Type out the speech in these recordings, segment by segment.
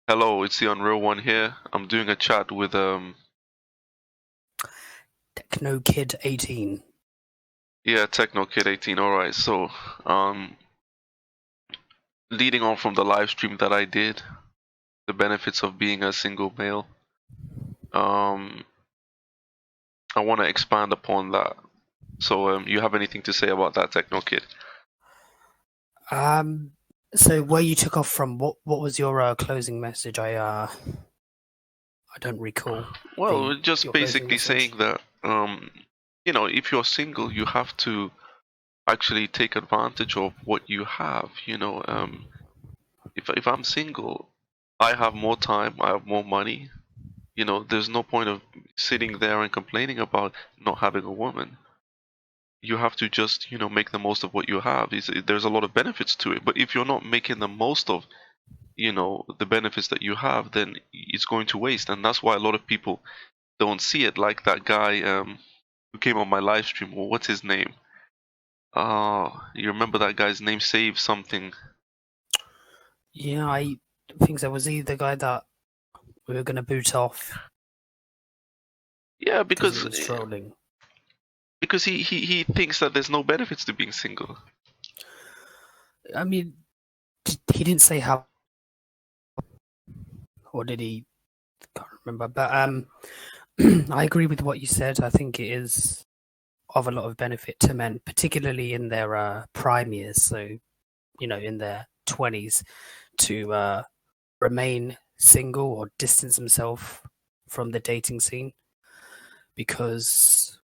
Hello, it's the Unreal One here. I'm doing a chat with Technokid18. yeah, Technokid18. Alright, so um leading on from the live stream that I did, the benefits of being a single male, um I wanna expand upon that. So you have anything to say about that, Technokid? Um, so where you took off from, what was your closing message? I don't recall Well, the just your closing basically message. saying that if you're single, you have to actually take advantage of what you have, if I'm single, I have more time, I have more money. There's no point of sitting there and complaining about not having a woman. You have to just, make the most of what you have. There's a lot of benefits to it, but if you're not making the most of, the benefits that you have, then it's going to waste. And that's why a lot of people don't see it. Like that guy who came on my live stream. Well, what's his name? You remember that guy's name? Save something. Yeah, I think there was the guy that we were going to boot off Yeah, because he because was trolling. because he thinks that there's no benefits to being single. I mean, he didn't say how, or did he? Can't remember. But I agree with what you said. I think it is of a lot of benefit to men, particularly in their prime years. So in their 20s, to remain single or distance himself from the dating scene, because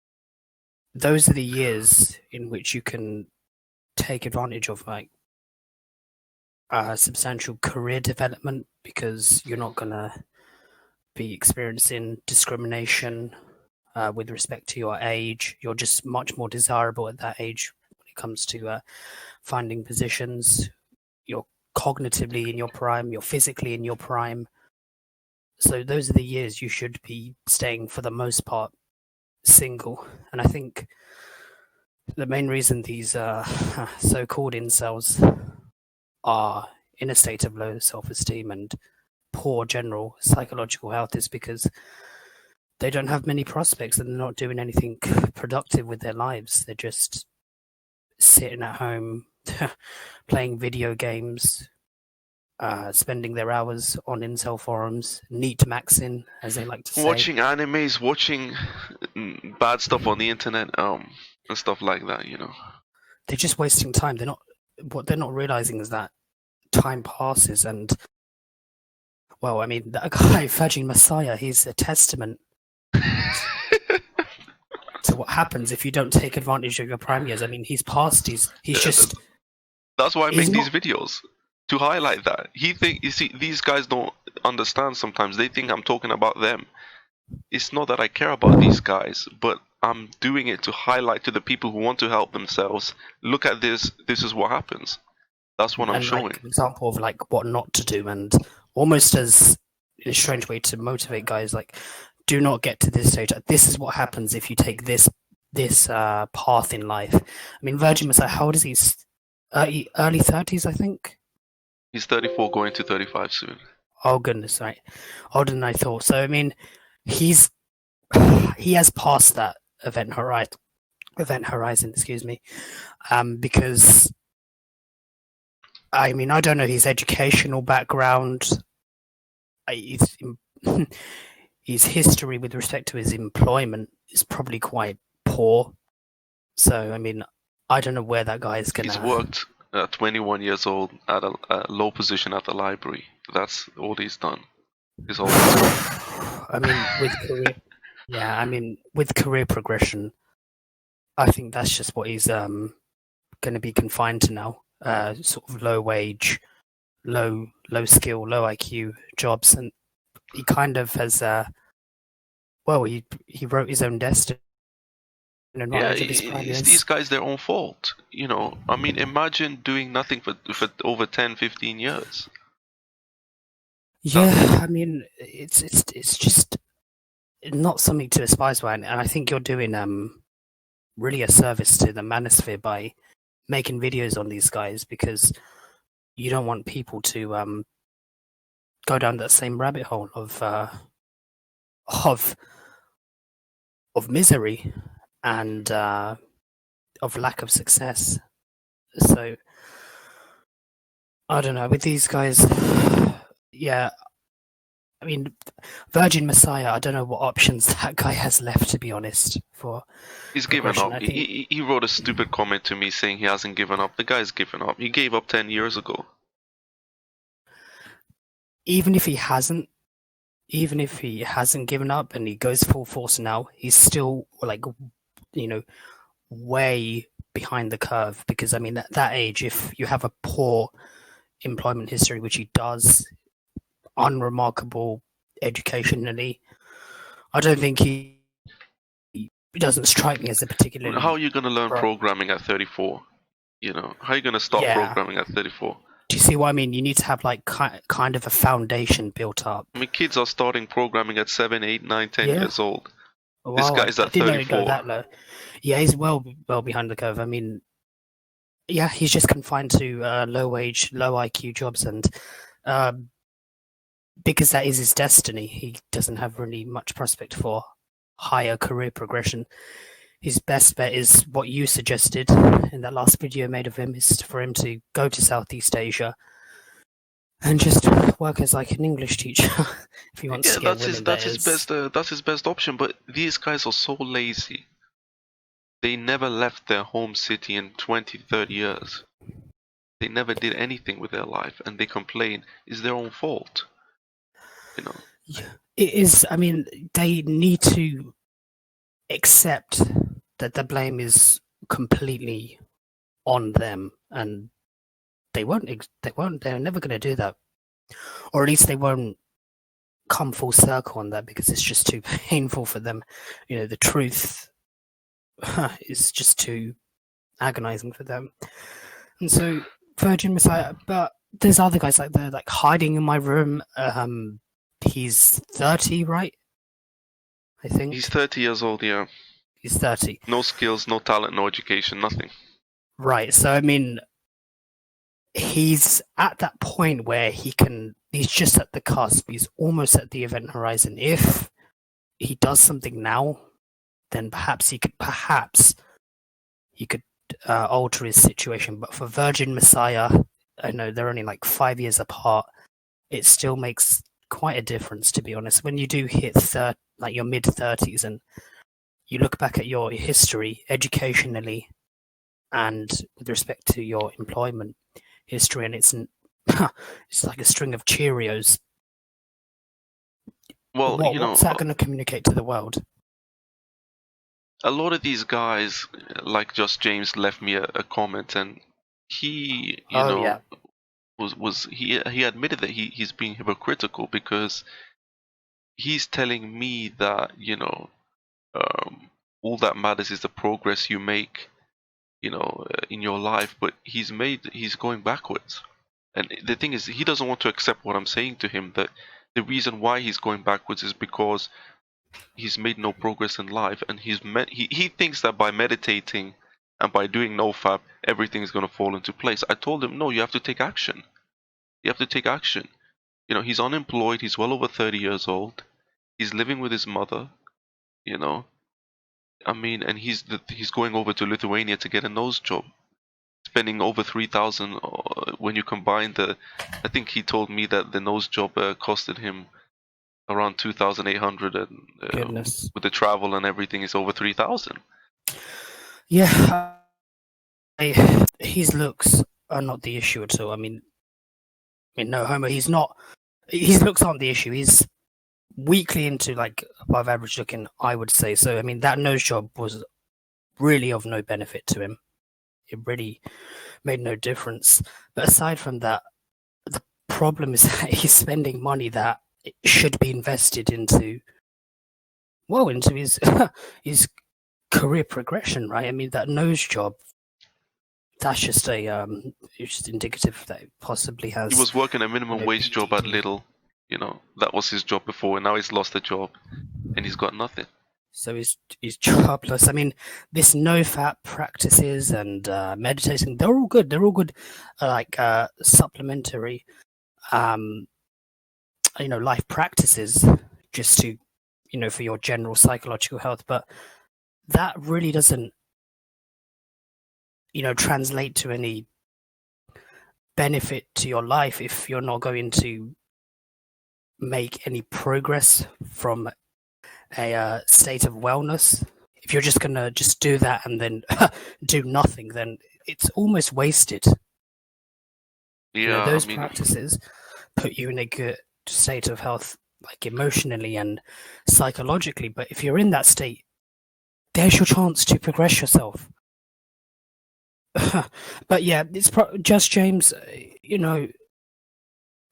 those are the years in which you can take advantage of like substantial career development, because you're not gonna be experiencing discrimination with respect to your age. You're just much more desirable at that age when it comes to finding positions. You're cognitively in your prime, you're physically in your prime. So those are the years you should be staying for the most part single. And I think the main reason these so-called incels are in a state of low self-esteem and poor general psychological health is because they don't have many prospects and they're not doing anything productive with their lives. They're just sitting at home playing video games, spending their hours on incel forums, neat maxing, as they like to say. Watching animes, watching bad stuff on the internet, and stuff like that. They're just wasting time. They're not. What they're not realizing is that time passes, and well, I mean, that guy, Virgin Messiah, he's a testament to what happens if you don't take advantage of your prime years. I mean, he's past. He's just. That's why I He's make these not. videos to highlight that. You see, these guys don't understand sometimes. They think I'm talking about them. It's not that I care about these guys, but I'm doing it to highlight to the people who want to help themselves. Look at this. This is what happens. That's what I'm And like showing. example of like what not to do, and almost as a strange way to motivate guys, like do not get to this stage. This is what happens if you take this path in life. I mean, Virgin Messiah, how old is he? Early 30s, I think. He's 34, going to 35 soon. Oh goodness, right, older than I thought. So I mean, he's he has passed that event horizon, excuse me, because I mean, I don't know his educational background, his, his history with respect to his employment is probably quite poor. So, I mean, I don't know where that guy is He's gonna. worked at 21 years old at a low position at the library. That's all he's done his whole life. I mean, yeah, I mean, with career progression, I think that's just what he's going to be confined to now. Sort of low wage, low skill, low IQ jobs, and he kind of has. Well, he wrote his own destiny in Yeah, advantage of his prime it's years. these guys their own fault. I mean, imagine doing nothing for over 10, 15 years. That Yeah, I mean, it's just not something to despise by, and I think you're doing really a service to the manosphere by making videos on these guys, because you don't want people to go down that same rabbit hole of of misery and of lack of success. So I don't know with these guys. Yeah, I mean, Virgin Messiah. I don't know what options that guy has left, to be honest, for He's given progression. up. I think He wrote a stupid comment to me saying he hasn't given up. The guy's given up. He gave up 10 years ago. even if he hasn't, given up and he goes full force now, he's still like, way behind the curve. Because I mean, at that age, if you have a poor employment history, which he does, unremarkable educationally, I don't think he doesn't strike me as a particularly. How are you going to learn Right. programming at 34? How are you going to start programming at 34? Do you see what I mean? You need to have like kind of a foundation built up. I mean, kids are starting programming at 7, 8, 9, 10 years old. Wow, This guy's at didn't know it go 34. that low. Yeah, he's well behind the curve. I mean, yeah, he's just confined to low wage, low IQ jobs, and because that is his destiny, he doesn't have really much prospect for higher career progression. His best bet is what you suggested in that last video I made of him, is for him to go to Southeast Asia and just work as like an English teacher if he wants to get women. That's his best option. But these guys are so lazy. They never left their home city in 20, 30 years. They never did anything with their life, and they complain. It's their own fault. It is. I mean, they need to accept that the blame is completely on them, and they won't. They're never going to do that, or at least they won't come full circle on that, because it's just too painful for them. The truth is just too agonizing for them. And so Virgin Messiah, but there's other guys like they're like hiding in my room. He's 30, right? I think he's 30 years old. Yeah, he's 30. No skills, no talent, no education, nothing. Right. So I mean, he's at that point where he's just at the cusp. He's almost at the event horizon. If he does something now, then perhaps he could alter his situation. But for Virgin Messiah, I know they're only like 5 years apart. It still makes quite a difference, to be honest. When you do hit like your mid-30s and you look back at your history educationally and with respect to your employment history, and it's like a string of Cheerios. Well, what's that going to communicate to the world? A lot of these guys, like Just James, left me a comment, and he, he admitted that he's being hypocritical, because he's telling me that all that matters is the progress you make, in your life, but he's going backwards. And the thing is, he doesn't want to accept what I'm saying to him, that the reason why he's going backwards is because he's made no progress in life, and he thinks that by meditating and by doing Nofap, everything's going to fall into place. I told him, no, you have to take action. You have to take action. He's unemployed. He's well over 30 years old. He's living with his mother. I mean, and he's going over to Lithuania to get a nose job, spending over 3,000 when you combine I think he told me that the nose job costed him around 2,800, and with the travel and everything, it's over 3,000. Yeah, his looks are not the issue at all. I mean, no homo. He's not. His looks aren't the issue. He's weakly into like above average looking, I would say. So I mean, that nose job was really of no benefit to him. It really made no difference. But aside from that, the problem is that he's spending money that should be invested into his his career progression, right? I mean, that nose job, that's just it's just indicative that it possibly has. He was working a minimum wage job at Lidl. That was his job before, and now he's lost the job, and he's got nothing. So he's jobless. I mean, this Nofap practices and meditating, they're all good. They're all good, like supplementary life practices just to, for your general psychological health, but that really doesn't, translate to any benefit to your life if you're not going to make any progress from a state of wellness. If you're just gonna just do that and then do nothing, then it's almost wasted. Yeah, I Those mean, practices put you in a good state of health, like emotionally and psychologically. But if you're in that state, there's your chance to progress yourself. But yeah, it's just James.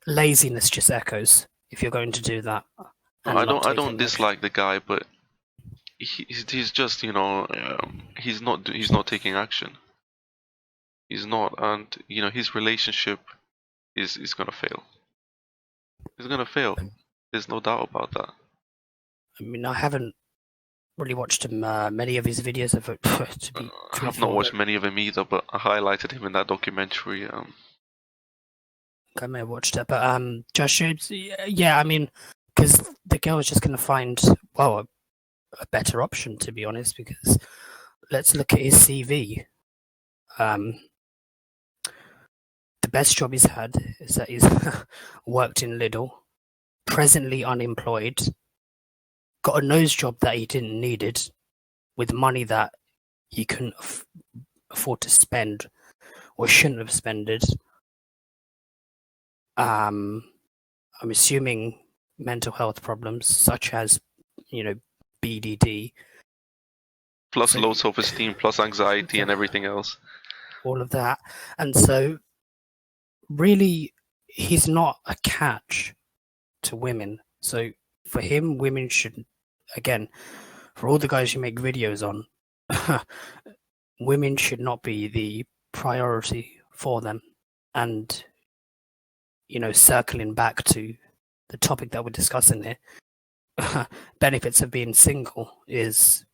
Laziness just echoes if you're going to do that and not I take don't any action. dislike the guy, but he's just, he's not taking action. He's not, and his relationship is gonna fail. It's gonna fail. There's no doubt about that. I mean, I haven't really watched him many of his videos of it to be I have not truthful. watched many of him either, but I highlighted him in that documentary. I may have watched it, but Josh Jacobs, yeah, I mean, because the girl is just going to find a better option, to be honest. Because let's look at his CV. The best job he's had is that he's worked in Lidl, presently unemployed, got a nose job that he didn't needed, with money that he couldn't afford to spend or shouldn't have spent. I'm assuming mental health problems such as, BDD. Plus So low self-esteem, plus anxiety, and everything else. all of that, and so really, he's not a catch to women. So for him, women should, again, for all the guys who make videos on, women should not be the priority for them. And circling back to the topic that we're discussing here, benefits of being single is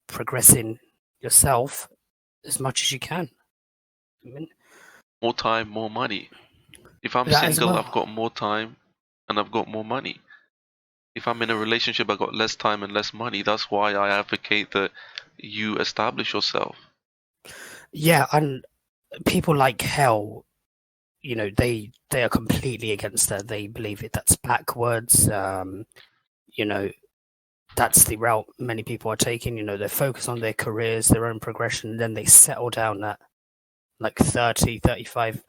progressing yourself as much as you can. I mean, More time, more money. If I'm that as single, well. I've got more time and I've got more money. If I'm in a relationship, I've got less time and less money. That's why I advocate that you establish yourself. Yeah, and people like hell, they are completely against that. They believe that's backwards. That's the route many people are taking. They focus on their careers, their own progression, and then they settle down at like 30, 35.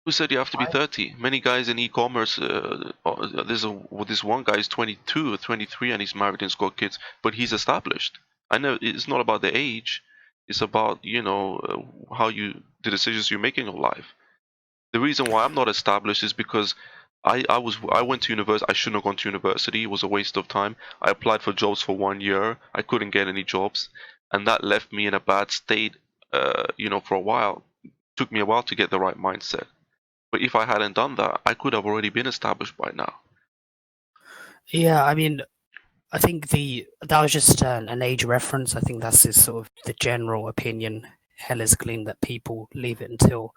Who said you have to be 30? Many guys in e-commerce, this one guy is 22 or 23 and he's married and he's got kids, but he's established. I know it's not about the age. It's about, how the decisions you make in your life. The reason why I'm not established is because I went to university. I shouldn't have gone to university. It was a waste of time. I applied for jobs for 1 year. I couldn't get any jobs, and that left me in a bad state. For a while. It took me a while to get the right mindset. But if I hadn't done that, I could have already been established by now. Yeah, I mean, I think that was just an age reference. I think that's his sort of the general opinion. Hell is clean that people leave it until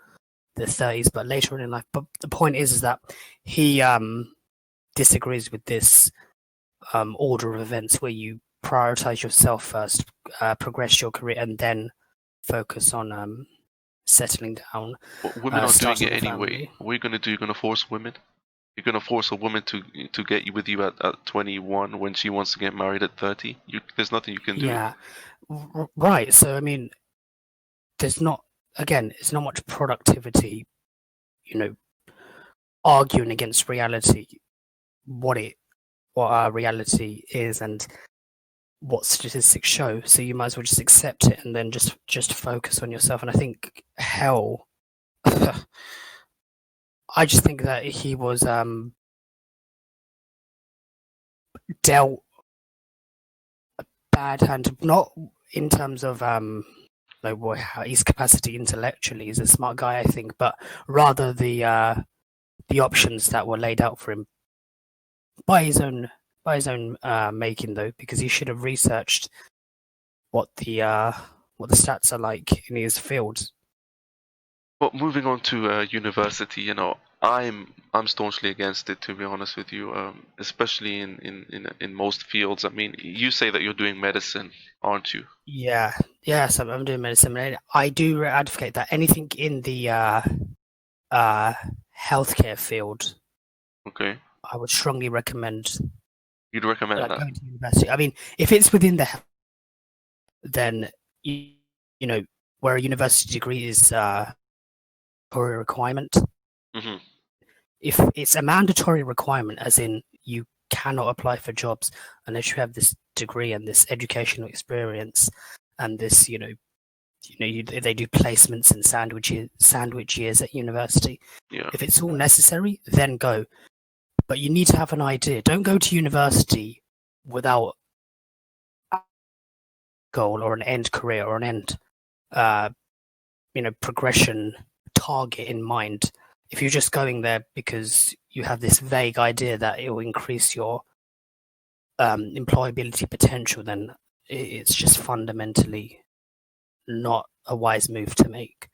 their 30s, but later on in life. But the point is that he disagrees with this order of events where you prioritize yourself first, progress your career, and then focus on settling down, But women are doing it starting a anyway. family. What are you gonna do? You're gonna force women? You're gonna force a woman to get you with you at 21 when she wants to get married at 30? There's nothing you can do. Yeah, right. So I mean, there's not again, it's not much productivity, arguing against reality, what our reality is, and what statistics show. So you might as well just accept it and then just focus on yourself. And I think hell, I just think that he was dealt a bad hand, not in terms of his capacity intellectually. He's a smart guy, I think, but rather the options that were laid out for him by his own making, though, because he should have researched what the stats are like in his field. But moving on to university, I'm staunchly against it, to be honest with you. Especially in most fields. I mean, you say that you're doing medicine, aren't you? Yeah, yes, I'm doing medicine. And I do advocate that anything in the uh, healthcare field, Okay, I would strongly recommend you'd recommend that. going to university. I mean, if it's within the then you know where a university degree is for a requirement. Hmm. If it's a mandatory requirement, as in you cannot apply for jobs unless you have this degree and this educational experience and this, they do placements and sandwich years at university. Yeah. If it's all necessary, then go. But you need to have an idea. Don't go to university without a goal or an end career or an end, uh, progression target in mind. If you're just going there because you have this vague idea that it will increase your employability potential, then it's just fundamentally not a wise move to make.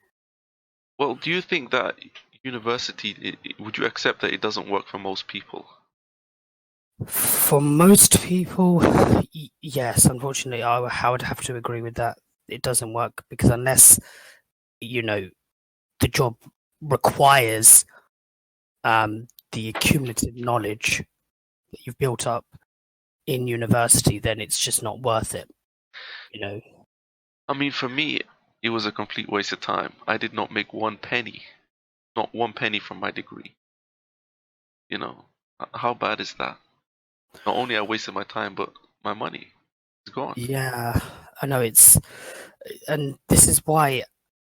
Well, do you think that university, would you accept that it doesn't work for most people? For most people, yes, unfortunately, I would have to agree with that. It doesn't work because unless, you know, the job requires the accumulative knowledge that you've built up in university, then it's just not worth it, you know. I mean, for me, it was a complete waste of time. I did not make one penny, not one penny from my degree. You know, how bad is that? Not only I wasted my time, but my money is gone. Yeah, I know and this is why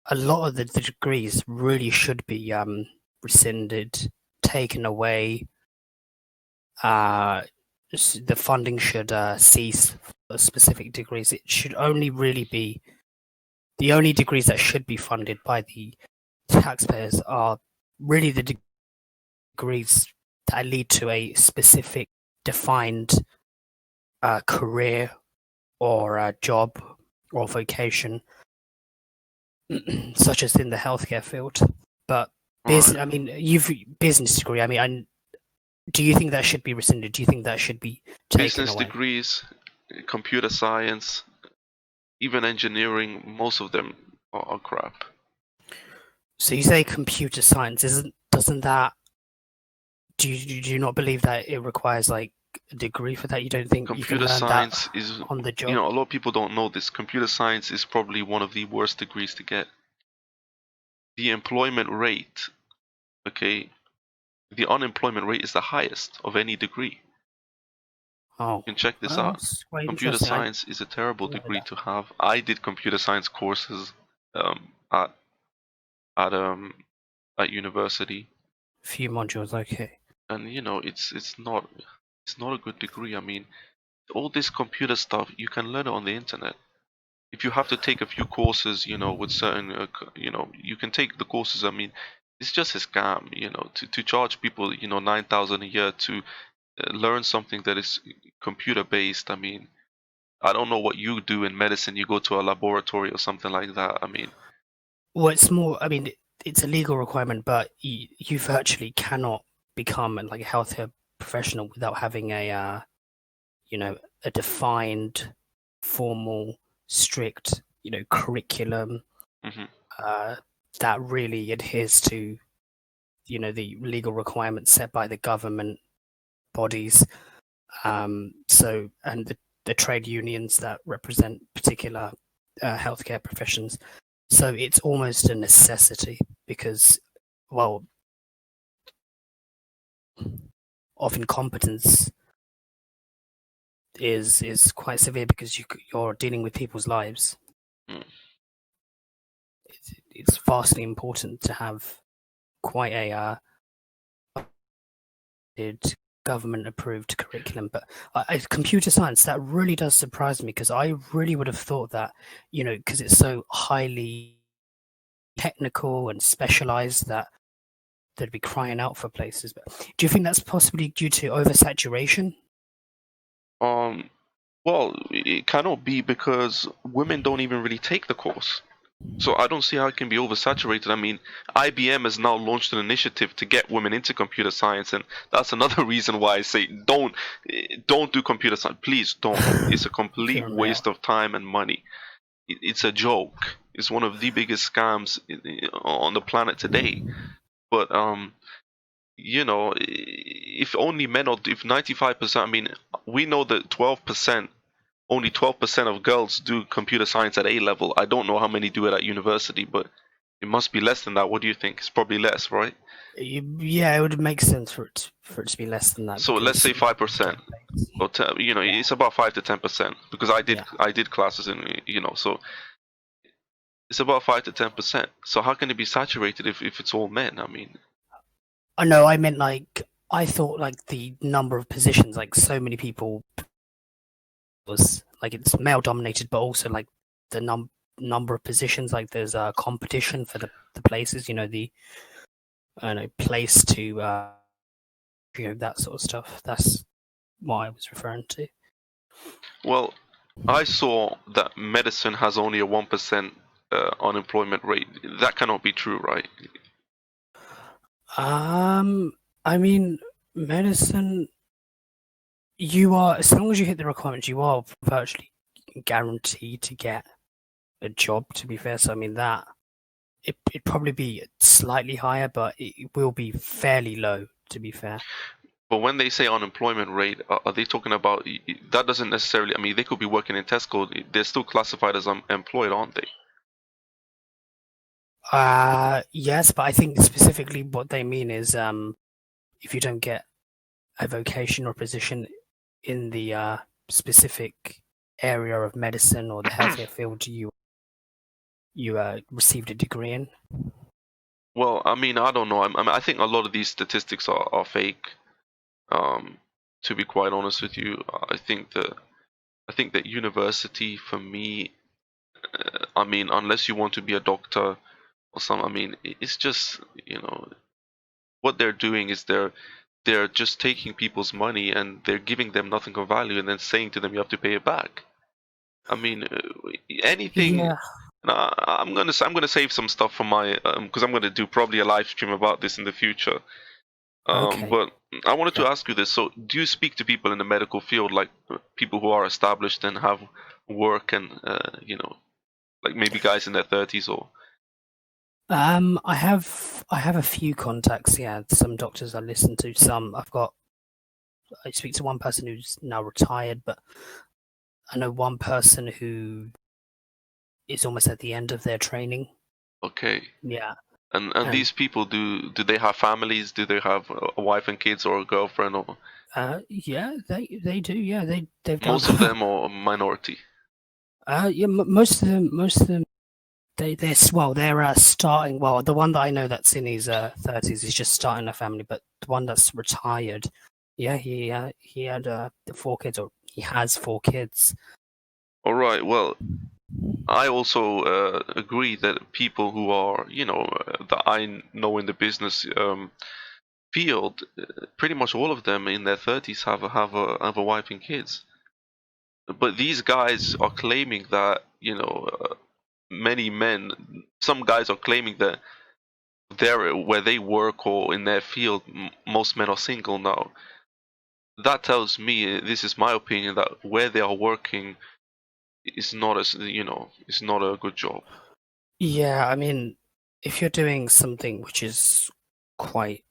a lot of the degrees really should be rescinded, taken away. Uh, the funding should cease for specific degrees. It should only really be the only degrees that should be funded by the taxpayers are really the degrees that lead to a specific defined career or a job or vocation, such as in the healthcare field. But Right. I mean, you've business degree. I mean, do you think that should be rescinded? Do you think that should be taken Business away? degrees, computer science, even engineering, most of them are crap. So you say computer science doesn't that do you not believe that it requires like a degree for that? You don't think you can Computer learn that science is, on the job? a lot of people don't know this. Computer science is probably one of the worst degrees to get. The employment rate, okay, the unemployment rate is the highest of any degree. Oh, You can check this well, out. that's quite Computer interesting. I didn't science is a terrible know degree that. to have. I did computer science courses at at um at university, A few modules, okay. and it's not a good degree. I mean, all this computer stuff you can learn it on the internet. If you have to take a few courses, with certain, you can take the courses. I mean, it's just a scam, to charge people, 9,000 a year to learn something that is computer based. I mean, I don't know what you do in medicine. You go to a laboratory or something like that. I mean, Well, it's more. I mean, it's a legal requirement, but you virtually cannot become like a healthcare professional without having you know, a defined, formal, strict, curriculum hmm uh, that really adheres to, the legal requirements set by the government bodies. And the trade unions that represent particular healthcare professions. So it's almost a necessity because, well, of incompetence is quite severe because you're dealing with people's lives. mm, It's vastly important to have quite a government approved curriculum. But computer science, that really does surprise me because I really would have thought that, because it's so highly technical and specialized that they'd be crying out for places. But do you think that's possibly due to oversaturation? um, well, it cannot be because women don't even really take the course. So I don't see how it can be oversaturated. I mean, IBM has now launched an initiative to get women into computer science, and that's another reason why I say don't do computer science. Please don't. It's a complete Pure male. waste of time and money. It's a joke. It's one of the biggest scams on the planet today. But if only men or if 95%, I mean, we know that 12%, only 12% of girls do computer science at A level. I don't know how many do it at university, but it must be less than that. What do you think? It's probably less, right? Yeah, it would make sense for it to be less than that So let's because say 5%, database. or Yeah, it's about 5 to 10% because yeah. I did classes in so it's about 5 to 10%. So how can it be saturated if it's all men? I mean, I know. I meant like I thought like the number of positions, like so many people was like it's male dominated, but also like the number of positions, like there's a competition for the places. You know the I don't know place to that sort of stuff. That's what I was referring to. well, I saw that medicine has only a 1% unemployment rate. That cannot be true, right? Um, I mean, medicine. You are as long as you hit the requirements, you are virtually guaranteed to get a job. To be fair, so I mean that it'd probably be slightly higher, but it will be fairly low. To be fair. But when they say unemployment rate, are they talking about that? Doesn't necessarily. I mean, they could be working in Tesco. They're still classified as employed, aren't they? Yes, but I think specifically what they mean is if you don't get a vocation or position in the specific area of medicine or the healthcare field you received a degree in. Well, I mean, I don't know. I think a lot of these statistics are fake. Um, to be quite honest with you, I think that university for me, I mean, unless you want to be a doctor or some, I mean, it's just what they're doing is they're just taking people's money and they're giving them nothing of value and then saying to them you have to pay it back. I mean, anything. Yeah. Nah, I'm gonna save some stuff for my because I'm gonna do probably a live stream about this in the future. Okay. But I wanted to Yeah. ask you this. So, do you speak to people in the medical field, like people who are established and have work, and like maybe guys in their 30s or? I have a few contacts. Yeah, some doctors I listen to. Some I speak to one person who's now retired, but I know one person who is almost at the end of their training. Okay. Yeah, And and these people, do they have families? Do they have a wife and kids or a girlfriend? Or yeah, they do. Yeah, they've done. most of them are a minority. Yeah, most of them, they're starting. Well, the one that I know that's in his 30s is just starting a family, but the one that's retired, yeah, he had 4 kids, or he has 4 kids. All right. Well, I also agree that people who are, that I know in the business field, pretty much all of them in their 30s have a wife and kids. But these guys are claiming that, many men, some guys are claiming that where they work or in their field, most men are single now. That tells me, this is my opinion, that where they are working is not as, it's not a good job. Yeah, I mean, if you're doing something which is quite,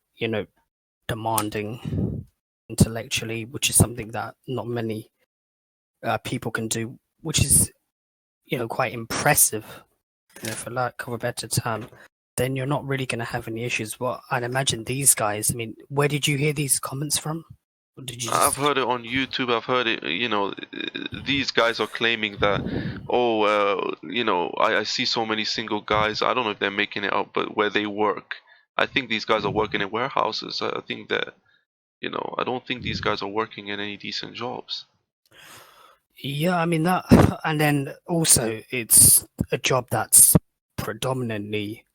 demanding intellectually, which is something that not many people can do, which is, quite impressive, for lack of a better term, then you're not really going to have any issues. Well, I'd imagine these guys, I mean, where did you hear these comments from? Or did you I've just. heard it on YouTube. I've heard it, these guys are claiming that, oh, I see so many single guys. I don't know if they're making it up, but where they work, I think these guys are working in warehouses. I think that, I don't think these guys are working in any decent jobs. Yeah, I mean, that. And then also, it's a job that's predominantly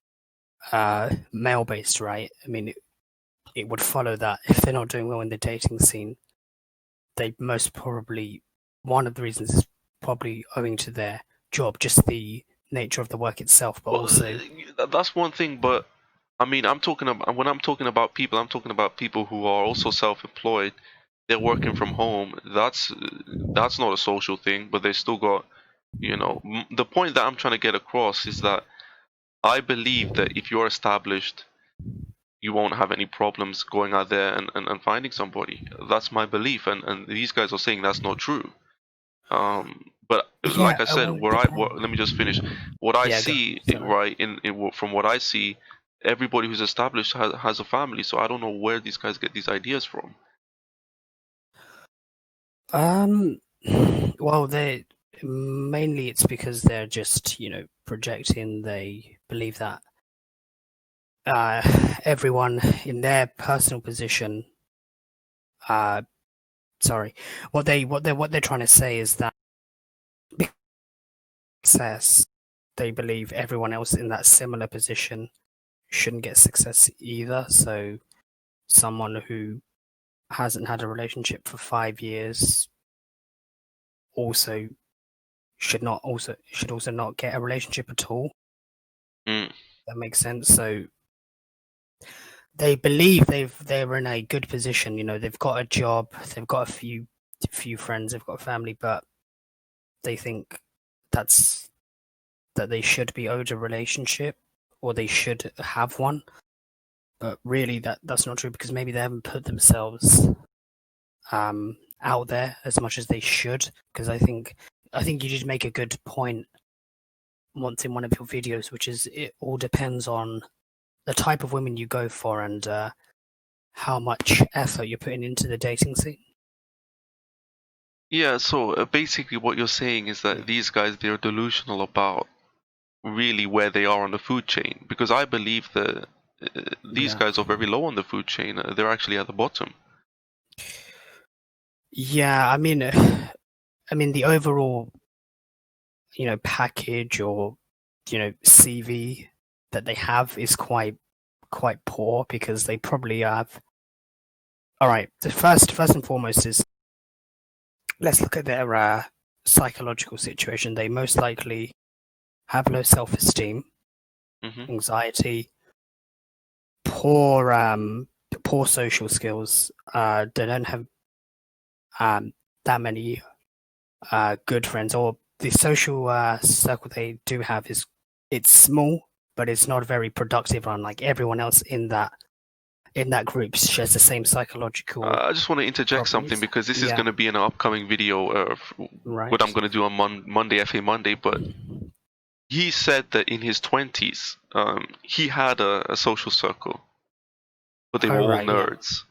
male based, right? I mean, it would follow that if they're not doing well in the dating scene, they most probably, one of the reasons is probably owing to their job, just the nature of the work itself, but Well, also that's one thing, but I mean, I'm talking about when I'm talking about people, I'm talking about people who are also self-employed. They're working from home. That's not a social thing, but they still got, the point that I'm trying to get across is that I believe that if you're established, you won't have any problems going out there and finding somebody. That's my belief, and these guys are saying that's not true. But yeah, like I said, well, depend. let me just finish. What I Yeah, go. see, Sorry. right, from what I see, everybody who's established has a family. So I don't know where these guys get these ideas from. Um, well, they mainly it's because they're just projecting. They believe that uh, everyone in their personal position, uh, sorry, what they're trying to say is that success, they believe everyone else in that similar position shouldn't get success either. So someone who hasn't had a relationship for 5 years also should also not get a relationship at all. Mm. That makes sense. So they believe they're in a good position. They've got a job, they've got a few friends, they've got a family, but they think that's that they should be owed a relationship or they should have one. But really, that's not true because maybe they haven't put themselves out there as much as they should. Because I think you just make a good point once in one of your videos, which is it all depends on the type of women you go for and how much effort you're putting into the dating scene. Yeah. So basically, what you're saying is that these guys they're delusional about really where they are on the food chain because I believe that these Yeah. guys are very low on the food chain. They're actually at the bottom. Yeah, I mean the overall, package or CV that they have is quite poor because they probably have. All right, the first and foremost is let's look at their psychological situation. They most likely have low self-esteem, Hmm. anxiety, poor social skills. They don't have that many good friends, or the social circle they do have is it's small, but it's not very productive. On like everyone else in that group shares the same psychological I just want to interject something problems. because this is Yeah, going to be an upcoming video of what I'm right. going to do on Monday, FA Monday. But he said that in his 20s, he had a social circle, but they were Oh, all right. Yeah, nerds,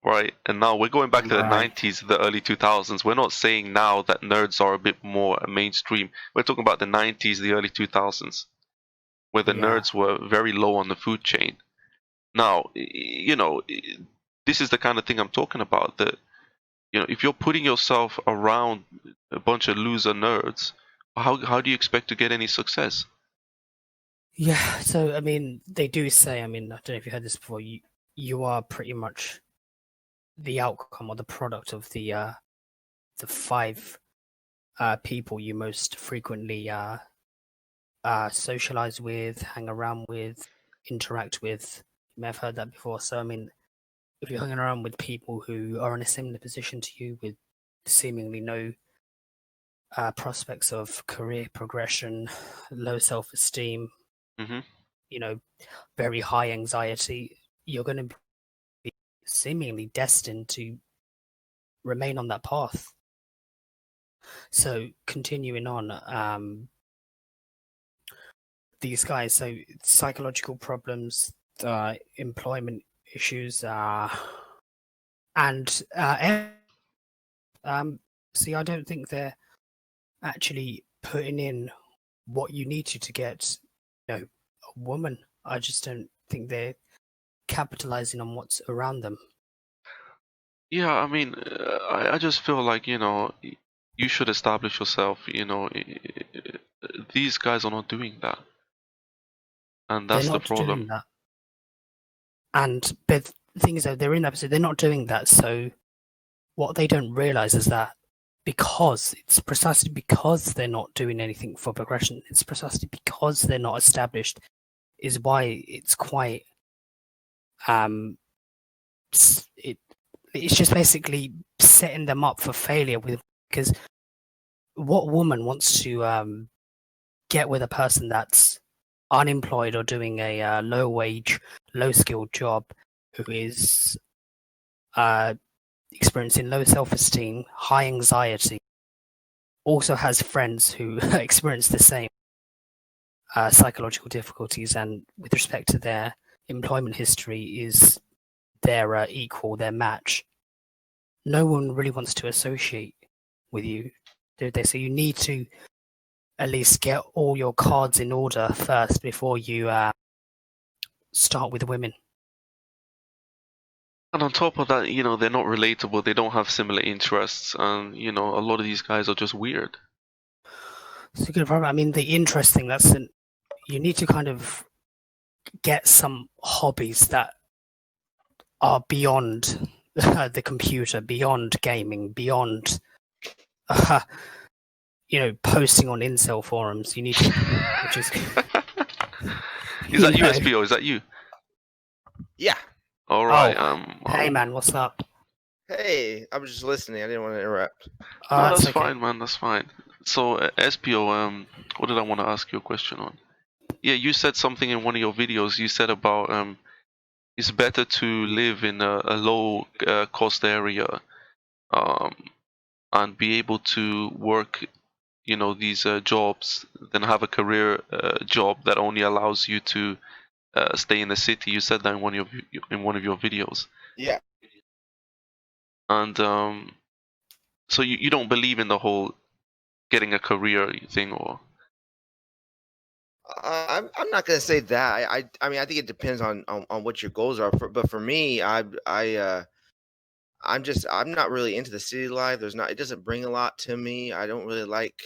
right? And now we're going back to the right. 90s, the early 2000s. We're not saying now that nerds are a bit more mainstream. We're talking about the 90s, the early 2000s, where the Yeah, nerds were very low on the food chain. Now, this is the kind of thing I'm talking about. That if you're putting yourself around a bunch of loser nerds, how do you expect to get any success? yeah. So I mean, they do say. I mean, I don't know if you heard this before. You are pretty much the outcome or the product of the five people you most frequently socialize with, hang around with, interact with. You may have heard that before. So, I mean, if you're hanging around with people who are in a similar position to you with seemingly no prospects of career progression, low self esteem, Hmm. you know, very high anxiety, you're going to be seemingly destined to remain on that path. So, continuing on, these guys, so psychological problems, employment issues, and see, I don't think they're actually putting in what you need to get, a woman. I just don't think they're capitalizing on what's around them. Yeah, I mean, I just feel like, you should establish yourself, these guys are not doing that, and They're that's the not problem. doing that, and but the thing is, though, they're in that position. They're not doing that. So what they don't realize is that because it's precisely because they're not doing anything for progression. It's precisely because they're not established is why it's quite it it's just basically setting them up for failure with because what woman wants to get with a person that's unemployed or doing a low wage, low skilled job who is experiencing low self esteem, high anxiety, also has friends who experience the same psychological difficulties, and with respect to their employment history, is their equal, their match. No one really wants to associate with you, do they? So you need to at least get all your cards in order first before you start with women. And on top of that, they're not relatable. They don't have similar interests, and a lot of these guys are just weird. It's a good problem. I mean, the interesting you need to kind of get some hobbies that are beyond the computer, beyond gaming, beyond uh, posting on incel forums. You need to, which is, Is that you, SPO? Is that you? Yeah. All right. Hey man, what's up? Hey, I was just listening. I didn't want to interrupt. No, that's fine, man. That's fine. So, SPO, what did I want to ask you a question on? Yeah, you said something in one of your videos. You said about it's better to live in a low cost area, and be able to work, these jobs than have a career job that only allows you to stay in the city. You said that in one of your videos. Yeah. And so you don't believe in the whole getting a career thing, or? I'm not gonna say that. I mean I think it depends on what your goals are. But for me, I'm not really into the city life. It doesn't bring a lot to me. I don't really like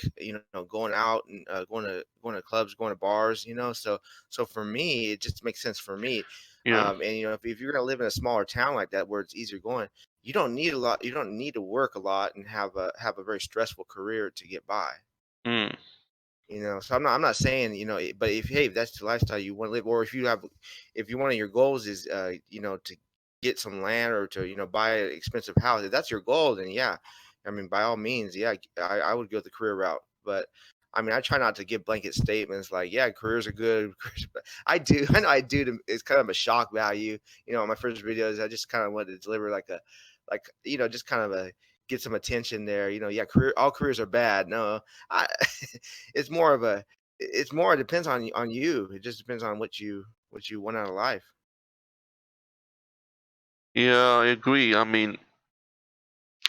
going out and going to clubs, going to bars. So for me, it just makes sense for me. Yeah. And if you're gonna live in a smaller town like that where it's easier going, you don't need a lot. You don't need to work a lot and have a very stressful career to get by. Mm. So I'm not saying, but if that's the lifestyle you want to live, or if one of your goals is, to get some land or to, buy an expensive house, if that's your goal, then yeah, I mean, by all means, yeah, I would go the career route. But I mean, I try not to give blanket statements like, yeah, careers are good. I do, I know I do. It's kind of a shock value. My first videos, I just kind of wanted to deliver just kind of get some attention there. Yeah, all careers are bad. No, I, it's more of a, it depends on you. It just depends on what you want out of life. Yeah, I agree. I mean,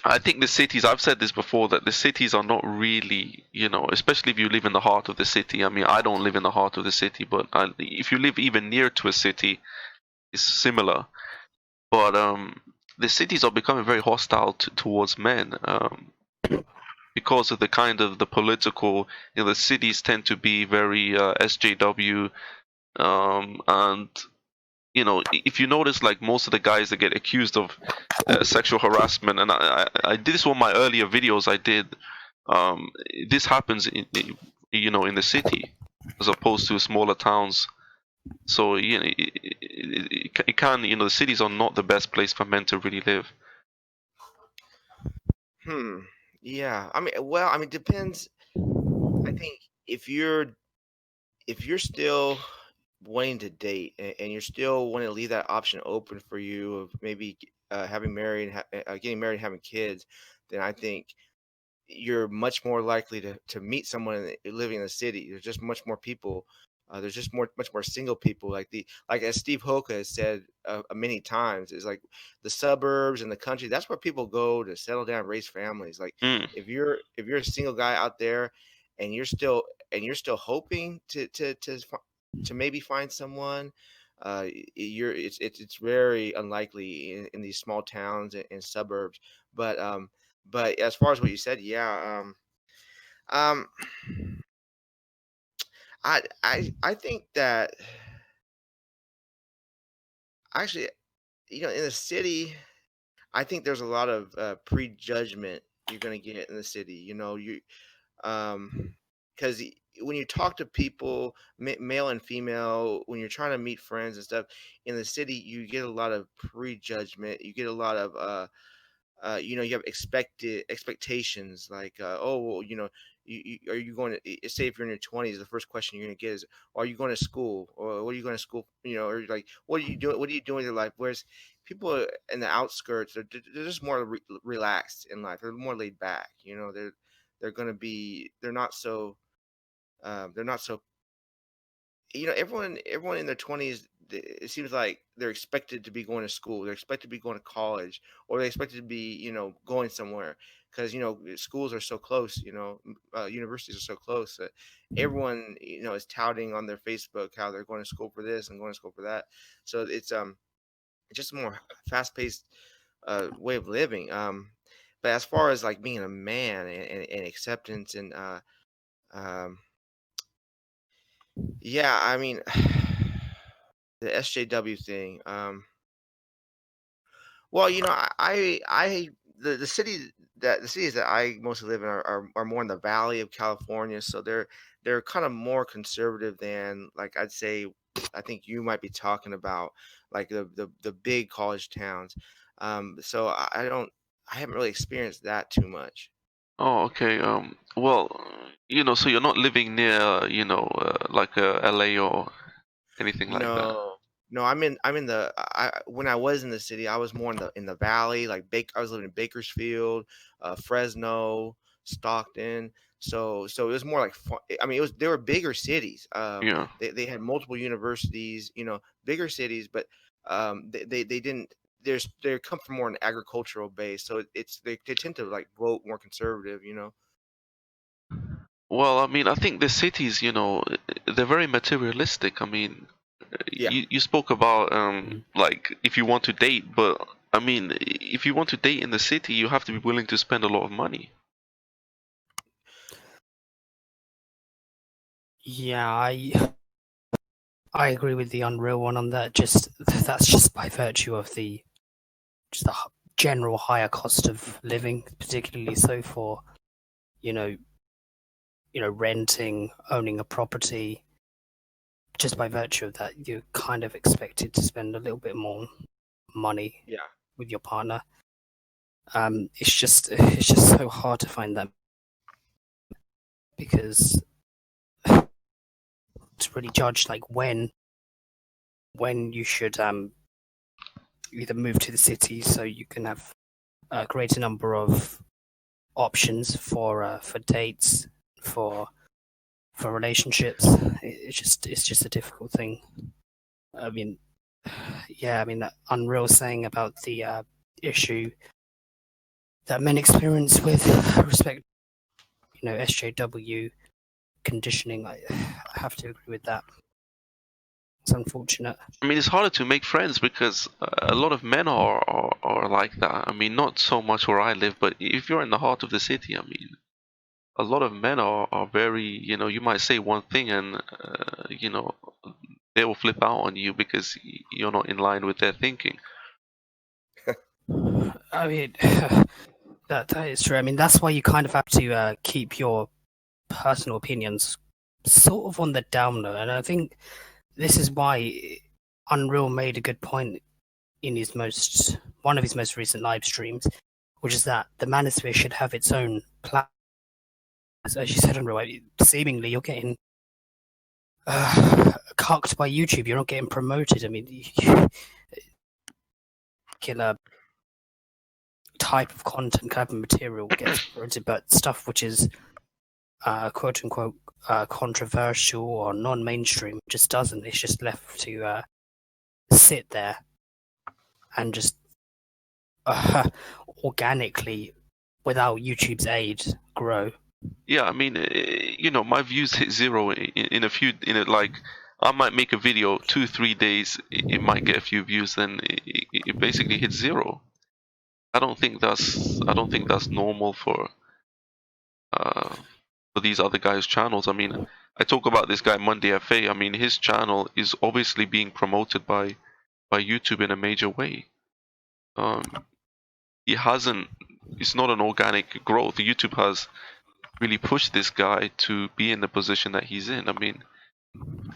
I think the cities, I've said this before, that the cities are not really, especially if you live in the heart of the city. I mean, I don't live in the heart of the city, but if you live even near to a city, it's similar. But the cities are becoming very hostile towards men, because of the kind of the political, the cities tend to be very SJW, and if you notice, like most of the guys that get accused of sexual harassment, and I did this on my earlier videos. I did. Um, this happens in the city as opposed to smaller towns. So it can, the cities are not the best place for men to really live. Yeah. I mean, depends. I think if you're still wanting to date and you're still wanting to leave that option open for you of maybe having married and getting married and having kids, then I think you're much more likely to meet someone living in the city. There's just much more people. There's just much more single people. Like as Steve Hoka has said many times, is like the suburbs and the country. That's where people go to settle down, raise families. Like Mm. if you're a single guy out there, and you're still hoping to maybe find someone. It's very unlikely in these small towns and suburbs. But but as far as what you said, yeah, um, I think that actually, in the city, I think there's a lot of prejudgment you're gonna get in the city. You know, because when you talk to people, male and female, when you're trying to meet friends and stuff in the city, you get a lot of prejudgment. You get a lot of you know, you have expected expectations like, oh, well, you know, are you going to say if you're in your 20s, the first question you're going to get is, are you going to school, or what are you going to school? You know, or like, what are you doing? What are you doing in your life? Whereas people in the outskirts, they're just more relaxed in life. They're more laid back. You know, they're going to be, they're not so, you know, everyone in their 20s, it seems like they're expected to be going to school, they're expected to be going to college, or they're expected to be, you know, going somewhere, because, you know, schools are so close, you know, universities are so close that everyone, you know, is touting on their Facebook how they're going to school for this and going to school for that. So it's just a more fast-paced way of living. But as far as like being a man and acceptance and um yeah, I mean, the SJW thing. Well, you know, the the cities that I mostly live in are more in the Valley of California, so they're kind of more conservative than, like, I'd say, I think you might be talking about, like the big college towns. So I haven't really experienced that too much. Oh, okay. Well, so you're not living near, like LA or anything like that. No. No, I'm in the when I was in the city, I was more in the valley, like I was living in Bakersfield, Fresno, Stockton. So it was more like I mean, they were bigger cities. Yeah. They had multiple universities, you know, bigger cities, but they didn't they come from more an agricultural base, so they tend to like vote more conservative, you know. Well, I mean, I think the cities, they're very materialistic. I mean, Yeah. you spoke about Mm. like if you want to date, but I mean, if you want to date in the city, you have to be willing to spend a lot of money. Yeah, I agree with the Unreal one on that. Just that's just by virtue of the general higher cost of living, particularly so for you know renting, owning a property. Just by virtue of that, you're kind of expected to spend a little bit more money Yeah. with your partner. It's just so hard to find that, because to really judge like when you should either move to the city so you can have a greater number of options for dates, for relationships. It's just a difficult thing. I mean, yeah, I mean that Unreal saying about the issue that men experience with respect, SJW conditioning. I have to agree with that. It's unfortunate. I mean, it's harder to make friends because a lot of men are like that. I mean, not so much where I live, but if you're in the heart of the city, I mean, a lot of men are very, you might say one thing and, they will flip out on you because you're not in line with their thinking. I mean, that is true. I mean, that's why you kind of have to keep your personal opinions sort of on the down low, and I think this is why Unreal made a good point in one of his most recent live streams, which is that the manosphere should have its own platform. As you said, Unreal, seemingly you're getting cucked by YouTube. You're not getting promoted. I mean, killer type of content, type of material gets promoted, but stuff which is quote unquote controversial or non-mainstream just doesn't. It's just left to sit there and just organically, without YouTube's aid, grow. Yeah, I mean, my views hit zero like, I might make a video 2-3 days, it might get a few views, then it basically hits zero. I don't think that's normal uh for these other guys' channels. I mean, I talk about this guy Monday FA. I mean, his channel is obviously being promoted by YouTube in a major way. Um, he hasn't it's not an organic growth. YouTube has really pushed this guy to be in the position that he's in. I mean,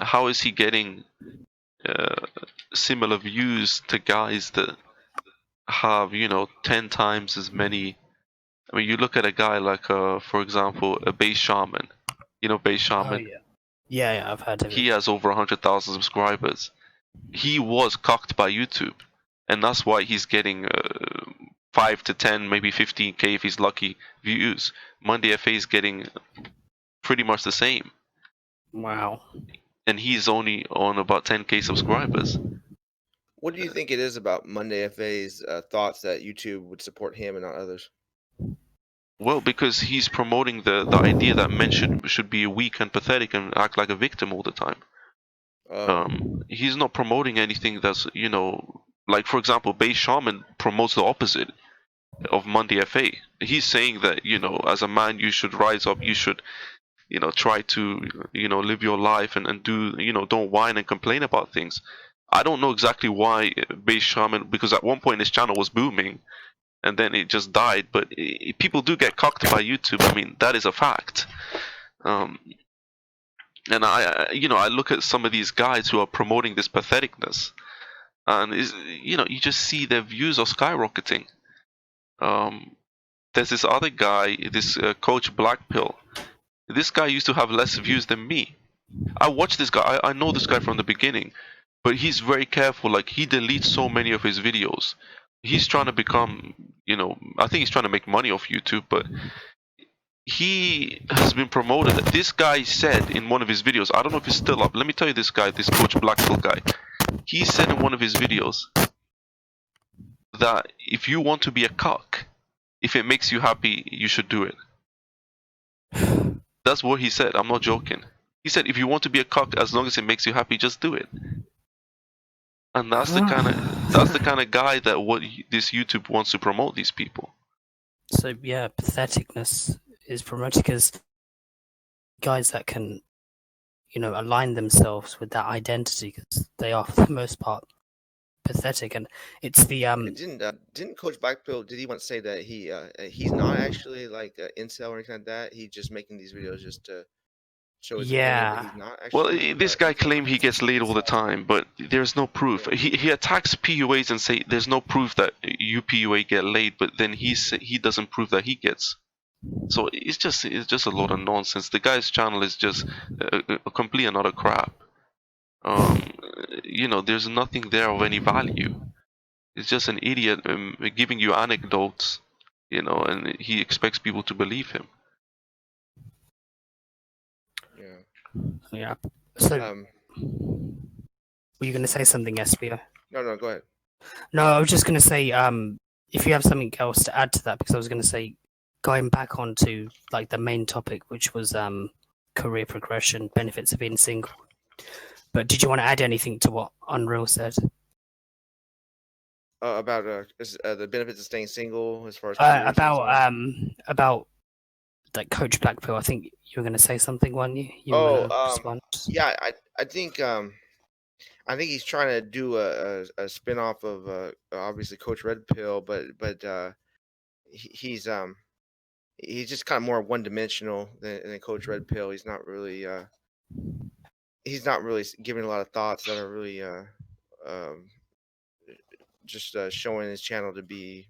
how is he getting similar views to guys that have 10 times as many? I mean, you look at a guy like, for example, a bass shaman. You know, bass Oh shaman. yeah. Yeah, I've heard of He it. has over 100,000 subscribers. He was cucked by YouTube, and that's why he's getting 5 to 10, maybe 15k if he's lucky views. Monday FA is getting pretty much the same, Wow. and he's only on about 10k subscribers. What do you think it is about Monday FA's thoughts that YouTube would support him and not others? Well, because he's promoting the idea that men should be weak and pathetic and act like a victim all the time. He's not promoting anything that's like, for example, Bass Shaman promotes the opposite of Monday FA. He's saying that as a man you should rise up, you should try to live your life and do don't whine and complain about things. I don't know exactly why Bass Shaman, because at one point his channel was booming and then it just died, but people do get cocked by YouTube. I mean, that is a fact. And I look at some of these guys who are promoting this patheticness, and you just see their views are skyrocketing. There's this other guy, this coach Blackpill. This guy used to have less views than me. I watch this guy. I know this guy from the beginning, but he's very careful. Like, he deletes so many of his videos. He's trying to become, I think he's trying to make money off YouTube, but he has been promoted. This guy said in one of his videos, I don't know if it's still up. Let me tell you, this guy, this Coach Blackpill guy, he said in one of his videos that if you want to be a cuck, if it makes you happy, you should do it. That's what he said. I'm not joking. He said, if you want to be a cuck, as long as it makes you happy, just do it. And that's the kind of guy that this YouTube wants to promote these people. So yeah, patheticness is promoted because guys that can, align themselves with that identity, because they are for the most part pathetic, and it's the Didn't Coach Blackpill, did he once say that he's not actually like an incel or anything like that? He's just making these videos just to show his opinion, but he's not actually. Well, this guy claims he gets laid all the time, but there's no proof. He attacks PUAs and say there's no proof that you PUA get laid, but then he doesn't prove that he gets. So it's just a lot of nonsense. The guy's channel is just a complete and utter crap. There's nothing there of any value. It's just an idiot giving you anecdotes, and he expects people to believe him. Yeah. So, were you going to say something, Espeo? No, go ahead. No, I was just going to say, if you have something else to add to that, because I was going to say, going back onto like the main topic, which was career progression, benefits of being single. But did you want to add anything to what Unreal said? About the benefits of staying single, as far as about like Coach Blackpill. I think you were going to say something, weren't you? Yeah, I think he's trying to do a spin-off of obviously Coach Red Pill, but he's just kind of more one-dimensional than Coach Red Pill. He's not really giving a lot of thoughts that are really just showing his channel to be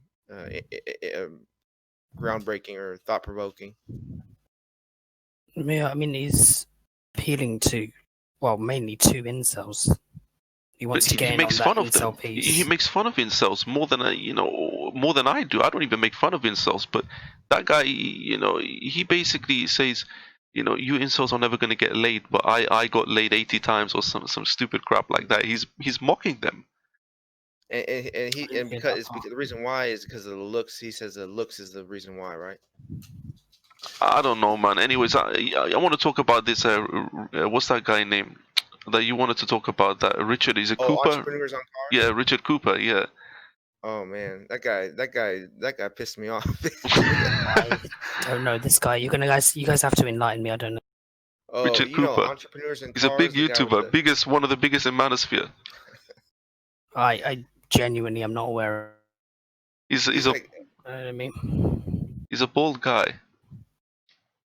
groundbreaking or thought-provoking. Yeah, I mean, he's appealing to, mainly to incels. He wants to get in on that incel piece. He makes fun of incels more than more than I do. I don't even make fun of incels, but that guy, he basically says, you incels are never going to get laid, but I got laid 80 times or some stupid crap like that. He's mocking them. Because the reason why is because of the looks. He says the looks is the reason why, right? I don't know, man. Anyways, I want to talk about this. What's that guy name that you wanted to talk about? That Richard, is it Cooper? Entrepreneurs on Cars? Yeah, Richard Cooper. Yeah. Oh man, that guy pissed me off. I don't know this guy. You guys have to enlighten me. I don't know. Oh, Richard Cooper. Entrepreneurs in He's a big YouTuber, one of the biggest in Manosphere. I genuinely am not aware. He's I mean, He's a bald guy.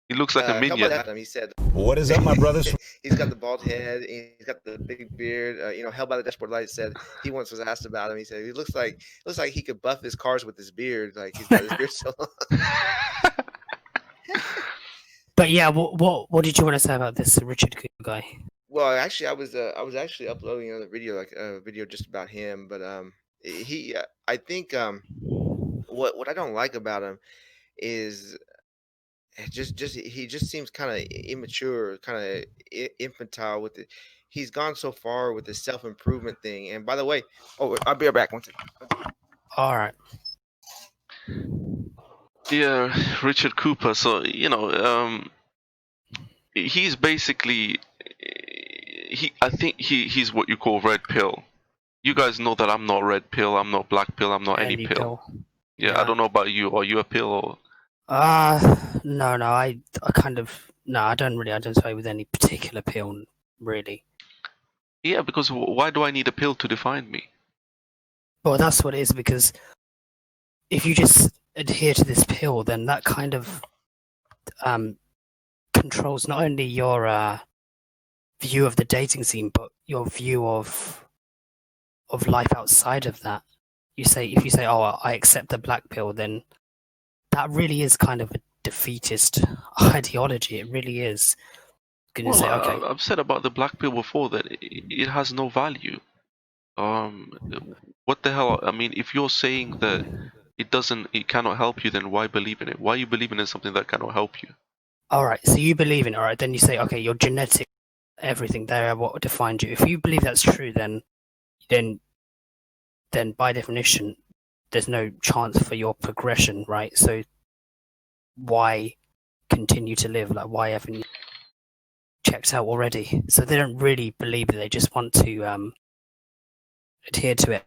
He looks like a Hellboy minion. asked him. He said, What is up, my brothers? he's got the bald head. He's got the big beard. Hell by the Dashboard Light said he once was asked about him. He said he looks like he could buff his cars with his beard. Like he's got his beard so long. but yeah, what did you want to say about this Richard Cooper guy? Well, actually, I was actually uploading another video, like a video just about him. But I think what I don't like about him is he just seems kind of immature, kind of infantile with it. He's gone so far with the self improvement thing. And by the way, I'll be right back. One second. All right. Yeah, Richard Cooper. So he's basically I think he's what you call red pill. You guys know that I'm not red pill. I'm not black pill. I'm not any pill. Yeah, I don't know about you. Are you a pill or? No, I kind of no, I don't really identify with any particular pill, really. Yeah, because why do I need a pill to define me? Well, that's what it is, because if you just adhere to this pill, then that kind of controls not only your view of the dating scene, but your view of life outside of that. If you say, "Oh, I accept the black pill," then that really is kind of a defeatist ideology. It really is. Well, Say, okay. I've said about the black pill before that it has no value. What the hell? I mean, if you're saying that it cannot help you, then why believe in it? Why are you believing in something that cannot help you? All right, so you believe in it, all right? Then you say, okay, your genetic, everything there, what defined you. If you believe that's true, then by definition, there's no chance for your progression, right? So why continue to live? Like, why haven't you checked out already? So they don't really believe it. They just want to adhere to it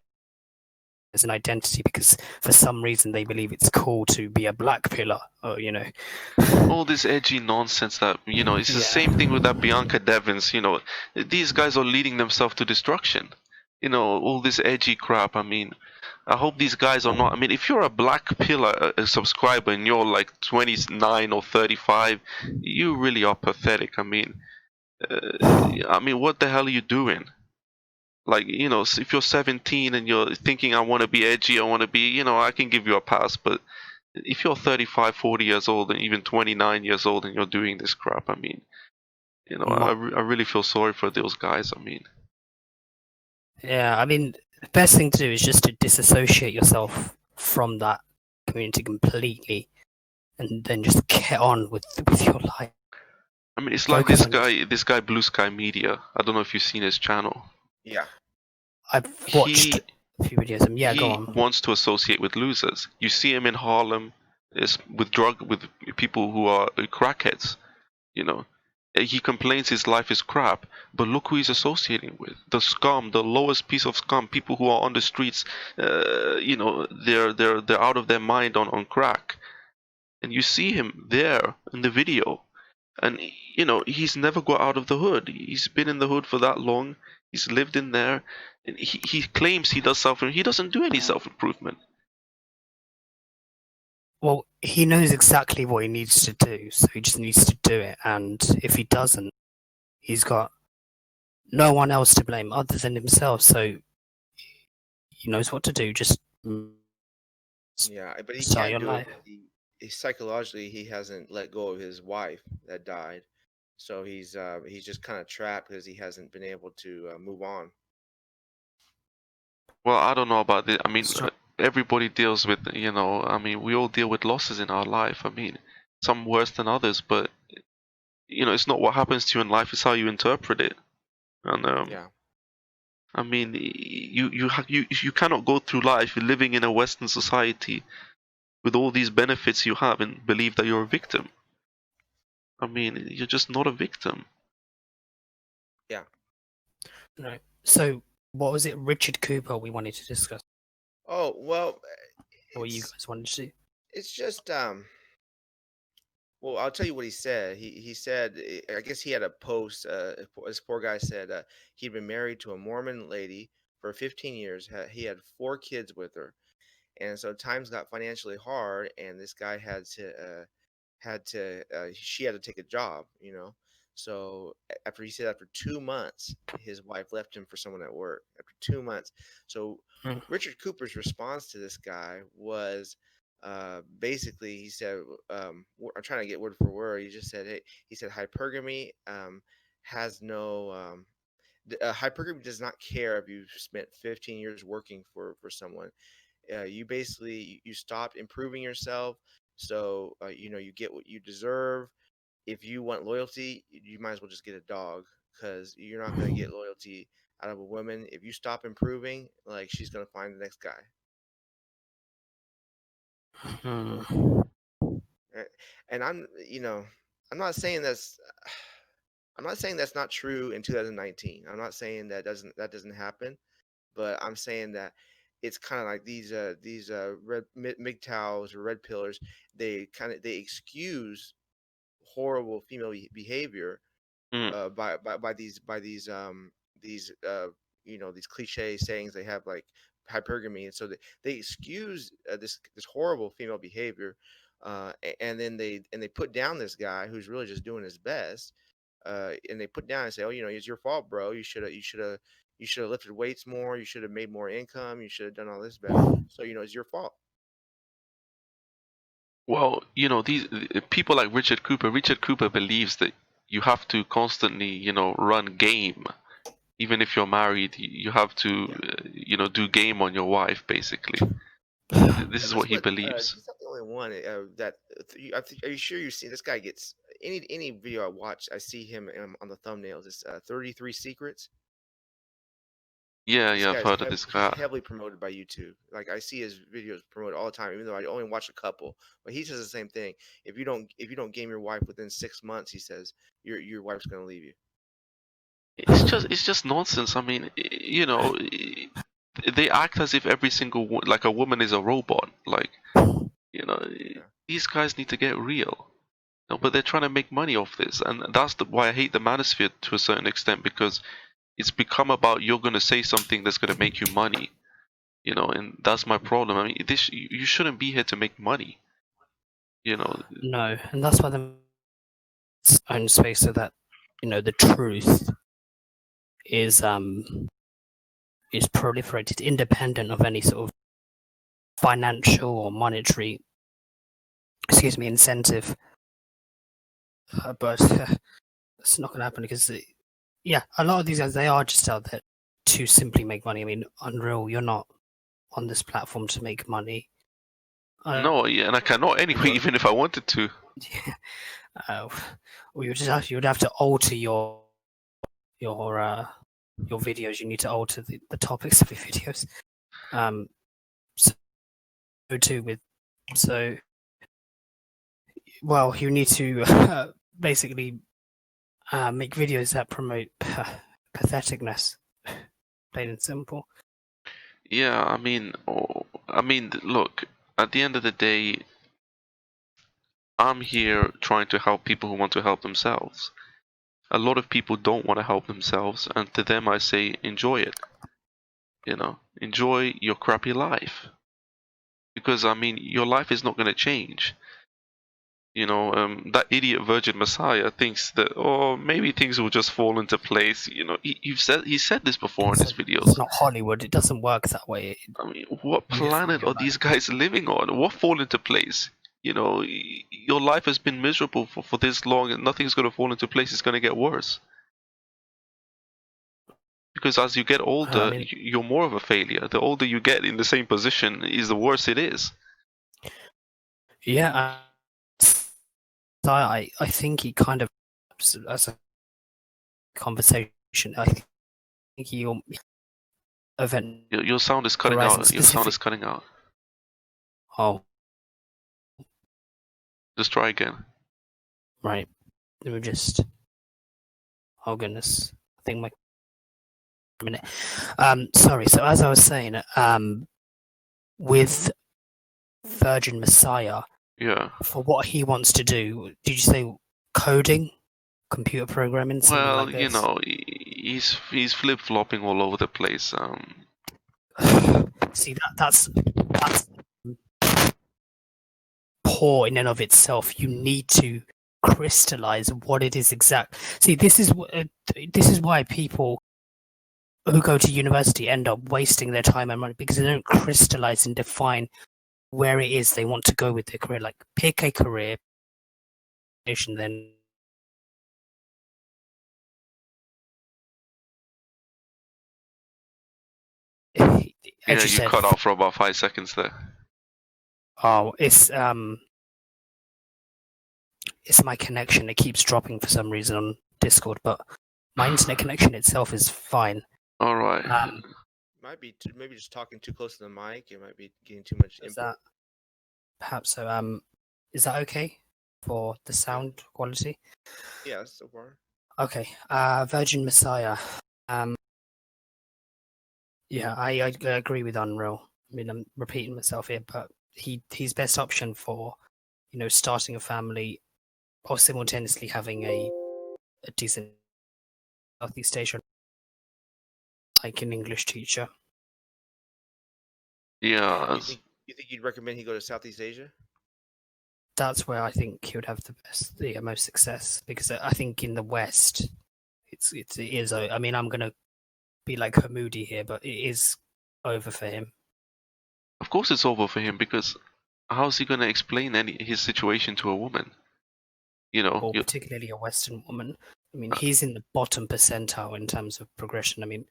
as an identity because for some reason they believe it's cool to be a black pillar, or all this edgy nonsense that it's the same thing with that Bianca Devins. These guys are leading themselves to destruction. All this edgy crap. I mean, I hope these guys are not. I mean, if you're a black pillar a subscriber and you're like 29 or 35, you really are pathetic. I mean, what the hell are you doing? Like, if you're 17 and you're thinking, I want to be edgy, I want to be, I can give you a pass. But if you're 35, 40 years old and even 29 years old and you're doing this crap, I mean, I really feel sorry for those guys. I mean, yeah, I mean, the best thing to do is just to disassociate yourself from that community completely and then just get on with your life. I mean, it's like this guy Blue Sky Media. I don't know if you've seen his channel. Yeah, I've watched a few videos of him. Yeah, go on. He wants to associate with losers. You see him in Harlem, with people who are crackheads. He complains his life is crap, but look who he's associating with: the scum, the lowest piece of scum. People who are on the streets, they're out of their mind on crack, and you see him there in the video. And he's never got out of the hood. He's been in the hood for that long. He's lived in there. And he claims he does he doesn't do any self-improvement. Well, he knows exactly what he needs to do, so he just needs to do it. And if he doesn't, he's got no one else to blame other than himself. So he knows what to do. Just yeah, but he start can't your do life. it. Psychologically, he hasn't let go of his wife that died, so he's just kind of trapped because he hasn't been able to move on. Well, I don't know about this. I mean, everybody deals with, I mean, we all deal with losses in our life. I mean, some worse than others, but it's not what happens to you in life; it's how you interpret it. And yeah. I mean, you cannot go through life living in a Western society with all these benefits you have and believe that you're a victim. I mean, you're just not a victim. Yeah. Right. So, what was it, Richard Cooper, we wanted to discuss? Oh well. What you guys wanted to do? It's just Well, I'll tell you what he said. He said, I guess he had a post. This poor guy said he'd been married to a Mormon lady for 15 years. He had 4 kids with her, and so times got financially hard, and this guy she had to take a job, you know. So after he said after 2 months, his wife left him for someone at work after 2 months. So Mm. Richard Cooper's response to this guy was basically he said, I'm trying to get word for word. He just said, hey, he said hypergamy has no hypergamy does not care if you've spent 15 years working for someone. You basically you stop improving yourself, so you know, you get what you deserve. If you want loyalty, you might as well just get a dog, because you're not going to get loyalty out of a woman. If you stop improving, like, she's going to find the next guy. Mm. And I'm, you know, I'm not saying that's I'm not saying that's not true in 2019. I'm not saying that doesn't happen, but I'm saying that it's kind of like these red MGTOWs or red pillars. They excuse horrible female behavior Mm. by these you know, these cliche sayings they have, like hypergamy, and so they excuse this horrible female behavior, and then they put down this guy who's really just doing his best, and they put down and say, oh, you know, it's your fault, bro. You should have lifted weights more. You should have made more income. You should have done all this better. So, you know, it's your fault. Well, you know, these people like Richard Cooper. Richard Cooper believes that you have to constantly, you know, run game. Even if you're married, you have to, Yeah. you know, do game on your wife, basically. This And is that's what he what believes. he's not the only one that are you sure you've seen this guy gets any video I watch? I see him on the thumbnails. It's 33 Secrets. Yeah, This yeah, I've guy's heard of this he's guy. heavily promoted by YouTube. Like, I see his videos promoted all the time, even though I only watch a couple. But he says the same thing. If you don't game your wife within 6 months, he says your wife's gonna leave you. It's just nonsense. I mean, you know, they act as if every single like a woman is a robot. Like, you know, Yeah. these guys need to get real. No, but they're trying to make money off this, and that's why I hate the manosphere to a certain extent, because it's become about you're going to say something that's going to make you money, you know, and that's my problem. I mean, this you shouldn't be here to make money, you know. No, and that's why the own space, so that, you know, the truth is proliferated independent of any sort of financial or monetary, incentive. But it's not going to happen because, yeah, a lot of these guys, they are just out there to simply make money. I mean, Unreal, you're not on this platform to make money. No, yeah, and I cannot anyway, even if I wanted to. Well, you would have to alter your videos. You need to alter the topics of your videos. So too with well, you need to basically make videos that promote patheticness, plain and simple. Yeah, I mean, look, at the end of the day, I'm here trying to help people who want to help themselves. A lot of people don't want to help themselves, and to them I say, enjoy it. You know, enjoy your crappy life. Because, I mean, your life is not going to change. You know, that idiot Virgin Messiah thinks that, oh, maybe things will just fall into place. You know, he said this before in his videos. It's not Hollywood. It doesn't work that way. I mean, what planet are these guys living on? What fall into place? You know, your life has been miserable for this long, and nothing's going to fall into place. It's going to get worse. Because as you get older, you're more of a failure. The older you get in the same position, is the worse it is. Yeah, I think he kind of, as a conversation, I think he'll event. Your sound is cutting out. Your sound is cutting out. Oh. Just try again. Right. Let me just. Oh goodness. I think my. A minute. Sorry. So as I was saying, with Virgin Messiah. Yeah. For what he wants to do, did you say coding, computer programming, something well, like this? You know, he's flip flopping all over the place. See, that's core in and of itself. You need to crystallize what it is exact. See, this is why people who go to university end up wasting their time and money, because they don't crystallize and define where it is they want to go with their career. Like, pick a career, then Yeah, you cut off for about 5 seconds there. Oh, it's my connection. It keeps dropping for some reason on Discord, but my internet connection itself is fine. All right. Might be maybe just talking too close to the mic. It might be getting too much Is input. that perhaps so? Is that okay for the sound quality? Yeah, so far. Okay. Virgin Messiah. Yeah, I agree with Unreal. I mean, I'm repeating myself here, but he's best option for, starting a family or simultaneously having a decent Southeast Asian, like an English teacher. Yeah. You think you'd recommend he go to Southeast Asia? That's where I think he would have the most success, because I think in the West, it is. I mean, I'm gonna be like Hamoudi here, but it is over for him. Of course, it's over for him, because how's he gonna explain his situation to a woman? Or particularly a Western woman. I mean, he's in the bottom percentile in terms of progression. I mean,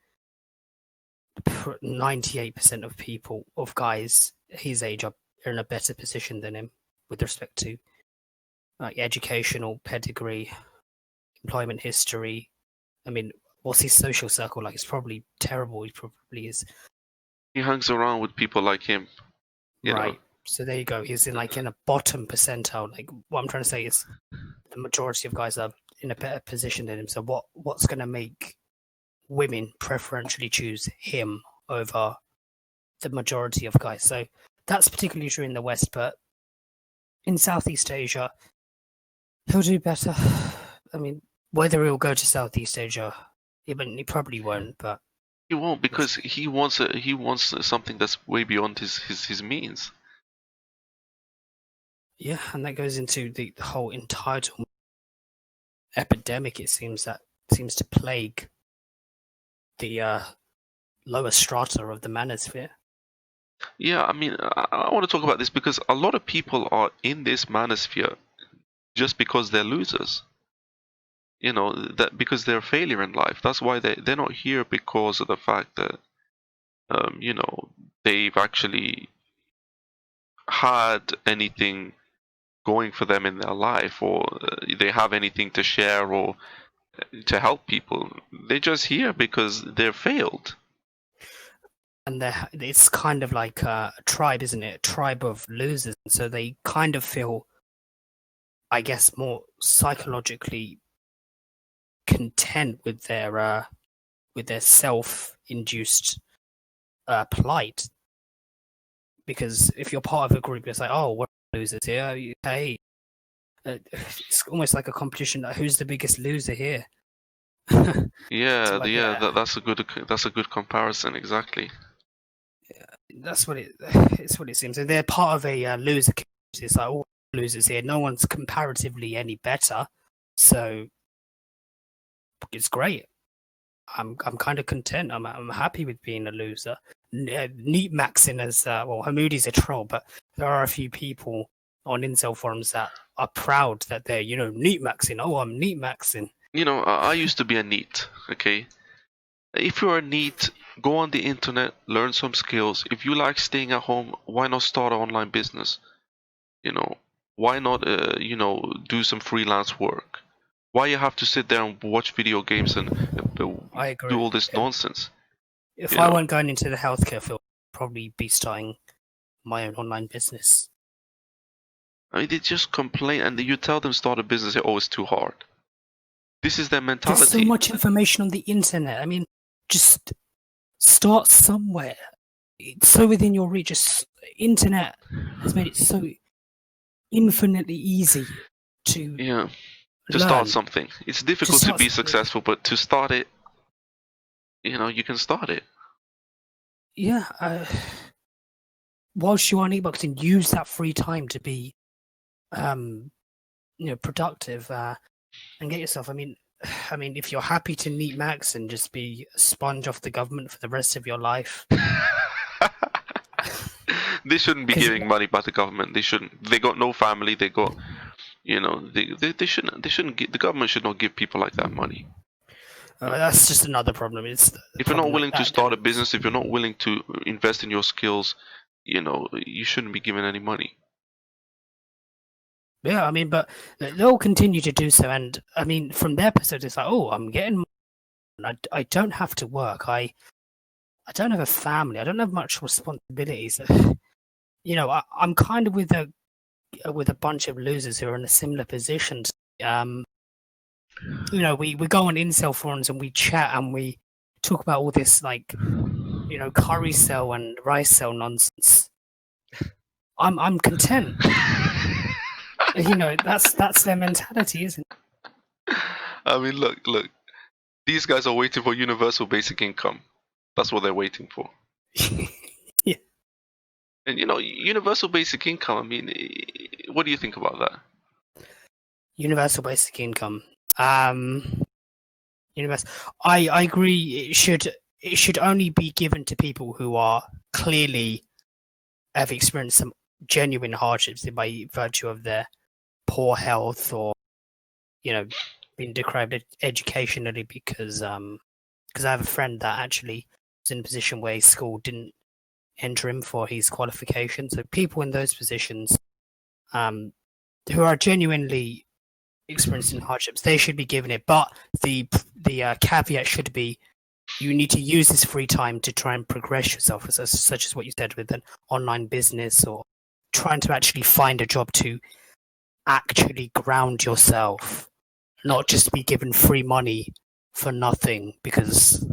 98% of people, of guys his age, are in a better position than him with respect to like educational pedigree, employment history. I mean, what's his social circle like? It's probably terrible. He probably is. He hangs around with people like him. Right. So there you go. He's in a bottom percentile. Like, what I'm trying to say is the majority of guys are in a better position than him. So what's going to make women preferentially choose him over the majority of guys? So that's particularly true in the West, but in Southeast Asia, he'll do better. I mean, whether he'll go to Southeast Asia, he probably won't, but he won't, because he wants something that's way beyond his means. Yeah, and that goes into the whole entitlement epidemic. It seems to plague the lower strata of the manosphere. Yeah, I mean, I want to talk about this because a lot of people are in this manosphere just because they're losers. That because they're a failure in life. That's why they're not here, because of the fact that they've actually had anything going for them in their life, or they have anything to share or to help people. They're just here because they're failed. And it's kind of like a tribe, isn't it? A tribe of losers. So they kind of feel, I guess, more psychologically content with their self-induced plight. Because if you're part of a group, it's like, oh, we're losers here. Hey, it's almost like a competition. Who's the biggest loser here? That's a good comparison. Exactly. It's what it seems. And they're part of a loser community. It's like all losers here. No one's comparatively any better, so it's great. I'm kind of content. I'm happy with being a loser. Neat maxing as Hamoudi's a troll, but there are a few people on incel forums that are proud that they're neat maxing. Oh, I'm neat maxing. I used to be a neat. Okay, if you're a neat, go on the internet, learn some skills. If you like staying at home, why not start an online business? Why not do some freelance work? Why you have to sit there and watch video games and I agree. do all this nonsense? If I weren't going into the healthcare field, I'd probably be starting my own online business. I mean, they just complain, and you tell them start a business, oh, it's too hard. This is their mentality. There's so much information on the internet. I mean, just start somewhere. It's so within your reach. Just internet has made it so infinitely easy to start something. It's difficult to be successful, but to start it, you can start it. Yeah. Whilst you are on e-boxing, use that free time to be productive and get yourself. I mean, if you're happy to neat max and just be a sponge off the government for the rest of your life, They shouldn't be 'Cause- giving money by the government. They shouldn't. They got no family. They got, they shouldn't. They shouldn't. The government should not give people like that money. that's just another problem. It's If you're not willing to start a business, if you're not willing to invest in your skills, you shouldn't be given any money. Yeah, I mean, but they'll continue to do so, and I mean, from their perspective, it's like, oh, I'm getting money. I don't have to work. I don't have a family. I don't have much responsibilities. I'm kind of with a bunch of losers who are in a similar position. We go on incel forums and we chat and we talk about all this like, curry cell and rice cell nonsense. I'm content. That's their mentality, isn't it? I mean, look. These guys are waiting for universal basic income. That's what they're waiting for. Yeah. And universal basic income. I mean, what do you think about that? Universal basic income. I agree. It should only be given to people who are clearly have experienced some genuine hardships by virtue of their poor health or being deprived educationally because I have a friend that actually was in a position where his school didn't enter him for his qualification. So people in those positions who are genuinely experiencing hardships, they should be given it. But the caveat should be you need to use this free time to try and progress yourself, such as what you said with an online business or trying to actually find a job to actually ground yourself, not just be given free money for nothing because.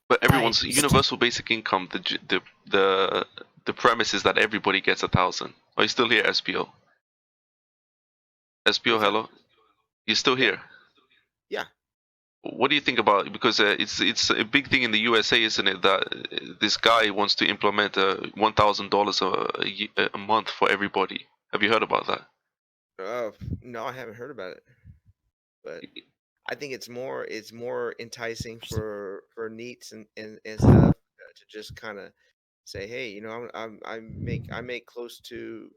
But everyone's universal basic income. The premise is that everybody gets 1,000. Are you still here, SPO? SPO, hello. You still here? Yeah. What do you think about it? Because it's a big thing in the USA, isn't it? That this guy wants to implement $1,000 a month for everybody. Have you heard about that? No, I haven't heard about it. But I think it's more enticing for neats and stuff to just kind of say, hey, I make close to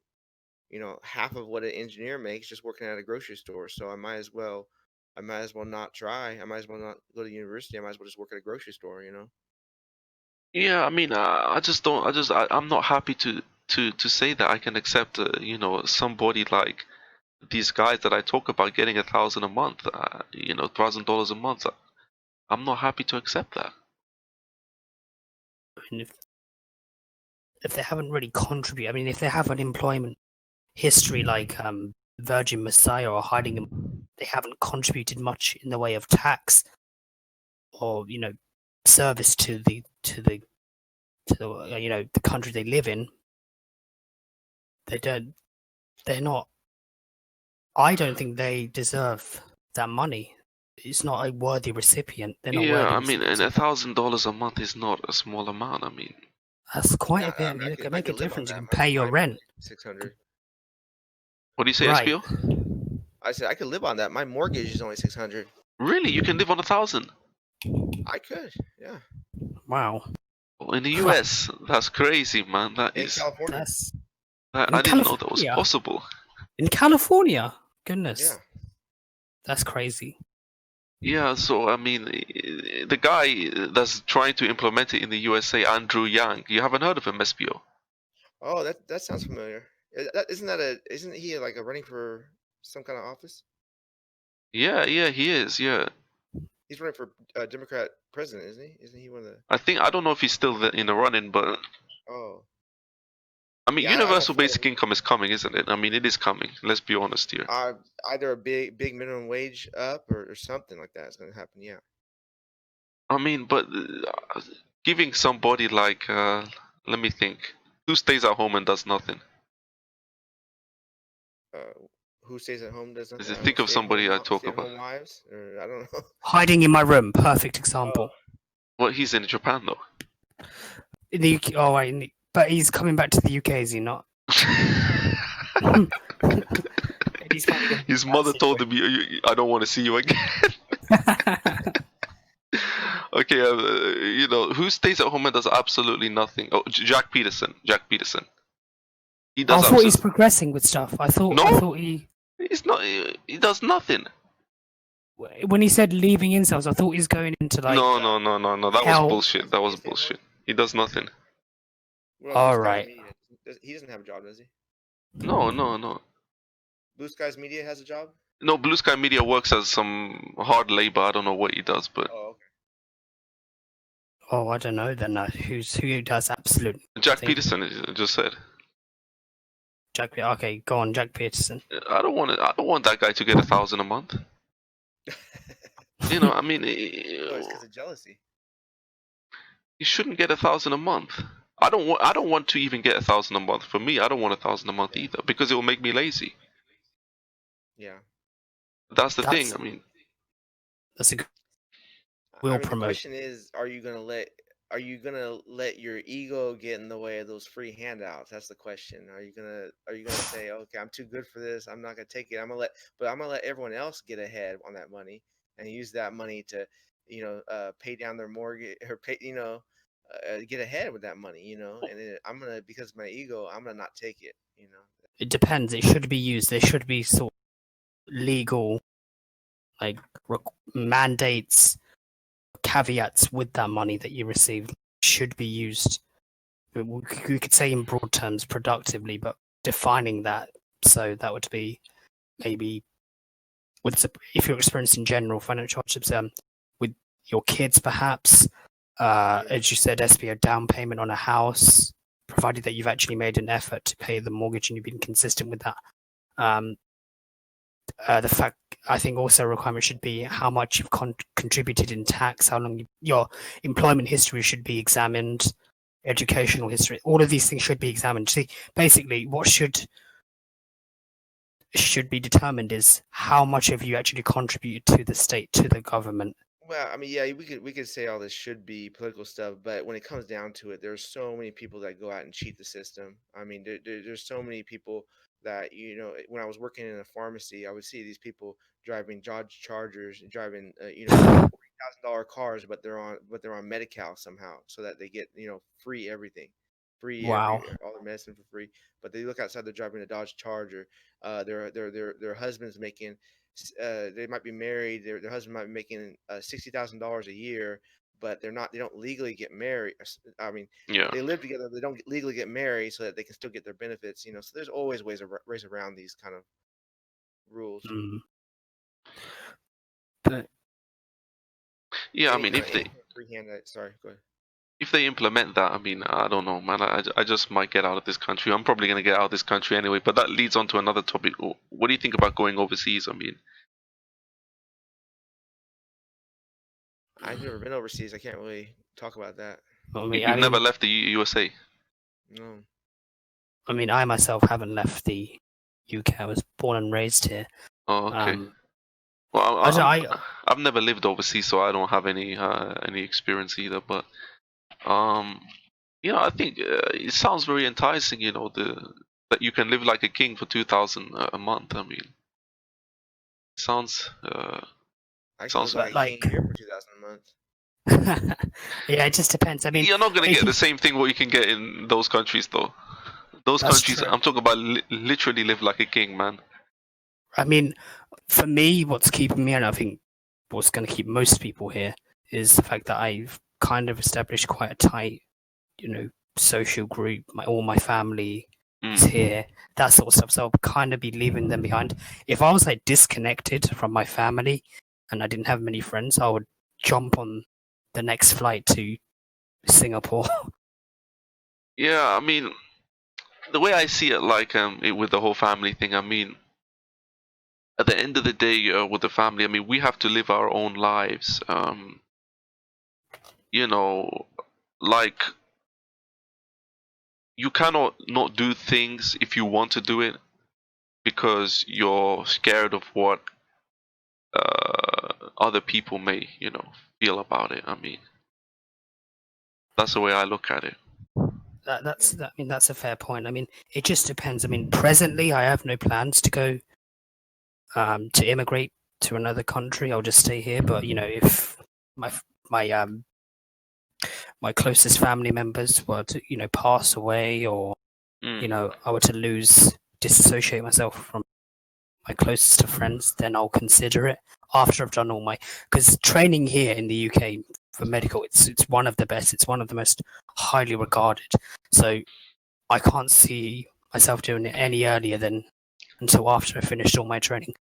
half of what an engineer makes just working at a grocery store. So I might as well not try. I might as well not go to university. I might as well just work at a grocery store. Yeah, I mean, I just don't. I'm not happy to say that I can accept, somebody like these guys that I talk about getting 1,000 a month, $1,000 a month. I'm not happy to accept that. I mean, if they haven't really contributed, I mean, if they have an employment history like Virgin Messiah or hiding, they haven't contributed much in the way of tax or service to the the country they live in. They're not. I don't think they deserve that money. It's not a worthy recipient. They're not Yeah, worthy I mean, and recipients. $1,000 a month is not a small amount. I mean, That's quite a Yeah, bit. I mean, it can make a live on difference. You that. can pay your rent. 600. what do you say, Right. SPO? I said I could live on that. My mortgage is only 600. Really, you can live on 1,000? I could, yeah. Wow. Oh, in the US, that's crazy, man. That In is. California. That's I didn't know that was possible. in California. Goodness. Yeah. That's crazy. Yeah, so I mean, the guy that's trying to implement it in the USA, Andrew Yang, you haven't heard of him, SPO? Oh, that sounds familiar. Isn't he like a running for some kind of office? Yeah, he is. Yeah, He's running for Democrat president, isn't he? Isn't he one of the? I don't know if he's still in the running, but Oh, I mean, yeah, I don't universal follow basic him. income is coming, isn't it? I mean, it is coming. Let's be honest here. Either a big minimum wage up or something like that is going to happen. Yeah. I mean, but giving somebody like, let me think, who stays at home and does nothing? Who stays at home does nothing. Think of somebody I talk about. Stay-at-home wives, or I don't know. Hiding in my room. Perfect example. Well, he's in Japan though. In the UK, but he's coming back to the UK, is he not? he's probably going to His mother told him, "I don't want to see you again." Okay, who stays at home and does absolutely nothing? Oh, Jack Peterson. Jack Peterson. He does I thought he's absolutely progressing with stuff. I thought he. He's not. He does nothing. When he said leaving incels, I thought he was going into like. No. That was hell. bullshit. That was bullshit. He does nothing. All right. He doesn't have a job, does he? No. Blue Skies Media has a job? No, Blue Sky Media works as some hard labor. I don't know what he does, but. Oh, okay. Oh, I don't know then. Who does absolutely. Jack Peterson, I just said. Okay, go on, Jack Peterson. I don't want that guy to get 1,000 a month. I mean, it's because of jealousy. He shouldn't get 1,000 a month. I don't want to even get 1,000 a month. For me, I don't want 1,000 a month either because it will make me lazy. Yeah. That's the thing. I mean, that's a good. We'll promote. The question is, are you gonna let your ego get in the way of those free handouts? That's the question. Are you gonna say, okay, I'm too good for this, I'm not gonna take it. I'm gonna let everyone else get ahead on that money and use that money to, pay down their mortgage or pay, get ahead with that money, and then I'm gonna, because of my ego, I'm gonna not take it. It depends. It should be used. There should be sort of legal, like mandates, caveats with that money that you received should be used. We could say in broad terms productively, but defining that, so that would be maybe if you're experiencing general financial hardships with your kids, perhaps, as you said, Espeo, down payment on a house, provided that you've actually made an effort to pay the mortgage and you've been consistent with that. The fact, I think also a requirement should be how much you've contributed in tax, how long your employment history should be examined, educational history, all of these things should be examined. See, basically what should be determined is how much have you actually contributed to the state, to the government. Well, I mean, yeah, we could say all this should be political stuff, but when it comes down to it, there's so many people that go out and cheat the system. I mean, there's so many people that, when I was working in a pharmacy, I would see these people driving Dodge Chargers and driving, $40,000 cars, but they're on Medi-Cal somehow, so that they get, free everything, Wow. all their medicine for free. But they look outside, they're driving a Dodge Charger. Their husband's making. They might be married. Their husband might be making $60,000 a year, but they're not. They don't legally get married. I mean, they live together. They don't legally get married, so that they can still get their benefits. So there's always ways around these kind of rules. But yeah, I mean, if they sorry, go ahead. If they implement that, I mean, I don't know, man. I just might get out of this country. I'm probably gonna get out of this country anyway. But that leads on to another topic. What do you think about going overseas? I mean, I've never been overseas. I can't really talk about that. You've never left the USA? No. I mean, I myself haven't left the UK. I was born and raised here. Oh, okay. Well, I've never lived overseas, so I don't have any experience either. But I think it sounds very enticing. That you can live like a king for 2,000 a month. I mean, sounds. I can live like a king here for 2,000 a month. Yeah, it just depends. I mean, you're not gonna get the same thing what you can get in those countries, though. Those countries, true. I'm talking about literally live like a king, man. I mean, for me, what's keeping me, and I think what's going to keep most people here, is the fact that I've kind of established quite a tight, social group. All my family is here, that sort of stuff. So I'll kind of be leaving them behind. If I was like disconnected from my family and I didn't have many friends, I would jump on the next flight to Singapore. Yeah, I mean, the way I see it, like with the whole family thing, I mean, at the end of the day, with the family, I mean, we have to live our own lives. Like, you cannot not do things if you want to do it because you're scared of what other people may, feel about it. I mean, that's the way I look at it. That's a fair point. I mean, it just depends. I mean, presently, I have no plans to go to immigrate to another country, I'll just stay here. But if my my closest family members were to pass away, or I were to disassociate myself from my closest of friends, then I'll consider it after I've done all my, because training here in the UK for medical, it's one of the best, it's one of the most highly regarded. So I can't see myself doing it any earlier than until after I finished all my training.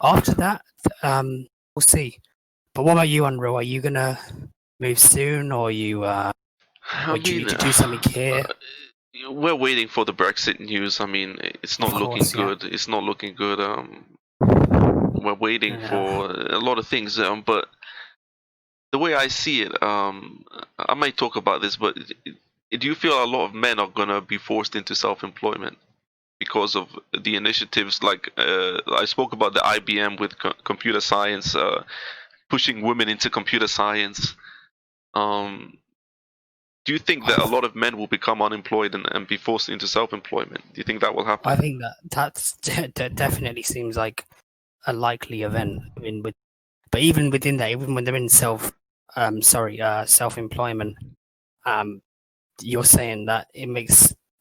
After that, we'll see. But what about you, Unreal? Are you gonna move soon, or you do you need to do something here? We're waiting for the Brexit news. I mean, it's not looking good. It's not looking good. We're waiting for a lot of things. But the way I see it, I might talk about this, but do you feel a lot of men are gonna be forced into self-employment because of the initiatives? Like I spoke about the IBM with computer science, pushing women into computer science. Do you think that a lot of men will become unemployed and be forced into self-employment? Do you think that will happen? I think that definitely seems like a likely event. I mean, but even within that, even when they're in self-employment, you're saying that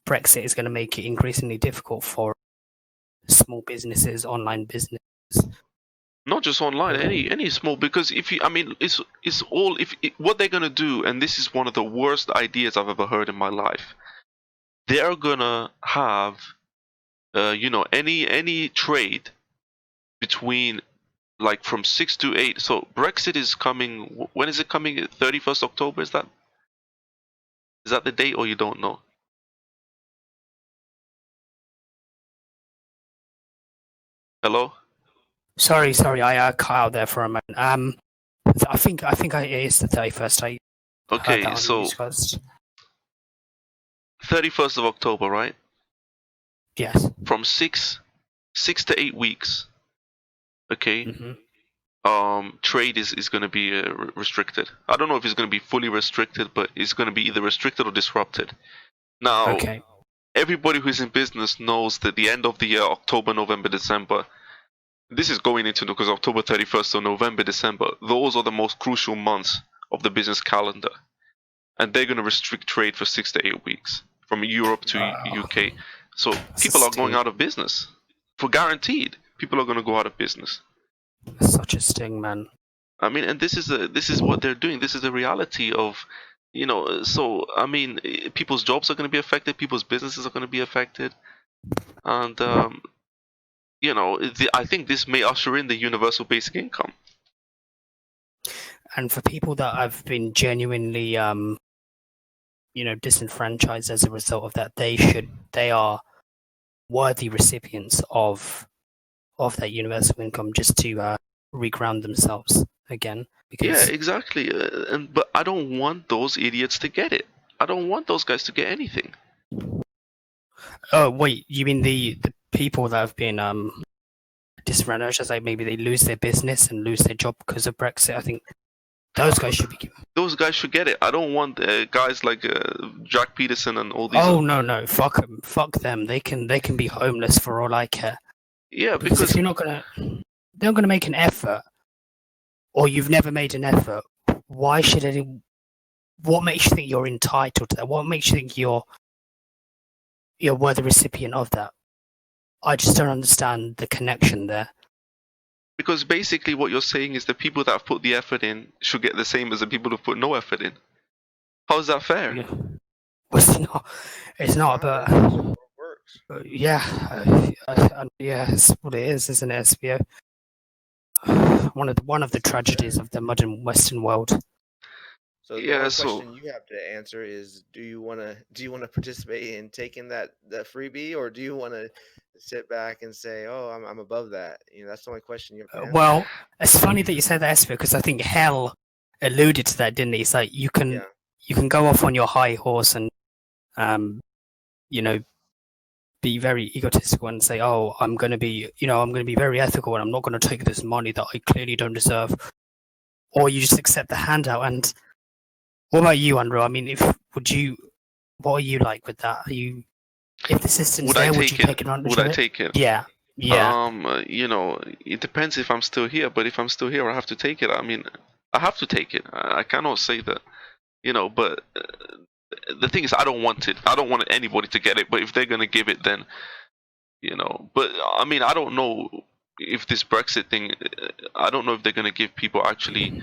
Brexit is going to make it increasingly difficult for small businesses, online businesses. Not just online, any small, because it's all what they're gonna do, and this is one of the worst ideas I've ever heard in my life. They're gonna have, any trade between like from 6 to 8. So Brexit is coming. When is it coming? 31st October. Is that the date, or you don't know? Hello. Sorry, I cut out there for a moment. I think it is the 31st. Okay, so 31st of October, right? Yes. From 6 to 8 weeks. Okay. Mm-hmm. Trade is going to be restricted. I don't know if it's going to be fully restricted, but it's going to be either restricted or disrupted. Now, everybody who's in business knows that the end of the year, October, November, December, this is going into, because October 31st, so November, December, those are the most crucial months of the business calendar. And they're going to restrict trade for 6 to 8 weeks from Europe to UK. So people are going out of business. For guaranteed, people are going to go out of business. Such a sting, man. I mean, and this is what they're doing. This is the reality of, so, I mean, people's jobs are going to be affected. People's businesses are going to be affected. And, I think this may usher in the universal basic income. And for people that have been genuinely, disenfranchised as a result of that, they are worthy recipients of that universal income, just to reground themselves again. Because yeah, exactly. But I don't want those idiots to get it. I don't want those guys to get anything. Oh wait, you mean the people that have been disenfranchised, like maybe they lose their business and lose their job because of Brexit? I think those guys should be given. Those guys should get it. I don't want guys like Jack Peterson and all these. Oh no, fuck them, fuck them. They can be homeless for all I care. Yeah, because if they're not gonna make an effort, or you've never made an effort, why should anyone? What makes you think you're entitled to that? What makes you think you're worthy recipient of that? I just don't understand the connection there. Because basically what you're saying is the people that have put the effort in should get the same as the people who put no effort in. How is that fair? Yeah. Well, it's not, but yeah, it's what it is, isn't it, Espeo? One of the tragedies of the modern Western world. So the only question you have to answer is: do you want to participate in taking that freebie, or do you want to sit back and say, "Oh, I'm above that"? That's the only question you have to answer. Well, it's funny that you say that, Espeo, because I think Hell alluded to that, didn't he? It's like you can go off on your high horse and be very egotistical and say, "Oh, I'm going to be very ethical, and I'm not going to take this money that I clearly don't deserve," or you just accept the handout. And what about you, Andrew? I mean, what are you like with that? If the system's there, would you take advantage of it? Would I take it? Yeah. Yeah. It depends if I'm still here, but if I'm still here, I have to take it. I mean, I have to take it. I cannot say that, but the thing is, I don't want it. I don't want anybody to get it, but if they're going to give it, then, but I mean, I don't know if this Brexit thing, I don't know if they're going to give people actually,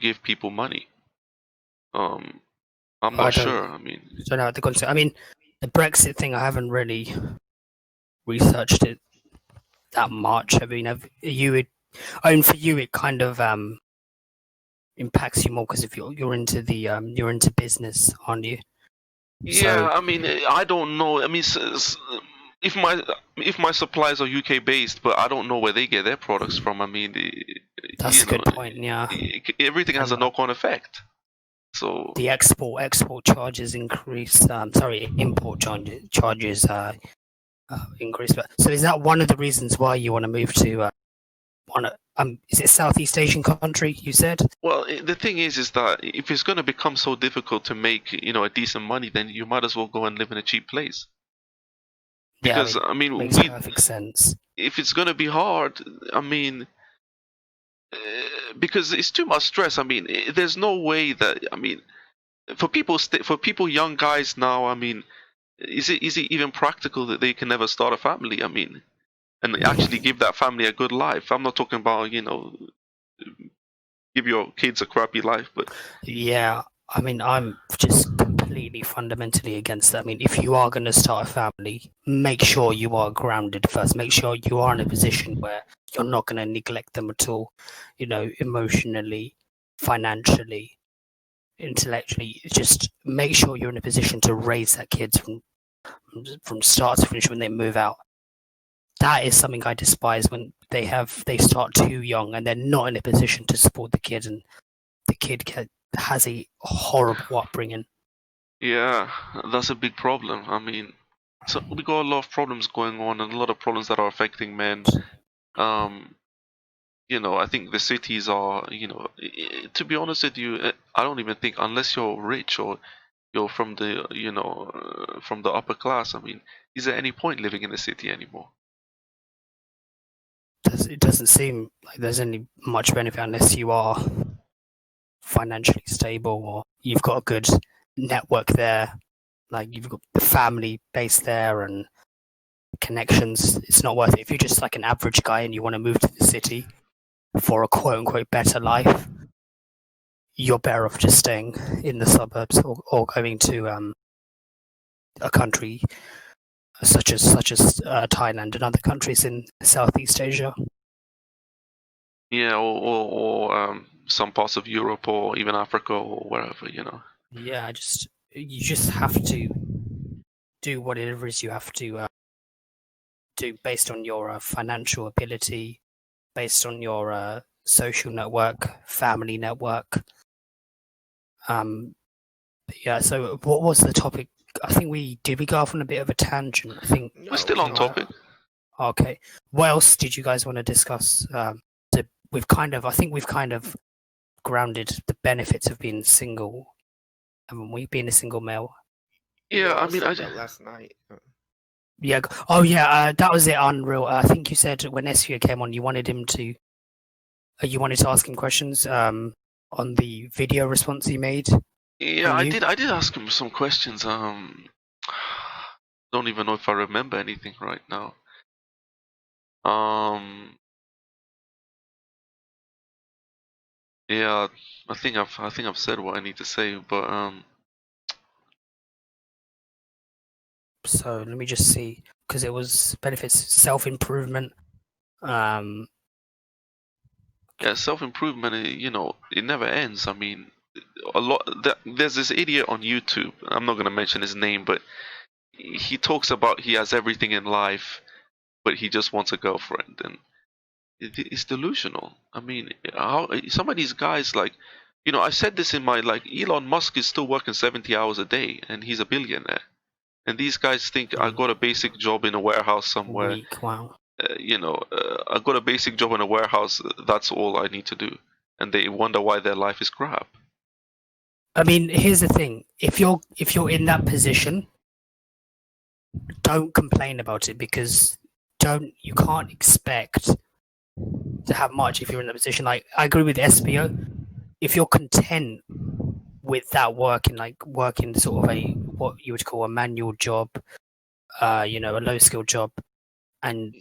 give people money. I'm I not sure. I mean, don't know the concept. I mean, the Brexit thing, I haven't really researched it that much. I mean, I mean, for you, it kind of impacts you more because if you're into the you're into business, aren't you? yeah, So I mean, I don't know. I mean, if my supplies are UK based, but I don't know where they get their products from. I mean, that's a good point. Yeah, everything has a and knock-on effect. So the export charges increase. Sorry, import charges increase. But so is that one of the reasons why you want to move to is it Southeast Asian country? You said. well, the thing is that if it's going to become so difficult to make, a decent money, then you might as well go and live in a cheap place. Yeah, I Because mean, I mean, makes perfect sense. if it's going to be hard, I mean, because it's too much stress. I mean, there's no way that, I mean, for people, young guys now, I mean, is it even practical that they can never start a family? I mean, and actually give that family a good life. I'm not talking about, give your kids a crappy life, but Yeah, I mean, I'm just completely fundamentally against that. I mean, if you are going to start a family, make sure you are grounded first. Make sure you are in a position where you're not going to neglect them at all, emotionally, financially, intellectually. Just make sure you're in a position to raise that kids from start to finish when they move out. That is something I despise when they start too young and they're not in a position to support the kid, and the kid has a horrible upbringing. yeah, that's a big problem. I mean, so we got a lot of problems going on and a lot of problems that are affecting men. Um, I think the cities are, to be honest with you, I don't even think unless you're rich or you're from the, from the upper class. I mean, is there any point living in the city anymore? It doesn't seem like there's any much benefit unless you are financially stable or you've got a good network there, like you've got the family base there and connections. It's not worth it. If you're just like an average guy and you want to move to the city for a quote unquote better life, you're better off just staying in the suburbs or going to a country such as Thailand and other countries in Southeast Asia. Yeah, or some parts of Europe or even Africa or wherever. Yeah, you just have to do whatever it is you have to do based on your financial ability, based on your social network, family network. Yeah. So, what was the topic? I think we go off on a bit of a tangent. I think. No, We're still on topic. Okay. What else did you guys want to discuss? So I think we've kind of grounded the benefits of being single, haven't we? Being a single male. Yeah, I mean, said that last night. Yeah. Oh, yeah. That was it. Unreal. I think you said when Espeo came on, you wanted to ask him questions. On the video response he made. yeah, I did ask him some questions. Don't even know if I remember anything right now. Yeah, I think I've said what I need to say, but So let me just see, because it was benefits self-improvement. yeah, self-improvement, it never ends. I mean, there's this idiot on YouTube. I'm not gonna mention his name, but he talks about he has everything in life, but he just wants a girlfriend, and it's delusional. I mean, how some of these guys like, I said this in my like Elon Musk is still working 70 hours a day, and he's a billionaire. And these guys think I got a basic job in a warehouse somewhere. Weak. Wow. I got a basic job in a warehouse. That's all I need to do, and they wonder why their life is crap. I mean, here's the thing: if you're in that position, don't complain about it because you can't expect to have much if you're in that position. Like, I agree with SPO. If you're content with that working sort of what you would call a manual job, a low skill job, and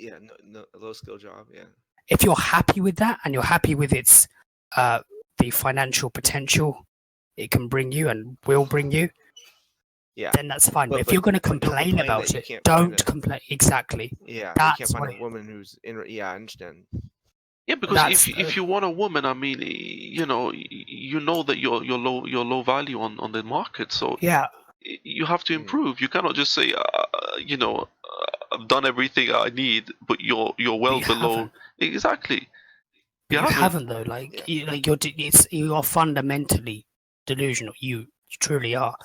no, a low skill job. Yeah. if you're happy with that and you're happy with its the financial potential it can bring you and will bring you, Yeah. then that's fine. But if you're going to complain about it, don't complain. Exactly. Yeah, you can't That's find a woman who's in. Yeah, I understand. Yeah, because if you want a woman, I mean, you know that you're low value on the market, so yeah, you have to improve. You cannot just say, I've done everything I need, but you're well you below. haven't. Exactly. But You you haven't. haven't though. Like you are fundamentally delusional. You truly are.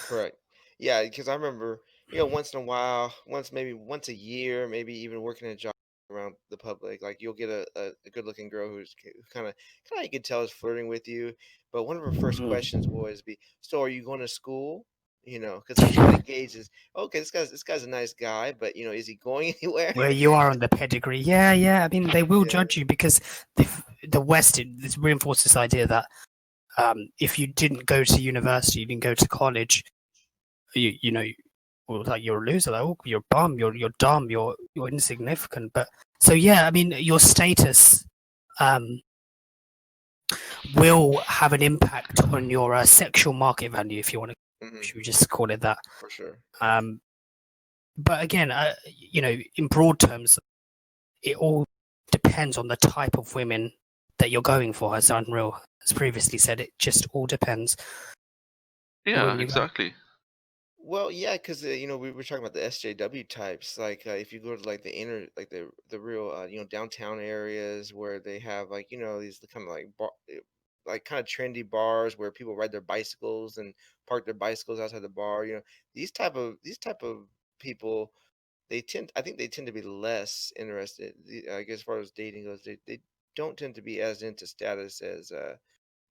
Correct. Yeah, because I remember, once in a while, maybe once a year, maybe even working a job around the public, like you'll get a good looking girl who's kind of you can tell is flirting with you. But one of her first questions will always be, "So are you going to school?" Because that's how it gauges. Okay, this guy's a nice guy, but is he going anywhere? Where you are on the pedigree, yeah. I mean, they will judge you because the West this reinforces this idea that if you didn't go to university, you didn't go to college, you know, well, like you're a loser, like, oh, you're a bum, you're dumb, you're insignificant. But so yeah, I mean, your status will have an impact on your sexual market value, if you want to, should we just call it that? For sure. But again, in broad terms, it all depends on the type of women that you're going for. As Unreal has previously said, it just all depends. Yeah, exactly. Well, yeah, because we were talking about the SJW types. Like, if you go to like the real downtown areas where they have like these kind of like like kind of trendy bars where people ride their bicycles and park their bicycles outside the bar. These type of people, I think they tend to be less interested. I guess as far as dating goes, they don't tend to be as into status as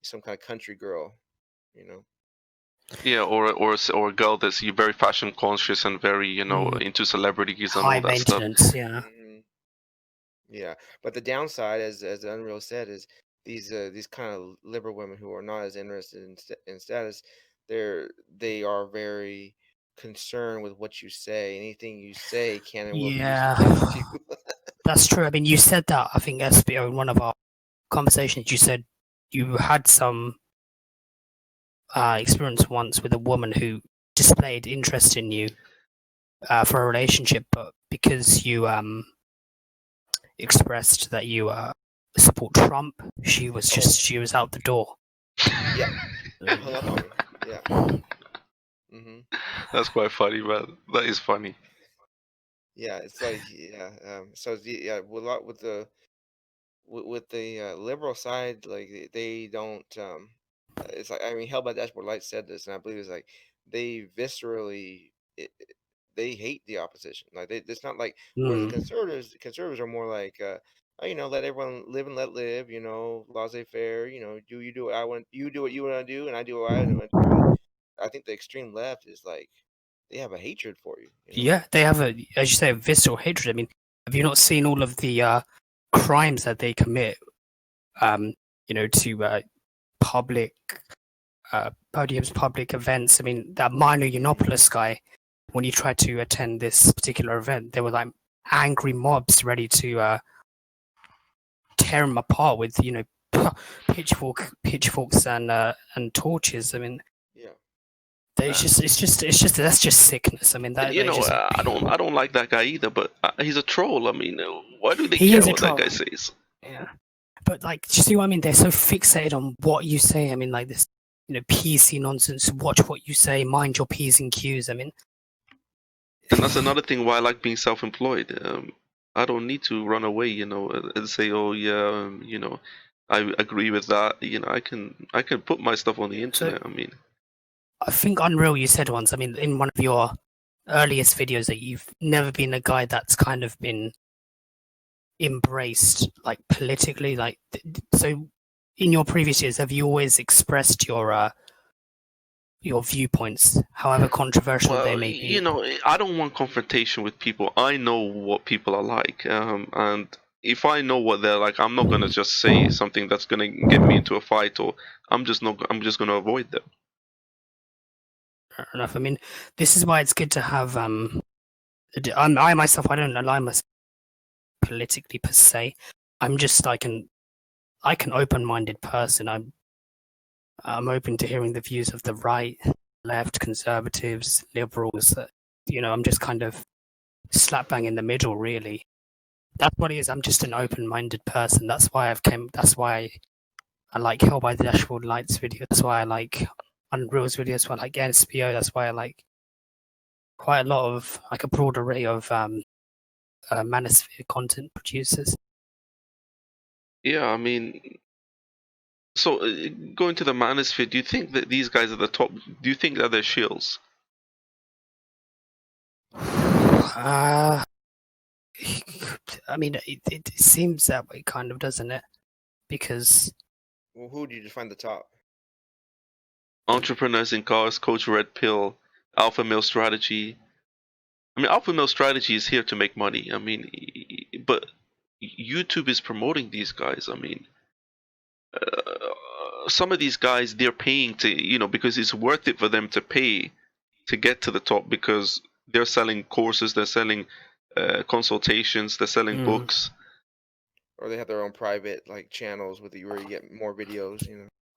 some kind of country girl. You know. Yeah, or a girl that's very fashion conscious and very into celebrities and high all that stuff. maintenance, yeah. Yeah, but the downside, as Unreal said, is these kind of liberal women who are not as interested in status, they are very concerned with what you say. Anything you say can and will be used against you. That's true. I mean, you said that, I think, SBO, in one of our conversations, you said you had some experience once with a woman who displayed interest in you for a relationship, but because you expressed that you support Trump, she was out the door. Yeah, hung up on me. Yeah. That's quite funny, man. That is funny. Yeah, it's like so yeah, with the liberal side, like they don't. It's like, I mean, Hell by Dashboard Light said this, and I believe it's like they viscerally they hate the opposition. Like it's not like, whereas the conservatives are more like, let everyone live and let live. Laissez-faire. You do what I want, you do what you want to do, and I do what I want to do. And I think the extreme left is like they have a hatred for you. Yeah, they have as you say, a visceral hatred. I mean, have you not seen all of the crimes that they commit? To public podiums, public events. I mean, that Milo Yiannopoulos guy, when he tried to attend this particular event, there were like angry mobs ready to tear him apart with pitchforks and torches. I mean, yeah. It's just that's just sickness. I mean, I don't like that guy either. But he's a troll. I mean, why do they care what that guy says? Yeah, but like, do you see what I mean? They're so fixated on what you say. I mean, like this, PC nonsense. Watch what you say. Mind your P's and Q's. I mean, and that's another thing why I like being self-employed. I don't need to run away, and say, "Oh yeah, I agree with that." I can put my stuff on the internet. I mean, I think Unreal, you said once. I mean, in one of your earliest videos, that you've never been a guy that's kind of been embraced, like politically. Like, so in your previous years, have you always expressed your your viewpoints, however controversial they may be. I don't want confrontation with people. I know what people are like, and if I know what they're like, I'm not gonna just say something that's gonna get me into a fight, or I'm just gonna avoid them. Fair enough. I mean, this is why it's good to have. I myself, I don't align myself politically per se. I'm just like an open-minded person. I'm open to hearing the views of the right, left, conservatives, liberals. I'm just kind of slap bang in the middle, really. That's what it is. I'm just an open-minded person. That's why That's why I like Hell by the Dashboard Lights video. That's why I like Unreal's videos. That's why I like Espeo. That's why I like quite a lot of like a broad array of manosphere content producers. Yeah, I mean, so going to the manosphere, do you think that these guys at the top? Do you think that they're shills? I mean, it seems that way, kind of, doesn't it? Because Well, who do you define the top? Entrepreneurs in Cars, Coach Red Pill, Alpha Male Strategy. I mean, Alpha Male Strategy is here to make money. I mean, but YouTube is promoting these guys. I mean, some of these guys, they're paying to, because it's worth it for them to pay to get to the top, because they're selling courses, they're selling consultations, they're selling books. Or they have their own private like channels where you get more videos.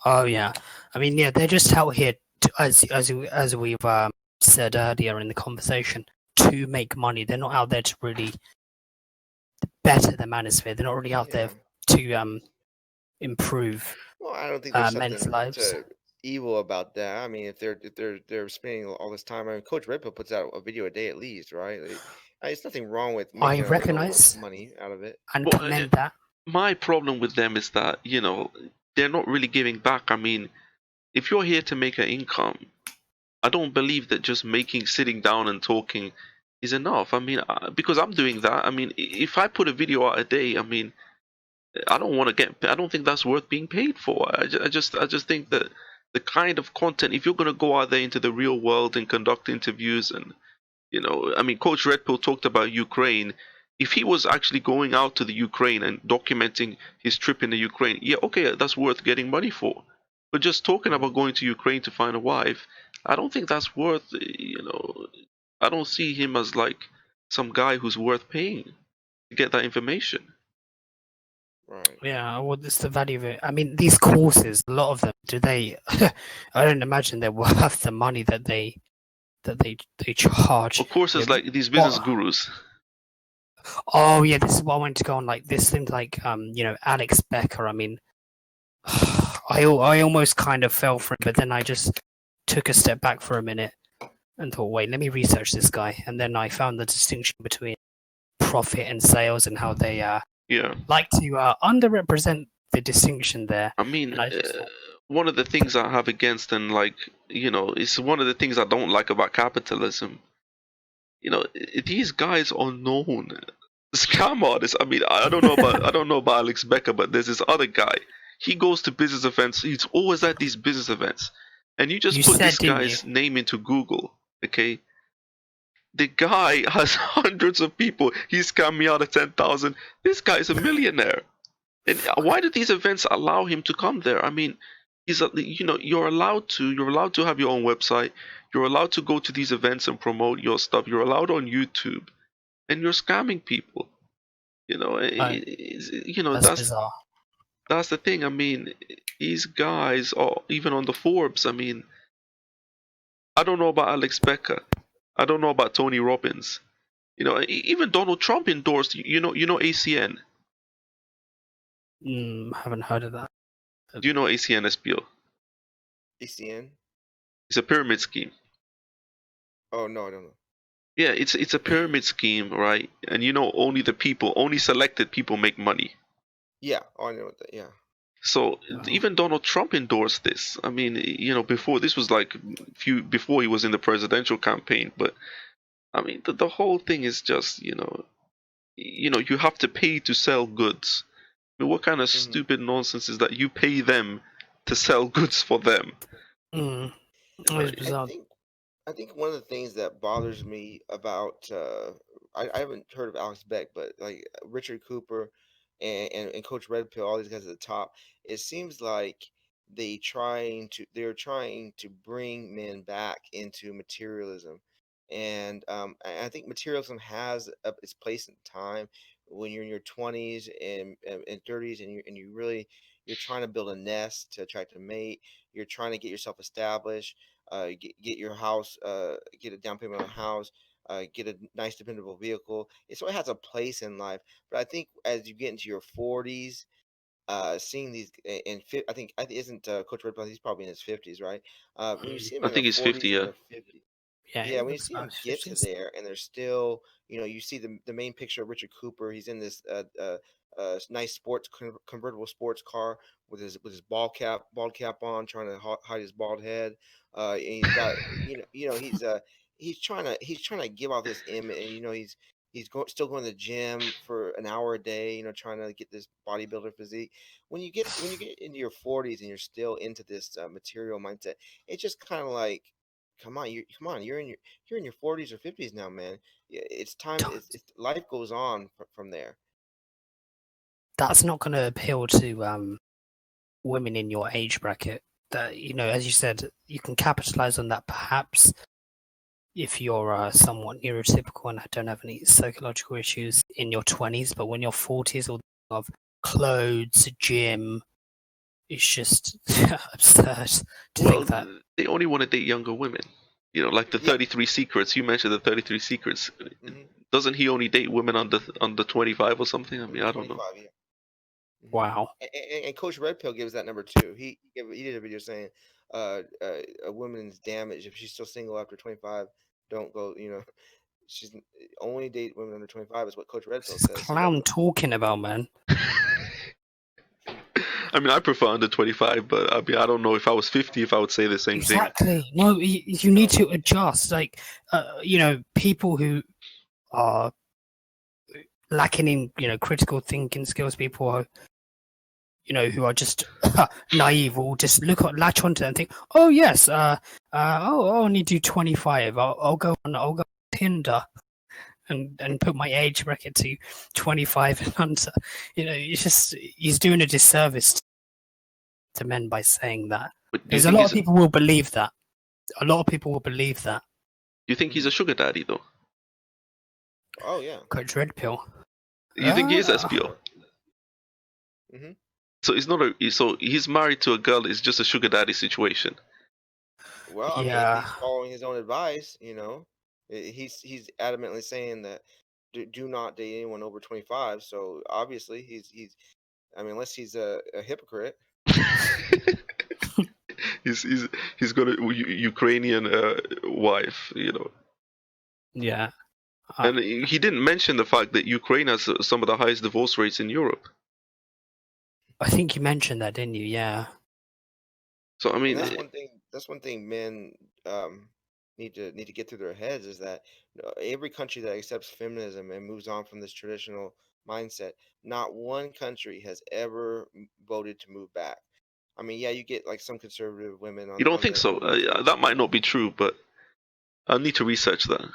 Oh yeah, I mean, yeah, they're just out here as we've said earlier in the conversation, to make money. They're not out there to really better the manosphere. They're not really out there to improve. Well, I don't think there's men's something lives. evil about that. I mean, if they're spending all this time, I mean, Coach Red Pill puts out a video a day at least, right? There's nothing wrong with making recognize money out of it and commend that. My problem with them is that they're not really giving back. I mean, if you're here to make an income, I don't believe that just sitting down and talking is enough. I mean, because I'm doing that. I mean, if I put a video out a day, I mean, I don't think that's worth being paid for. I just think that the kind of content, if you're going to go out there into the real world and conduct interviews, and I mean, Coach Red Pill talked about Ukraine. If he was actually going out to the Ukraine and documenting his trip in the Ukraine, yeah, okay, that's worth getting money for. But just talking about going to Ukraine to find a wife, I don't think that's worth, I don't see him as like some guy who's worth paying to get that information. Right. Yeah, well, that's the value of it. I mean, these courses, a lot of them, I don't imagine they're worth the money that they charge. Of course, it's like these business gurus. Oh yeah, this is what I wanted to go on. Like this thing, like Alex Becker. I mean, I almost kind of fell for it, but then I just took a step back for a minute and thought, wait, let me research this guy. And then I found the distinction between profit and sales and how they like to underrepresent the distinction there. I mean, one of the things I have against, and like, it's one of the things I don't like about capitalism. These guys are known scam artists. I mean, I don't know about Alex Becker, but there's this other guy. He goes to business events. He's always at these business events, and you put this guy's name into Google, okay? The guy has hundreds of people. He scammed me out of 10,000. This guy is a millionaire. And why do these events allow him to come there? I mean, you're allowed to have your own website. You're allowed to go to these events and promote your stuff. You're allowed on YouTube, and you're scamming people. That's bizarre. That's the thing. I mean, these guys are even on the Forbes. I mean, I don't know about Alex Becker. I don't know about Tony Robbins. Even Donald Trump endorsed. ACN. Haven't heard of that. Do you know ACN Espeo? ACN? It's a pyramid scheme. Oh no, I don't know. Yeah, it's a pyramid scheme, right? And only selected people make money. Yeah, I know that. Yeah. So even Donald Trump endorsed this. I mean, before this was like before he was in the presidential campaign. But I mean, the whole thing is just you have to pay to sell goods. I mean, what kind of stupid nonsense is that? You pay them to sell goods for them. It was I bizarre. think I think one of the things that bothers me about I haven't heard of Alex Beck, but like Richard Cooper and Coach Red Pill, all these guys at the top, it seems like they're trying to bring men back into materialism, and I think materialism has its place in time when you're in your 20s and 30s, and you really you're trying to build a nest to attract a mate. You're trying to get yourself established, get your house, get a down payment on a house, get a nice dependable vehicle. It sort of has a place in life, but I think as you get into your 40s, seeing these I think isn't Coach Red Plus, he's probably in his 50s, right? When you see him I in their think he's 50. 40s and Yeah. their 50s, Yeah, yeah, it when you looks see about them get to 50s. there and they're still, you see the main picture of Richard Cooper. He's in this nice convertible sports car with his bald cap on, trying to hide his bald head. And he's got he's trying to give off this image. And, still going to the gym for an hour a day. Trying to get this bodybuilder physique. When you get into your 40s and you're still into this material mindset, it's just kind of like, come on, you're in your 40s or 50s now, man. It's time. It's life goes on from there. That's not going to appeal to women in your age bracket. That, as you said, you can capitalize on that perhaps if you're somewhat neurotypical and don't have any psychological issues in your 20s, but when you're 40s, all of clothes, gym, it's just absurd to Well, think that. they only want to date younger women. Like the Yeah. 33 Secrets. You mentioned the 33 Secrets. Hmm. Doesn't he only date women under 25 or something? I mean, I don't know. 25, yeah. Wow. And Coach Red Pill gives that number too. He did a video saying, a woman's damaged if she's still single after 25. Don't go. She's only date women under 25 is what Coach Red Pill What's this says. clown talking about, man? I mean, I prefer under 25, but I mean, I don't know if I was 50 if I would say the same thing. Exactly. No, you need to adjust. Like, people who are lacking in, critical thinking skills, people who are just naive, will just latch onto it and think, oh yes, I'll only do 25. I'll go on Tinder and put my age bracket to 25 and under. He's doing a disservice to men by saying that. But do you Because a think lot of people will believe that. A lot of people will believe that. you think he's a sugar daddy though? Oh yeah. Coach Red Pill. You think he is SPO? Hmm. So it's not so he's married to a girl. It's just a sugar daddy situation. Well, I mean, if Yeah. he's following his own advice, he's adamantly saying that do not date anyone over 25. So obviously, I mean, unless he's a hypocrite. he's got a Ukrainian wife, Yeah. and he didn't mention the fact that Ukraine has some of the highest divorce rates in Europe. I think you mentioned that, didn't you? Yeah. So I mean, And that's one thing men need to get through their heads is that every country that accepts feminism and moves on from this traditional mindset, not one country has ever voted to move back. I mean, yeah, you get like some conservative women you don't think the so? That might not be true, but I'll need to research that.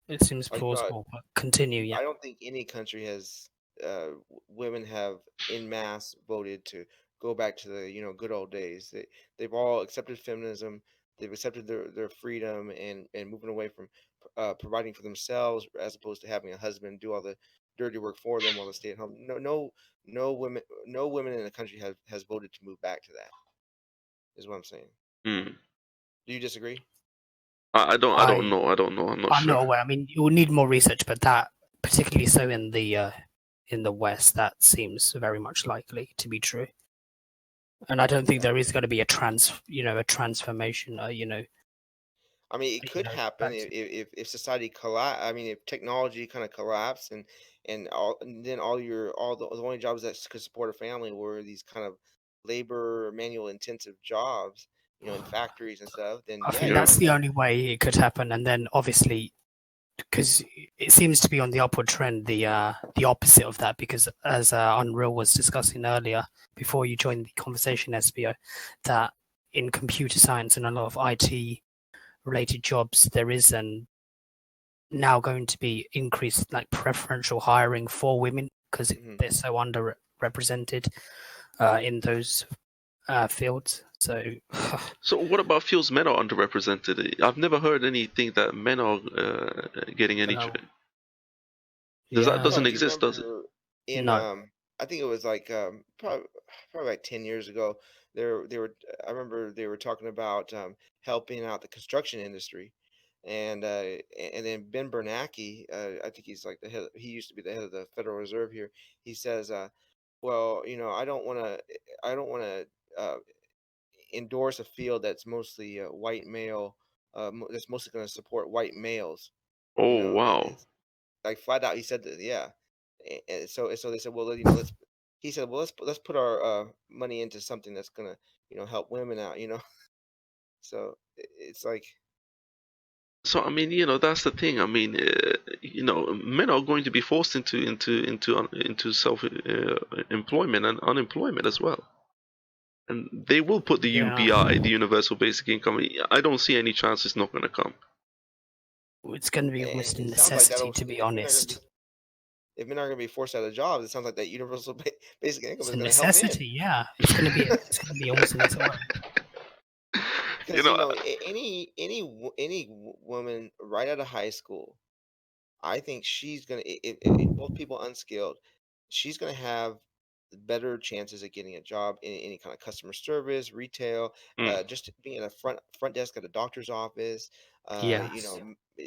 It seems I thought plausible, but continue, yeah. I don't think any country has women have in mass voted to go back to the good old days. They've all accepted feminism. They've accepted their freedom and moving away from providing for themselves as opposed to having a husband do all the dirty work for them while they stay at home. No women in the country has voted to move back to that. Is what I'm saying. Hmm. Do you disagree? I don't know. I don't know. I'm not I'm sure. not aware. I mean, you will need more research, but that, particularly so in the West, that seems very much likely to be true. And I don't think there is going to be a transformation. I mean, it could happen back if society collapse. I mean, if technology kind of collapsed and then the only jobs that could support a family were these kind of labor manual intensive jobs, in factories and stuff. Then I yeah, think that's the only way it could happen. And then obviously, because it seems to be on the upward trend, the opposite of that. Because as Unreal was discussing earlier, before you joined the conversation, SBO, that in computer science and a lot of IT related jobs, there is now going to be increased like preferential hiring for women because they're so underrepresented in those fields. So, So what about fields men are underrepresented? I've never heard anything that men are getting any. no, Does that yeah, Well, doesn't do you exist, does it? remember in no, I think it was like probably like 10 years ago, they were I remember they were talking about helping out the construction industry. And then Ben Bernanke, I think he's like the head, he used to be the head of the Federal Reserve here. He says, well, I don't want to endorse a field that's mostly white male, that's mostly going to support white males. You Oh know, wow. it's like flat out. He said that, yeah. And so they said, well, let's. He said, well, let's put our money into something that's gonna, help women out. So it's like, So I mean, that's the thing. I mean, men are going to be forced into self employment and unemployment as well, and they will put the yeah. UBI, the Universal Basic Income. I don't see any chance it's not going to come. It's going to be and almost a it sounds like that. necessity, to be If men are gonna honest. be if men are gonna be forced out of jobs, it sounds like that universal basic income It's is a gonna help men. necessity, yeah. It's going to be almost a necessity. You Because know, any woman right out of high school, I think she's gonna if both people unskilled, she's gonna have better chances at getting a job in any kind of customer service, retail, mm, just being at a front desk at a doctor's office. Yes,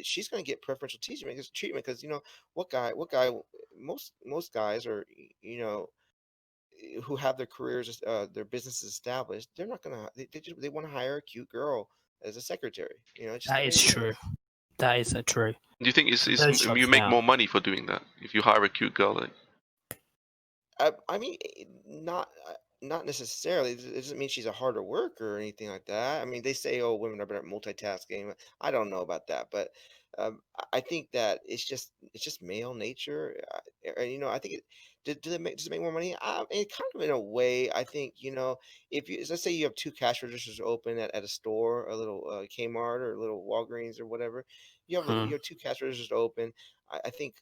She's gonna get preferential treatment because what guy most guys are who have their careers their businesses established. They're not gonna they want to hire a cute girl as a secretary. It's just the that way is it true. is. That is true. do you think For it's those you jobs make now, more money for doing that if you hire a cute girl? Like, I mean, not necessarily. It doesn't mean she's a harder worker or anything like that. I mean, they say, "Oh, women are better at multitasking." I don't know about that, but I think that it's just male nature. I think does it make more money? Kind of in a way. I think if you let's say you have two cash registers open at a store, a little Kmart or a little Walgreens or whatever. hmm, You have two cash registers open. I think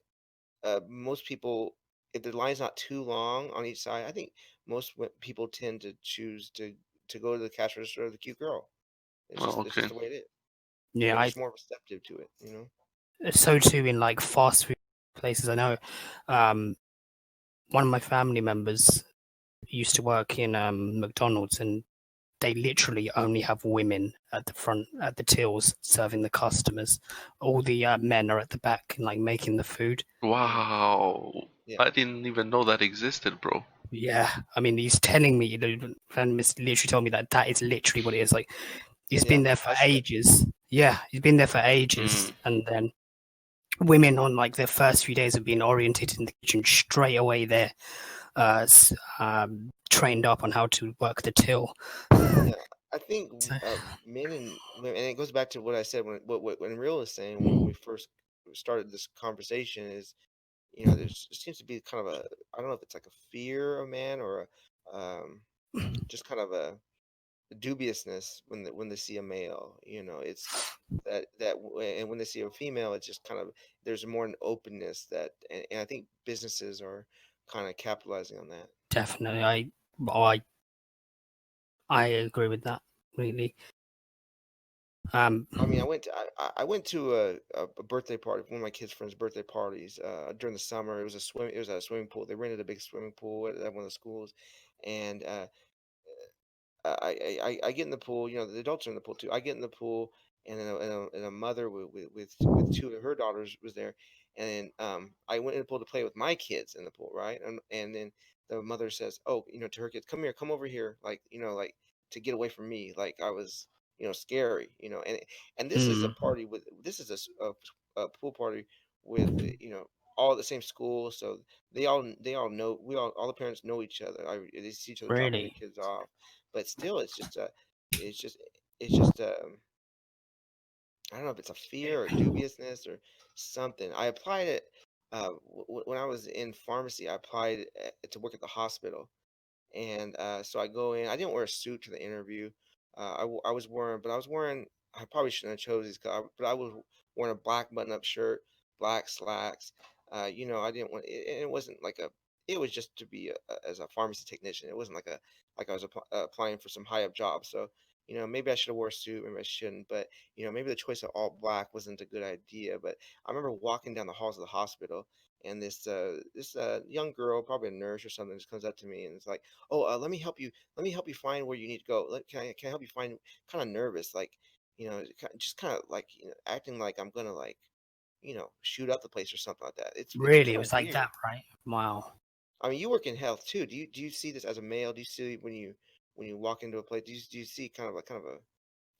most people, if the line's not too long on each side, I think most people tend to choose to go to the cash register of the cute girl. oh, It's just okay. the way it is. yeah, They're I just more receptive to it. so too in like fast food places. I know, um, one of my family members used to work in McDonald's, and they literally only have women at the front at the tills serving the customers. All the men are at the back and like making the food. Mm, Wow. yeah, I didn't even know that existed, bro. Yeah, I mean, he's telling me, the friend literally told me that that is literally what it is. Like, he's yeah. been there for I've seen it. ages. Yeah, he's been there for ages, Mm. and then women on like their first few days of being oriented in the kitchen straight away they're trained up on how to work the till. Yeah, I think So, men and women, and it goes back to what I said when Real was saying when we first started this conversation is there seems to be kind of a, I don't know if it's like a fear of man or just kind of a dubiousness when they see a male. It's and when they see a female, it's just kind of there's more an openness and I think businesses are kind of capitalizing on that. definitely, I I agree with that completely. Um, I mean, I went to a birthday party, one of my kids' friends' birthday parties during the summer. It was at a swimming pool. They rented a big swimming pool at one of the schools, and I get in the pool. The adults are in the pool too. I get in the pool, and then a mother with two of her daughters was there, and I went in the pool to play with my kids in the pool, right? And then the mother says, "Oh, to her kids, come here, come over here," like like to get away from me, like I was scary, and mm, this is a pool party with all the same school, so they all know all the parents know each other. They see each other dropping their really, kids off, but still, it's just, it's just, I don't know if it's a fear or dubiousness or something. I applied it when I was in pharmacy. I applied to work at the hospital, and so I go in. I didn't wear a suit to the interview. I was wearing, but I was wearing. I probably shouldn't have chose these colors, but I was wearing a black button-up shirt, black slacks. I didn't want. It wasn't like a. It was just to be as a pharmacy technician. It wasn't like I was applying for some high up job. So maybe I should have wore a suit. Maybe I shouldn't. But maybe the choice of all black wasn't a good idea. But I remember walking down the halls of the hospital, and this young girl, probably a nurse or something, just comes up to me and it's like, "Oh, let me help you. Let me help you find where you need to go. Can I help you find?" Kind of nervous, like just kind of like acting like I'm gonna like shoot up the place or something like that. It's Really, it kind of was like weird. that, right? Wow. I mean, you work in health too. Do you see this as a male? Do you see when you walk into a place? Do you see kind of a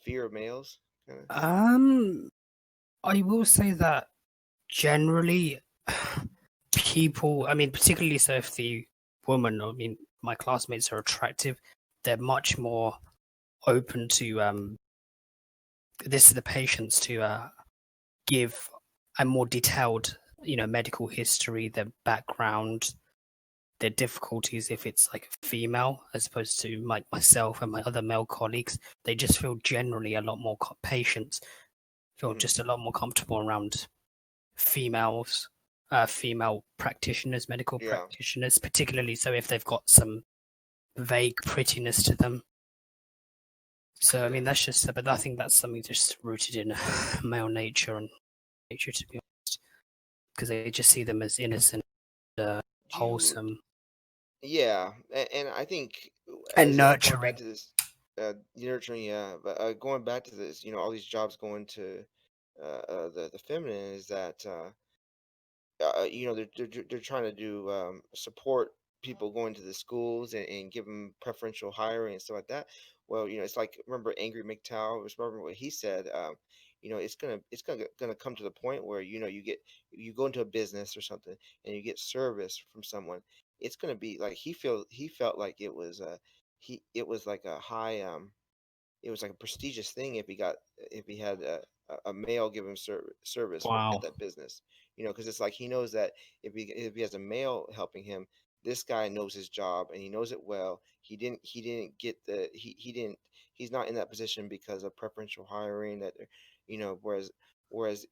fear of males? Kind of. Um, I will say that generally, people, I mean, particularly so if the woman, I mean, my classmates are attractive, they're much more open to this is the patients to give a more detailed, medical history, their background, their difficulties. If it's like a female, as opposed to like myself and my other male colleagues, they just feel generally a lot more patients feel Mhm. just a lot more comfortable around females, female practitioners, medical Yeah. practitioners, particularly so if they've got some vague prettiness to them. So I mean, that's just, but I think that's something just rooted in male nature and nature, to be honest, because they just see them as innocent, Do you? wholesome, Yeah, and I think and as going back nurturing. to this, nurturing, yeah, but going back to this, all these jobs going to the feminine is that they're trying to do support people going to the schools and give them preferential hiring and stuff like that. Well, it's like, remember Angry MGTOW? Remember what he said? It's gonna come to the point where you go into a business or something and you get service from someone. It's gonna be like he felt like it was like a high it was like a prestigious thing if he had a male give him service at Wow. that business, because it's like he knows that if he has a male helping him, this guy knows his job and he knows it well. He didn't get he didn't he's not in that position because of preferential hiring that whereas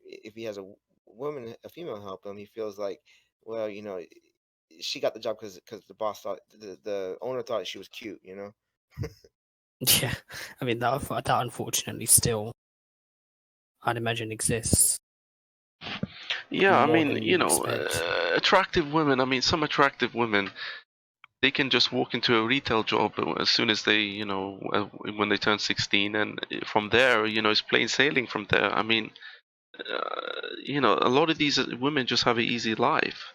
if he has a female help him, he feels like, well, she got the job because the boss thought the owner thought she was cute. Yeah, I mean that unfortunately still, I'd imagine, exists Yeah, I more mean, than you'd expect. attractive women. I mean, some attractive women, they can just walk into a retail job as soon as they, when they turn 16, and from there, it's plain sailing from there. I mean, a lot of these women just have an easy life.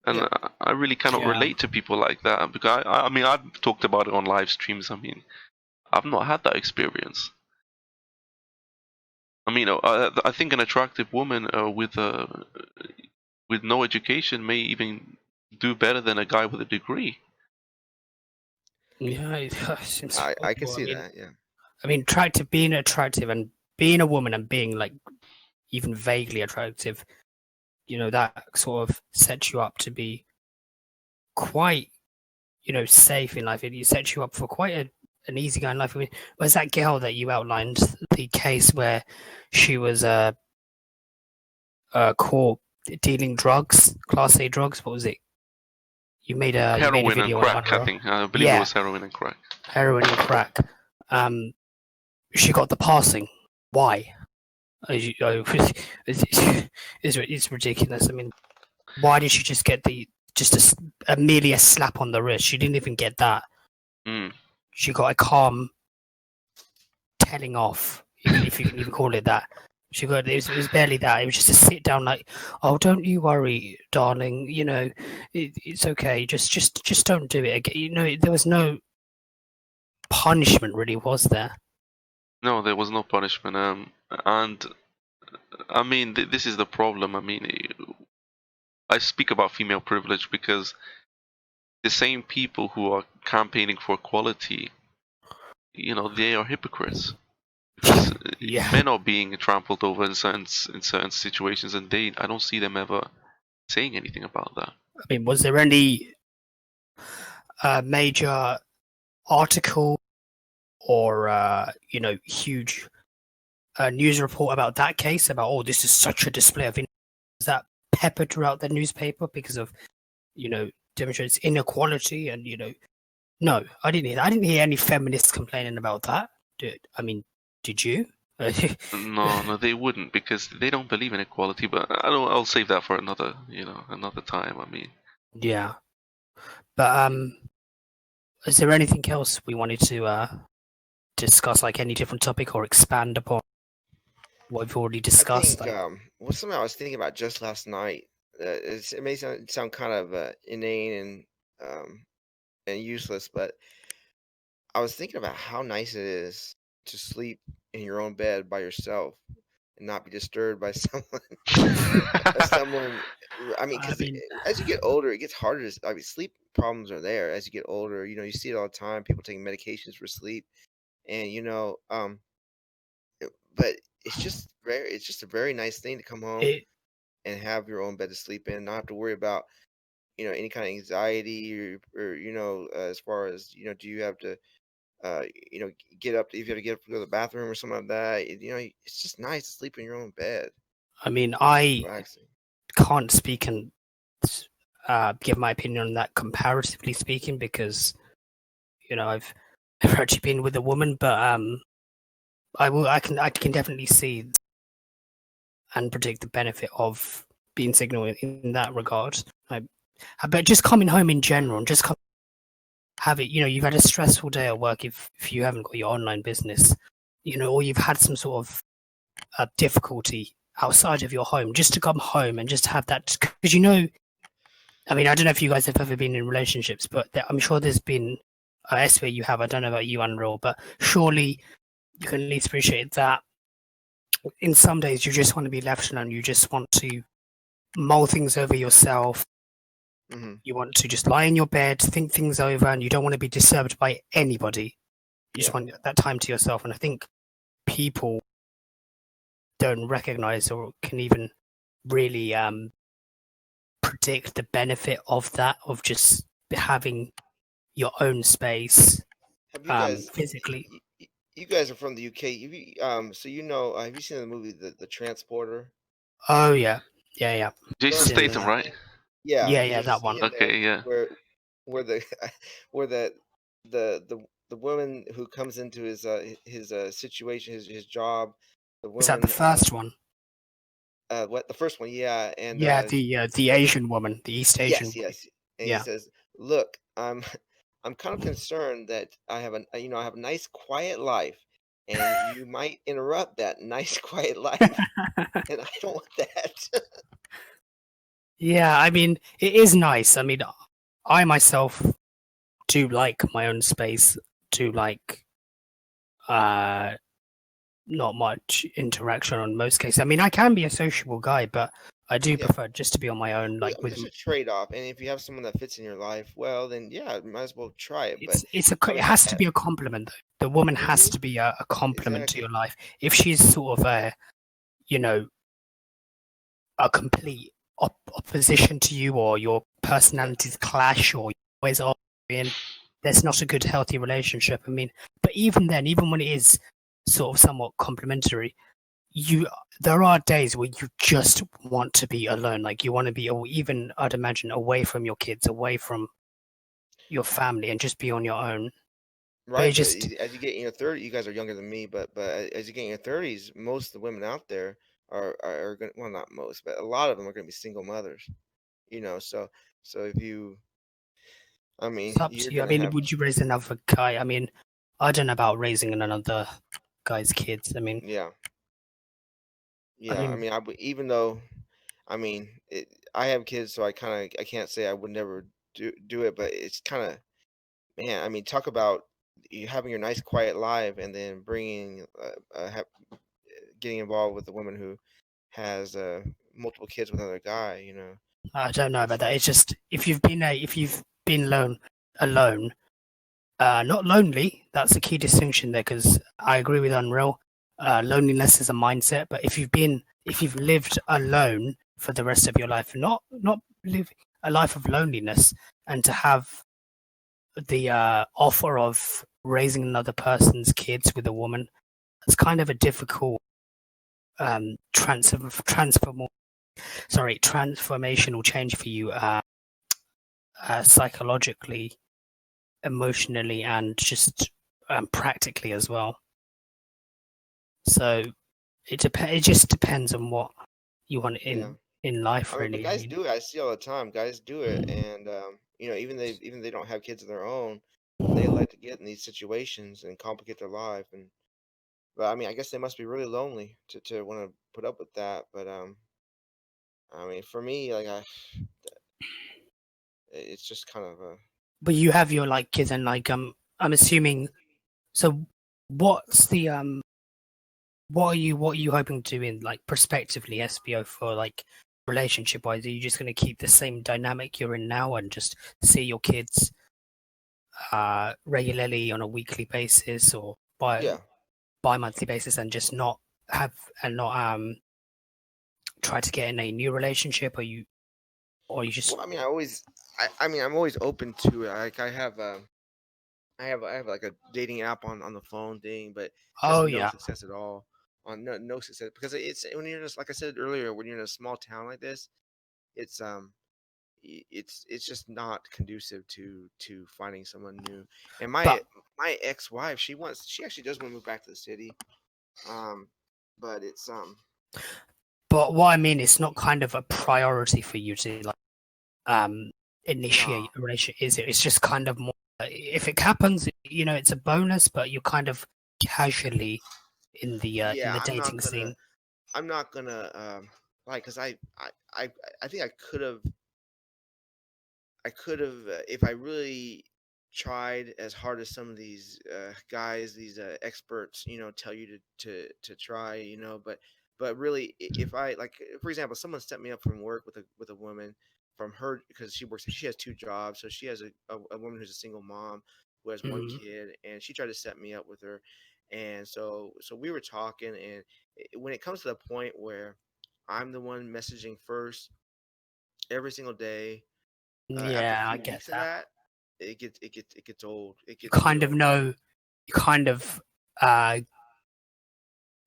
And Yeah. I really cannot Yeah, relate to people like that because I mean, I've talked about it on live streams. I mean, I've not had that experience. I mean, I think an attractive woman with no education may even do better than a guy with a degree. yeah, it's I can impossible. see that. Yeah. Attractive, being attractive, and being a woman and being like even vaguely attractive, that sort of sets you up to be quite, safe in life. It sets you up for quite an easygoing life. I mean, was that girl that you outlined the case where she was caught dealing drugs, Class A drugs? What was it? You made a Heroin and video on it on crack, I her. think. I believe it Yeah, was heroin and crack. heroin and crack. Um, she got the passing. Why? It's ridiculous. I mean, why did she just get merely a slap on the wrist? She didn't even get that. Mm. She got a calm telling off, if you can even call it that. It was barely that. It was just a sit down, like, oh, don't you worry, darling. It's okay. Just don't do it again. There was no punishment, really, was there? No, there was no punishment. And I mean, this is the problem. I mean, I speak about female privilege because the same people who are campaigning for equality, they are hypocrites because Yeah. men are being trampled over in certain situations, and I don't see them ever saying anything about that. I mean, was there any major article or huge news report about that case about, oh, this is such a display of that peppered throughout the newspaper because of demonstrates inequality and no, I didn't hear that. I didn't hear any feminists complaining about that. Did you? No, they wouldn't because they don't believe in equality. But I'll save that for another time. I mean, yeah. But is there anything else we wanted to discuss, like any different topic or expand upon what we've already discussed? I think what's something I was thinking about just last night. It may sound kind of inane and useless, but I was thinking about how nice it is to sleep in your own bed by yourself and not be disturbed by someone. I mean, because as you get older, it gets harder. I mean, sleep problems are there as you get older. You see it all the time. People taking medications for sleep, and but it's just a very nice thing to come home and have your own bed to sleep in, not have to worry about any kind of anxiety or as far as do you have to get up if you have to get up to go to the bathroom or something like that. It's just nice to sleep in your own bed. I mean, I Relaxing. can't speak and give my opinion on that comparatively speaking because I've never actually been with a woman, but I can definitely see and predict the benefit of being single in that regard. But just coming home in general and just have it, you've had a stressful day at work if you haven't got your online business, or you've had some sort of difficulty outside of your home, just to come home and just have that, because I mean, I don't know if you guys have ever been in relationships, but I'm sure there's been where you have. I don't know about you, Unreal, but surely you can at least appreciate that. In some days, you just want to be left alone. You just want to mull things over yourself. Mm-hmm. You want to just lie in your bed, think things over, and you don't want to be disturbed by anybody. You just want that time to yourself. And I think people don't recognize or can even really predict the benefit of that, of just having your own space. Have you guys physically? You guys are from the UK. So have you seen the movie The Transporter? Oh yeah. Jason Statham, right? Yeah, that one. Okay, yeah. Where the where the woman who comes into his situation, his job, the woman. Is that the first one? What, the first one? Yeah, and the Asian woman, the East Asian. Yes. And he says, "Look, I'm kind of concerned that I have a nice quiet life, and you might interrupt that nice quiet life, and I don't want that." Yeah, I mean, it is nice. I mean, I myself do like my own space. Do like not much interaction on most cases. I mean, I can be a sociable guy, but I do prefer just to be on my own. Like with a trade-off, and if you have someone that fits in your life, well, then might as well try it. It has to be a compliment, though. The woman has to be a compliment to your life. If she's sort of a complete opposition to you, or your personalities clash, or always arguing, there's not a good, healthy relationship. I mean, but even then, even when it is sort of somewhat complimentary, there are days where you just want to be alone. Like you want to be, or even I'd imagine, away from your kids, away from your family, and just be on your own. Right. As you get in your 30s, you guys are younger than me, but as you get in your 30s, most of the women out there are going, well, not most, but a lot of them are going to be single mothers. So if you, I mean, would you raise another guy? I mean, I don't know about raising another guy's kids. I mean, yeah. I mean, even though, I mean, I have kids, so I can't say I would never do it, but it's kind of, man. I mean, talk about you having your nice quiet life and then bringing getting involved with a woman who has multiple kids with another guy. I don't know about that. It's just if you've been alone, not lonely. That's a key distinction there, because I agree with Unreal. Loneliness is a mindset, but if you've lived alone for the rest of your life, not live a life of loneliness, and to have the offer of raising another person's kids with a woman. It's kind of a difficult transformational change for you, psychologically, emotionally, and just practically as well. So it just depends on what you want in life, I mean, but really. guys do it. I see all the time. Guys do it, and even they don't have kids of their own, they like to get in these situations and complicate their life. And but I mean, I guess they must be really lonely to want to put up with that. But I mean, for me, like it's just kind of a But you have your like kids, and like I'm assuming. So what's the what are you hoping to do in like prospectively SBO for like relationship wise? Are you just going to keep the same dynamic you're in now and just see your kids regularly on a weekly basis or yeah. bi-monthly basis, and just not have and not try to get in a new relationship? Or you just Well, I mean, I mean, I'm always open to it. Like I have like a dating app on the phone thing, but just oh no yeah, success at all. On no success because it's when you're just like I said earlier, when you're in a small town like this, it's it's just not conducive to finding someone new. And but my ex-wife, she actually does want to move back to the city. Um, but it's what I mean, it's not kind of a priority for you to like um nah. initiate a relationship, is it? It's just kind of more if it happens, it's a bonus, but you're kind of casually in Yeah, the dating scene. I'm not gonna like because I I think I could have, if I really tried as hard as some of these guys, these experts, tell you to try, but really, if I like, for example, someone set me up from work with a woman from her because she has two jobs, so she has a woman who's a single mom who has one Mm, kid, and she tried to set me up with her, and so we were talking, and when it comes to the point where I'm the one messaging first every single day after a yeah, I few get weeks of that. that, it gets old. It You gets really kind of old. know, you kind of uh,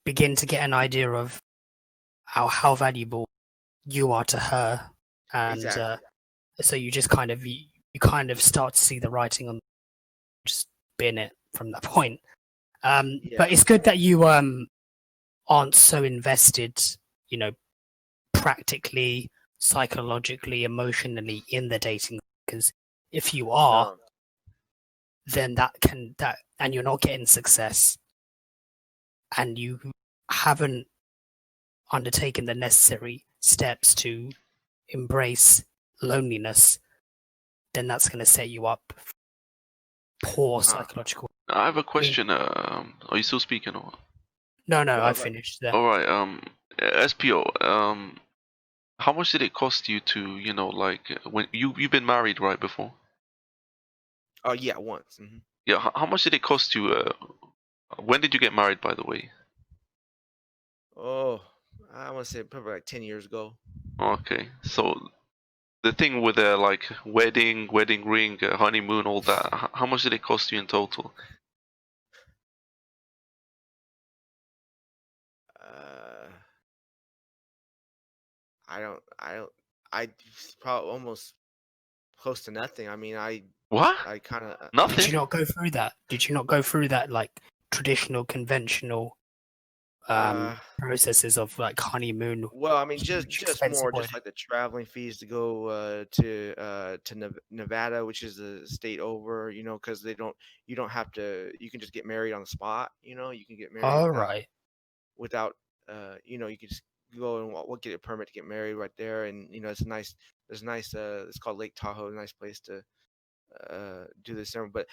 begin to get an idea of how valuable you are to her, and Exactly. so you just kind of you kind of start to see the writing on just bin it from that point. But Yeah. it's good that you aren't so invested, you know, practically, psychologically, emotionally in the dating, because if you are, No. then that and you're not getting success and you haven't undertaken the necessary steps to embrace loneliness, then that's going to set you up for poor Uh, psychological. I have a Yeah. question. Are you still speaking or? No, I well, like, finished there. All right. SPO. How much did it cost you to, like when you've been married right before? oh yeah, once. Yeah. How much did it cost you? When did you get married, by the way? Oh, I want to say probably like 10 years ago. Okay. So the thing with the like wedding ring, honeymoon, all that. How much did it cost you in total? Uh, I don't, I probably almost close to nothing. I mean, What? I kind of, Did you Nothing? not go through that? Did you not go through that like traditional, conventional uh, processes of like honeymoon, well, I mean, huge, just expensive more, wedding? just like the traveling fees to go to Nevada, which is the state over, because you don't have to, you can just get married on the spot, you can get married All right. without you can just go and get a permit to get married right there, and it's nice. There's nice. It's called Lake Tahoe, a nice place to do this ceremony. But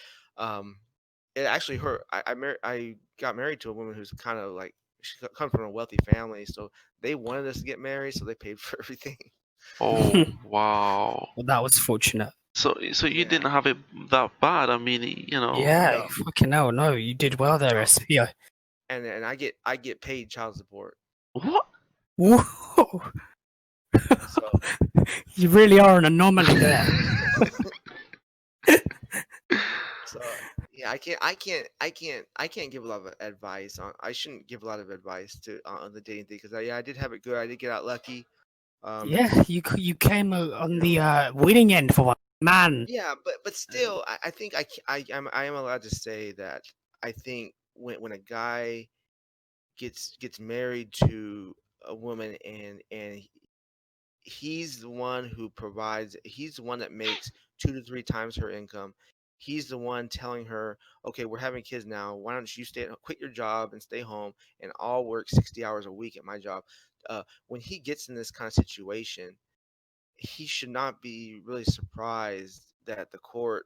it actually hurt. I got married to a woman who's kind of like she comes from a wealthy family, so they wanted us to get married, so they paid for everything. Oh, wow. Well, that was fortunate. So you Yeah, didn't have it that bad. I mean, Yeah, no, fucking hell, no, you did well there, no, SPO. and I get paid child support. what? Whoa, So you really are an anomaly there. so Yeah, I can't give a lot of advice on. I shouldn't give a lot of advice to on the dating thing because I did have it good. I did get out lucky. Um, Yeah, you came on you the know, winning end for one man. yeah, but still, I think I am allowed to say that I think when a guy gets married to a woman and he's the one who provides, he's the one that makes 2 to 3 times her income. He's the one telling her, okay, we're having kids now, why don't you quit your job and stay home, and I'll work 60 hours a week at my job. When he gets in this kind of situation, he should not be really surprised that the court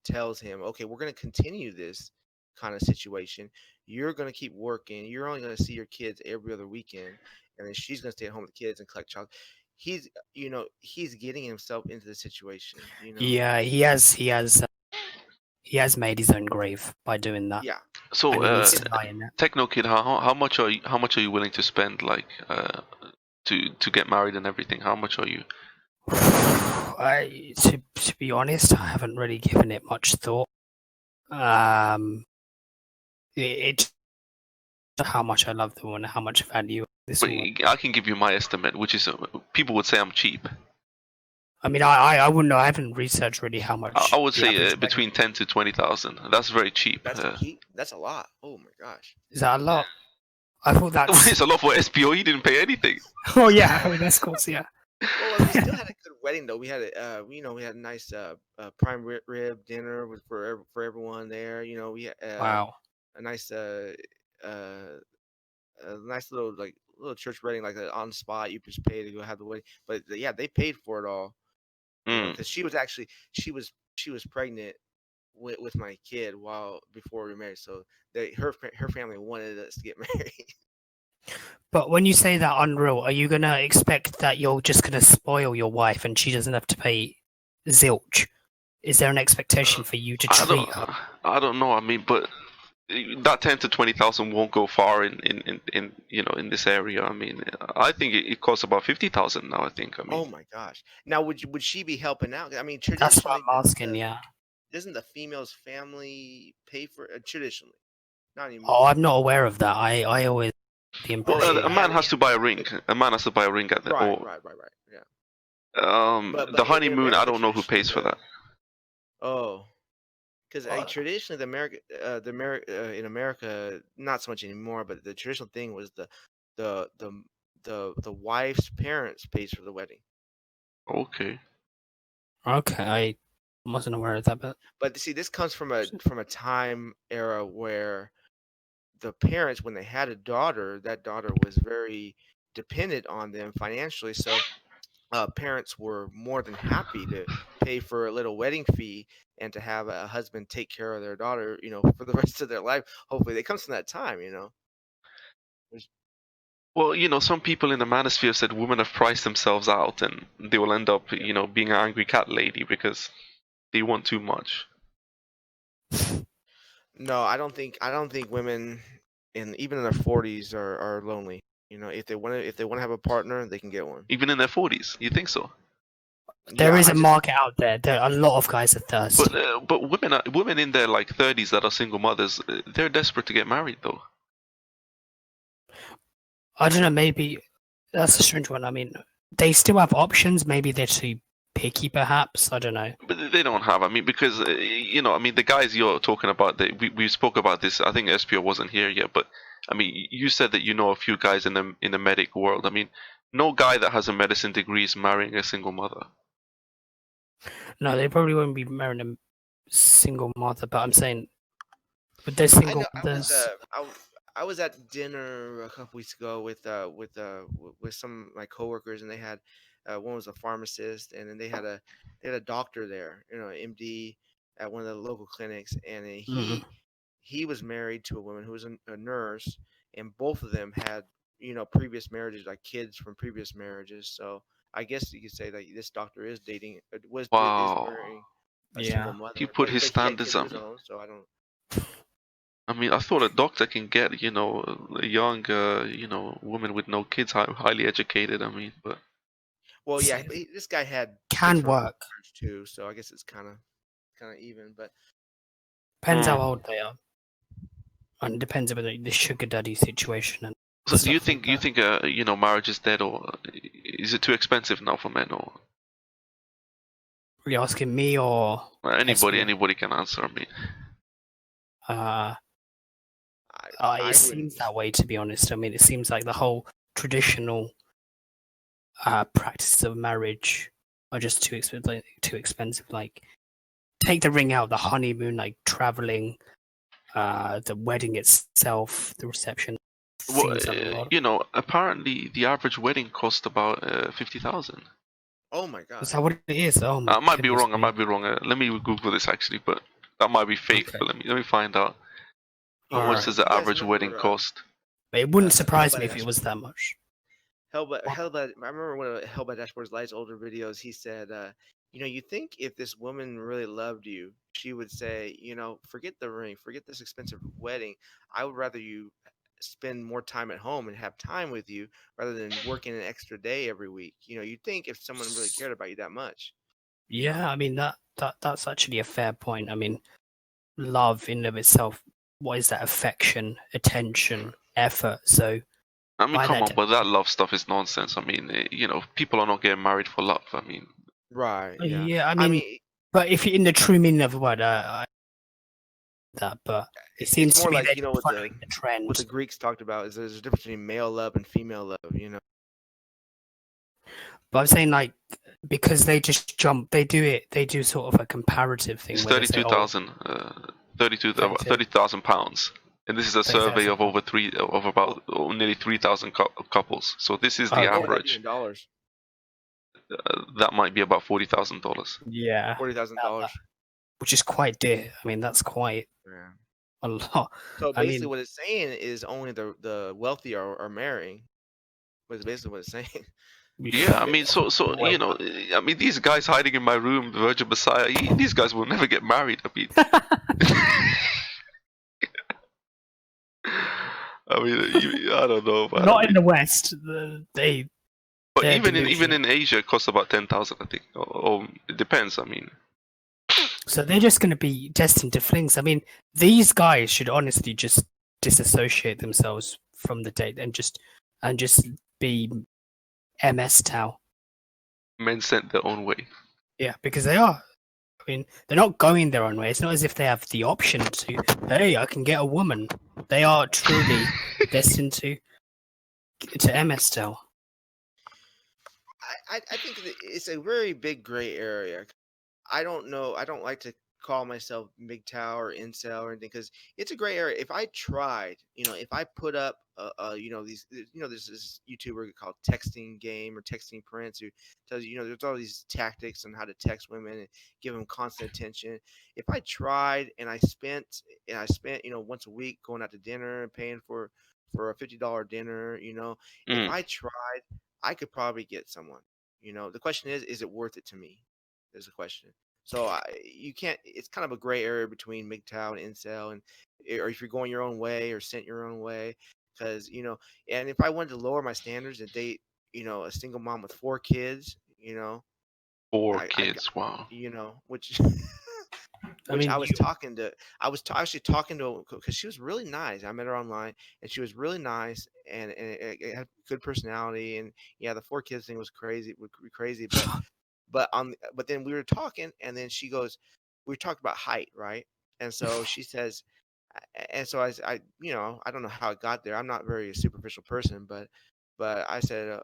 tells him, okay, we're going to continue this kind of situation. You're going to keep working. You're only going to see your kids every other weekend. And then she's going to stay at home with the kids and collect child. He's, he's getting himself into the situation. Yeah, he has made his own grave by doing that, Yeah. So, and he needs It, to lie in it. Technokid, how much are you willing to spend, like, to get married and everything? How much are you? To be honest, I haven't really given it much thought. It how much I love the woman, how much value this But woman. I can give you my estimate, which is people would say I'm cheap. I mean, I wouldn't know. I haven't researched really how I much would the say average wedding between 10 to 20,000. That's very cheap. that's cheap. That's a lot. Oh my gosh. is. That a lot? I thought that's. It's a lot for SPO. He didn't pay anything. Oh yeah, I mean that's cool. Yeah. Well, we still had a good wedding though. We had we had a nice prime rib dinner for everyone there. We had Wow. a nice a nice little little church wedding, like on the spot. You just pay to go have the wedding, but yeah, they paid for it all. Mm. Because she was pregnant with my kid before we were married, so her family wanted us to get married. But when you say that unreal, are you gonna expect that you're just gonna spoil your wife and she doesn't have to pay zilch? Is there an expectation for you to I treat her? I don't know. I mean, but that 10 to 20,000 won't go far in this area. I mean, I think it costs about 50,000 now. I think. I mean, Oh my gosh! Now, would she be helping out? I mean, That's what traditionally, I'm asking. Yeah. doesn't the female's family pay for it? Traditionally, not Oh, anymore. I'm not aware of that. I always the well, impression a that. man has to buy a ring. A man has to buy a ring at the Right, or right, right, right. Yeah, the but in honeymoon. I America, don't know who traditionally pays for the that. oh, because Uh, traditionally in America, not so much anymore, but the traditional thing was the the the wife's parents pays for the wedding. Okay. Okay, I wasn't aware of that, but But see, this comes from a time era where the parents, when they had a daughter, that daughter was very dependent on them financially. So parents were more than happy to pay for a little wedding fee and to have a husband take care of their daughter, for the rest of their life. Hopefully, it comes from that time. There's- Well, some people in the manosphere said women have priced themselves out, and they will end up, yeah. being an angry cat lady because they want too much. No, I don't think women even in their 40s are lonely. If they want to have a partner, they can get one. Even in their 40s. You think so? there Yeah, is I a just market out there. A lot of guys are But thirsty. women in their like 30s that are single mothers, they're desperate to get married though. I don't know. Maybe that's a strange one. I mean, they still have options. Maybe they're too picky, perhaps. I don't know. But they don't have. I mean, because I mean, the guys you're talking about, we spoke about this. I think SPO wasn't here yet, but I mean, you said that you know a few guys in the medic world. I mean, no guy that has a medicine degree is marrying a single mother. No, they probably won't be marrying a single mother. But I'm saying, with those I single know mothers, I was at dinner a couple weeks ago with some of my coworkers, and they had one was a pharmacist, and then they had a doctor there, MD at one of the local clinics, and then mm, he was married to a woman who was a nurse, and both of them had previous marriages, like kids from previous marriages. So I guess you could say that this doctor is dating is Wow, marrying a single yeah. he mother, put but his he had standards kids of up. his own, so I don't. I mean, I thought a doctor can get, a young, woman with no kids, highly educated. I mean, but Well, So yeah, but this guy had kids can from work. church too, so I guess it's kind of even. But Depends how old they are, and depends on the sugar daddy situation and. So do you stuff like think that. marriage is dead, or is it too expensive now for men, or Are you asking me or anybody? Espeo? Anybody can answer. I mean, Uh, I it seems wouldn't. that way, to be honest. I mean, it seems like the whole traditional practices of marriage are just too expensive. Too expensive. Like, take the ring out, the honeymoon, like traveling, the wedding itself, the reception. well, Seems like a lot. apparently the average wedding cost about 50,000. Oh my god. Is that what it is? Oh my I might be goodness wrong. I me. might be wrong. Let me Google this actually, but that might be fake. Okay. But let me find out. How much Alright. does You the guys average wedding remember cost? But it wouldn't Hell surprise by me if it was Dashboard? that much. I remember one of Hell by Dashboard's Light's older videos. He said, you think if this woman really loved you, she would say, forget the ring, forget this expensive wedding. I would rather you spend more time at home and have time with you rather than working an extra day every week. You'd think if someone really cared about you that much. Yeah, I mean that's actually a fair point. I mean, love in and of itself, what is that? Affection, attention, effort. So I mean, by come that on, but that love stuff is nonsense. I mean, people are not getting married for love. I mean, Right. Yeah. yeah, I I mean, mean, but if you in the true meaning of the word, that, but it it's seems to more me like they're just following the what trend. the Greeks talked about is there's a difference between male love and female love. But I'm saying like because they just jump, they do sort of a comparative thing it's where they say, oh, 30,000 pounds, and this is a survey of £30,000. about nearly 3,000 couples. So this is the Okay. What would that be average. in dollars? That might be about $40,000. Yeah, $40,000. which is quite dear. I mean, that's quite Yeah. a lot. So I basically, mean, what it's saying is only the wealthy are marrying. Was basically what it's saying. Yeah, I mean, so Wait. I mean, these guys hiding in my room, the Virgin Messiah, these guys will never get married. I mean, I don't know, man. Not in the West. But They're even delusional. in Asia, it costs about 10,000, I think. Or it depends. I mean, So they're just going to be destined to flings. I mean, these guys should honestly just disassociate themselves from the date and just be MSTOW. men sent their own way. Yeah, because they are. I mean, they're not going their own way. It's not as if they have the option to. Hey, I can get a woman. They are truly destined to MSTOW. I think it's a very big gray area. I don't know. I don't like to call myself MGTOW or incel or anything because it's a gray area. If I tried, if I put up, there's this YouTuber called Texting Game or Texting Prince who tells you, there's all these tactics on how to text women and give them constant attention. If I tried and I spent, once a week going out to dinner and paying for a $50 dinner, if Mm. I tried, I could probably get someone. The question is it worth it to me? Is the question. So you can't. It's kind of a gray area between MGTOW and incel, or if you're going your own way or sent your own way, because and if I wanted to lower my standards and date, a single mom with 4 kids, Four I kids. Wow. which I which mean, I was talking to, actually talking to because she was really nice. I met her online and she was really nice and it had good personality and yeah, the 4 kids thing was crazy, but then we were talking and then she goes, we talked about height, right? And so she says, and so I don't know how it got there. I'm not very superficial person, but I said,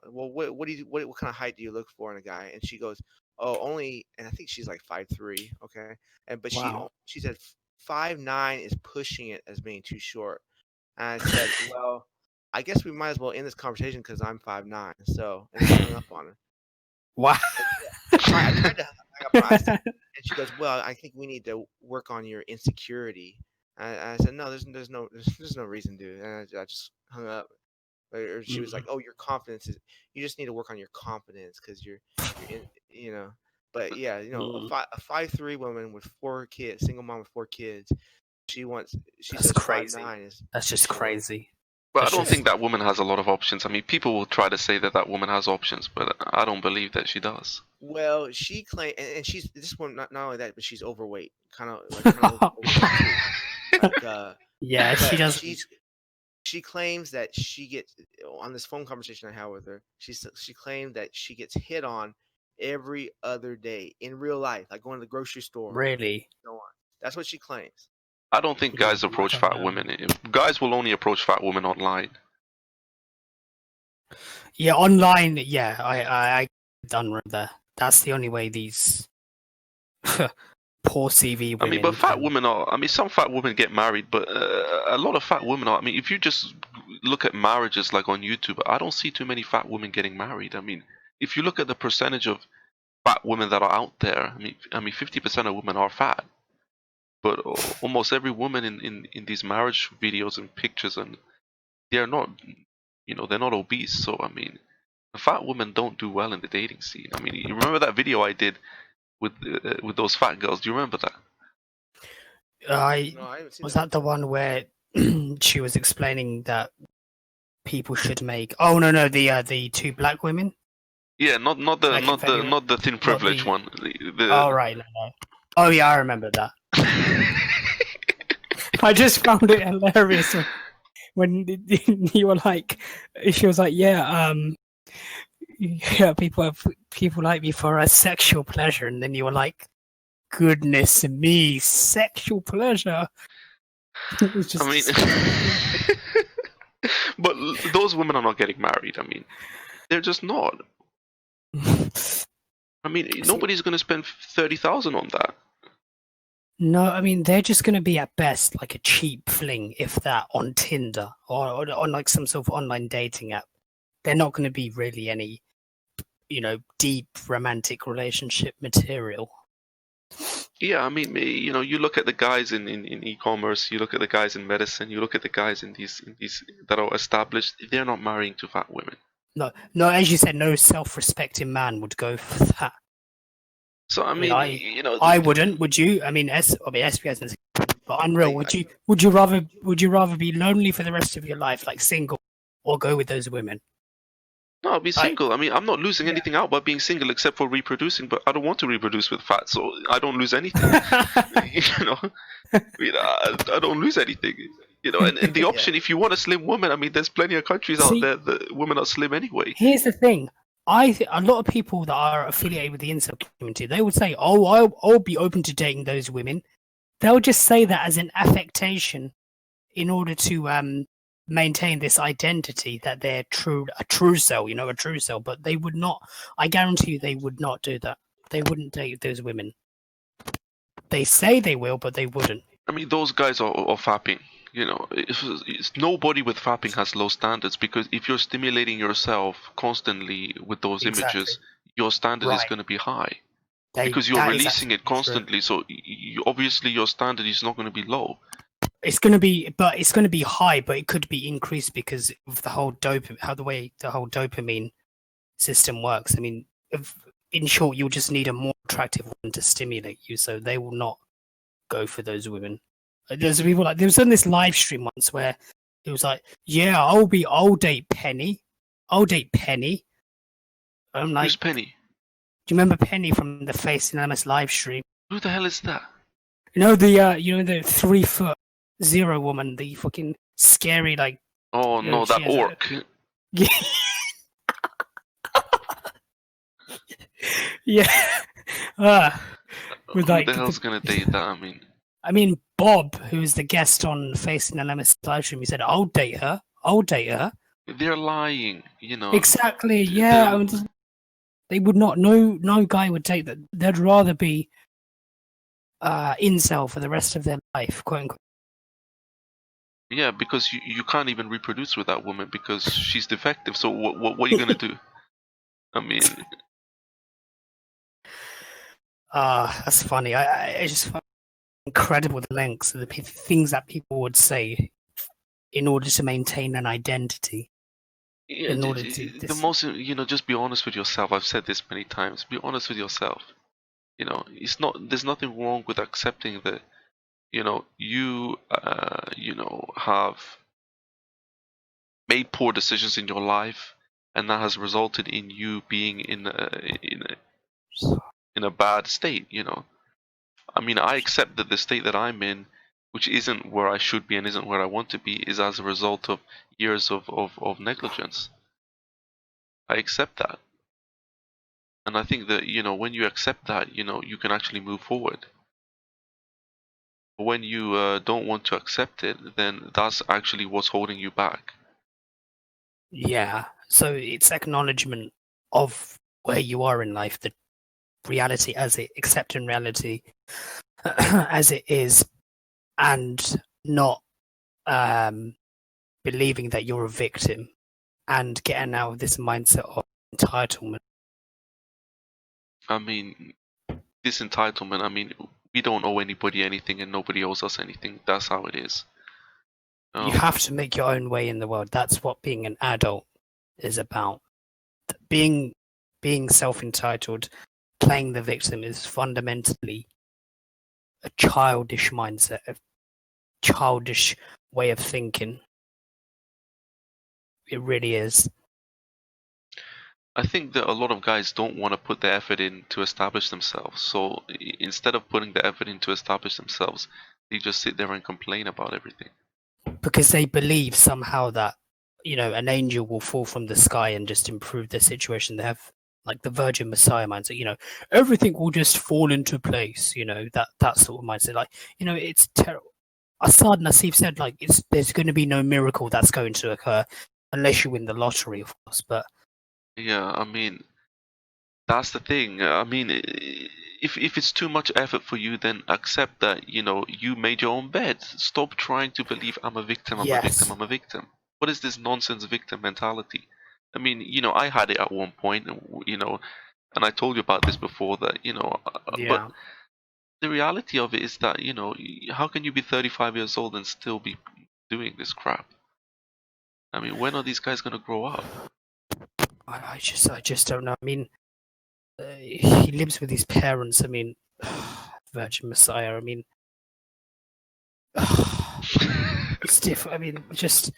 well, what kind of height do you look for in a guy? And she goes, oh, only, and I think she's like 5'3", okay, and but wow. she said 5'9" is pushing it as being too short. And I said, well, I guess we might as well end this conversation because I'm 5'9". So and then I hung up on her. Wow. I tried to hang up on her. And she goes, well, I think we need to work on your insecurity. I said, no, there's no reason to. And I just hung up. Or she was like, oh, your confidence is. You just need to work on your confidence because you're in. But yeah, a 5'3" woman with 4 kids, single mom with 4 kids. She That's says five crazy. nine is That's too just short. crazy. But I That's don't just think that woman has a lot of options. I mean, people will try to say that that woman has options, but I don't believe that she does. Well, she claimed, and she's this one. Not only that, but she's overweight, kind of overweight too. Like, yeah, she but doesn't she claims that she gets on this phone conversation I had with her. She claimed that she gets hit on every other day in real life, like going to the grocery store, really. so on. That's what she claims. I don't think guys I approach don't fat know. women. Guys will only approach fat women online. Yeah, online. Yeah, I done with that. That's the only way these poor CV I mean, women but fat can. women are. I mean, some fat women get married, but a lot of fat women are. I mean, if you just look at marriages like on YouTube, I don't see too many fat women getting married. I mean, if you look at the percentage of fat women that are out there, I mean, 50% of women are fat, but almost every woman in these marriage videos and pictures, and they're not, they're not obese. So I mean, fat women don't do well in the dating scene. I mean, you remember that video I did with those fat girls? Do you remember that? I No, I haven't seen was that. that the one where she was explaining that people should make. Oh no, the two black women Yeah, back in February, not the thin not privilege the. one. Oh right, no. Oh yeah, I remember that. I just found it hilarious when you were like, she was like, yeah, people like me for a sexual pleasure, and then you were like, goodness me, sexual pleasure. It was I just mean, disgusting. but those women are not getting married. I mean, they're just not. I mean, See, nobody's going to spend 30,000 on that. no, I mean they're just going to be at best like a cheap fling, if that, on Tinder or on like some sort of online dating app. They're not going to be really any, deep romantic relationship material. Yeah, I mean, you look at the guys in e-commerce, you look at the guys in medicine, you look at the guys in these that are established. They're not marrying to fat women. No, as you said, no self-respecting man would go for that. So I I mean, mean, I wouldn't. Would you? I mean, SB hasn't. But unreal. I, Would you? Would you rather be lonely for the rest of your life, like single, or go with those women? no, I'll be Like, single. I mean, I'm not losing yeah. anything out by being single except for reproducing. But I don't want to reproduce with fat, so I don't lose anything. you know, I don't lose anything. And the option, yeah. if you want a slim woman, I mean, there's plenty of countries out See, there that women are slim anyway. here's the thing. A lot of people that are affiliated with the incel community, they would say, "Oh, I'll be open to dating those women." They'll just say that as an affectation in order to maintain this identity that they're a true self, a true self. But they would not. I guarantee you, they would not do that. They wouldn't date those women. They say they will, but they wouldn't. I mean, those guys are fapping. It's nobody with fapping has low standards because if you're stimulating yourself constantly with those Exactly. images, your standard is Right. going to be high They because you're that is releasing it absolutely true. constantly. So obviously your standard is not going to be low. It's going to be high, but it could be increased because of the whole how the way the whole dopamine system works. I mean, in short, you'll just need a more attractive one to stimulate you, so they will not go for those women. There's people like there was on this live stream once where it was like, "Yeah, I'll date Penny, I'll date Penny." I'm like, Who's Penny? "Do you remember Penny from the Face Anonymous live stream? Who the hell is that? The 3'0" woman, the fucking scary like." Oh no, She that has orc. Yeah. With Who like the hell's gonna date that? I mean, Bob, who's the guest on Facing Anonymous live stream, he said, "I'll date her. I'll date her." They're lying. Exactly. Yeah. I mean, they would not. No guy would take that. They'd rather be incel for the rest of their life, quote unquote. Yeah, because you can't even reproduce with that woman because she's defective. So what are you gonna do? I mean, That's funny. I just find incredible the lengths of the things that people would say in order to maintain an identity. yeah, In order to the this. most, just be honest with yourself. I've said this many times. Be honest with yourself. It's not. There's nothing wrong with accepting that. You have made poor decisions in your life, and that has resulted in you being in a bad state. I mean, I accept that the state that I'm in, which isn't where I should be and isn't where I want to be, is as a result of years of negligence. I accept that. And I think that, when you accept that, you can actually move forward. But when you don't want to accept it, then that's actually what's holding you back. Yeah. So it's acknowledgement of where you are in life, the reality as it, accepting reality as it is, and not believing that you're a victim and getting out of this mindset of entitlement. I mean, this entitlement, I mean, we don't owe anybody anything and nobody owes us anything. That's how it is. You have to make your own way in the world. That's what being an adult is about. Being self-entitled, playing the victim is fundamentally a childish mindset, a childish way of thinking. It really is. I think that a lot of guys don't want to put the effort in to establish themselves. So instead of putting the effort in to establish themselves, they just sit there and complain about everything. Because they believe somehow that, an angel will fall from the sky and just improve their situation. They have like the Virgin Messiah mindset, everything will just fall into place, that sort of mindset. Like, it's terrible. Asad Nassif said, like, there's going to be no miracle that's going to occur unless you win the lottery, of course. But yeah, I mean, that's the thing. I mean, if it's too much effort for you, then accept that, you made your own bed. Stop trying to believe I'm a victim, I'm a victim, I'm a victim. What is this nonsense victim mentality? I mean, I had it at one point, and I told you about this before that, but the reality of it is that, how can you be 35 years old and still be doing this crap? I mean, when are these guys going to grow up? I just don't know. I mean, he lives with his parents. I mean, Virgin Messiah. I mean, it's different. I mean, just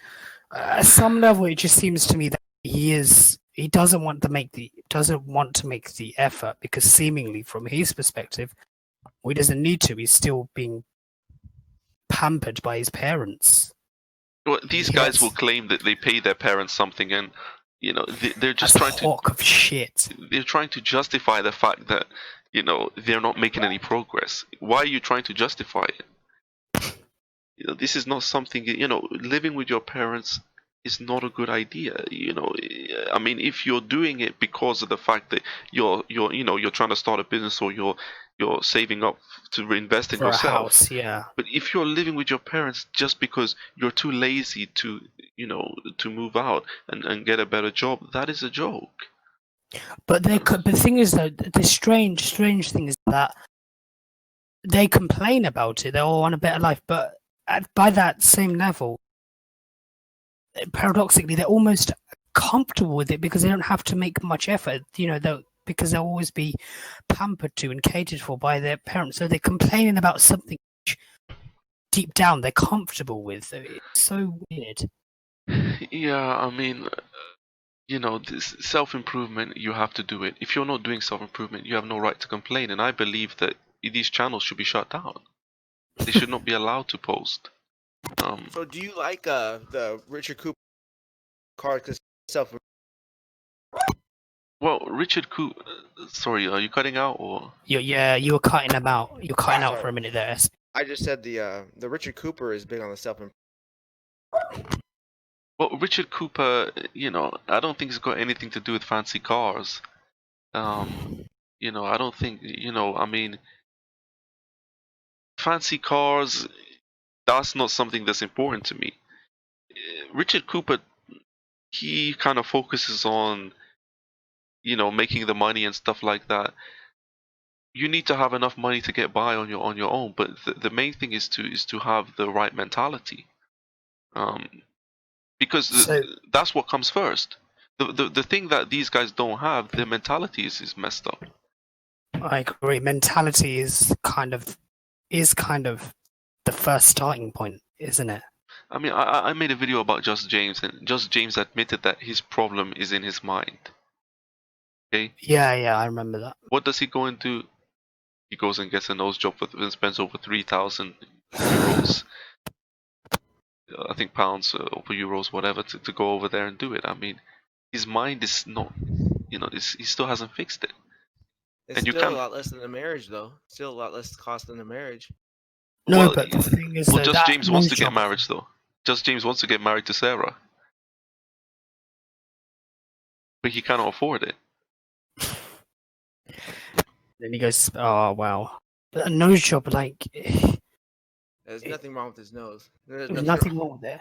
at some level, it just seems to me that he doesn't want to make the effort because seemingly from his perspective, he doesn't need to. He's still being pampered by his parents. Well, these guys will claim that they pay their parents something, and they're just trying of shit. They're trying to justify the fact that they're not making any progress. Why are you trying to justify it? This is not something. Living with your parents is not a good idea. I mean, if you're doing it because of the fact that you're trying to start a business or you're saving up to reinvest in yourself. A house, yeah. But if you're living with your parents just because you're too lazy to move out and get a better job, that is a joke. But the thing is that the strange thing is that they complain about it. They all want a better life, but by that same level, paradoxically, they're almost comfortable with it because they don't have to make much effort. Because they'll always be pampered to and catered for by their parents. So they're complaining about something which deep down they're comfortable with. It's so weird. Yeah, I mean, this self-improvement, you have to do it. If you're not doing self-improvement, you have no right to complain. And I believe that these channels should be shut down. They should not be allowed to post. So do you like the Richard Cooper card because self? Well, Richard Cooper. Sorry, are you cutting out or? Yeah, you were cutting them out. You're cutting out for a minute there. I just said the Richard Cooper is big on the self. Well, Richard Cooper, I don't think it's got anything to do with fancy cars. I don't think, I mean, fancy cars, that's not something that's important to me. Richard Cooper, he kind of focuses on, making the money and stuff like that. You need to have enough money to get by on your own, but the main thing is to have the right mentality. Because that's what comes first. The thing that these guys don't have, their mentality is messed up. I agree. Mentality is kind of the first starting point, isn't it? I mean, I made a video about Just James, and Just James admitted that his problem is in his mind. Okay? Yeah, I remember that. What does he go and do? He goes and gets a nose job and spends over 3,000 euros, I think pounds, over euros, whatever, to go over there and do it. I mean, his mind is not, he still hasn't fixed it. It's And you still a can't. lot less than a marriage, though. Still a lot less cost than a marriage. No, Well, but the thing is, well, though, Just that James wants nose to get job. married, though. Just James wants to get married to Sarah, but he cannot afford it. Then he goes, "Oh wow." But a nose job, like, There's nothing wrong with his nose. There's there's nothing nothing wrong. wrong with it.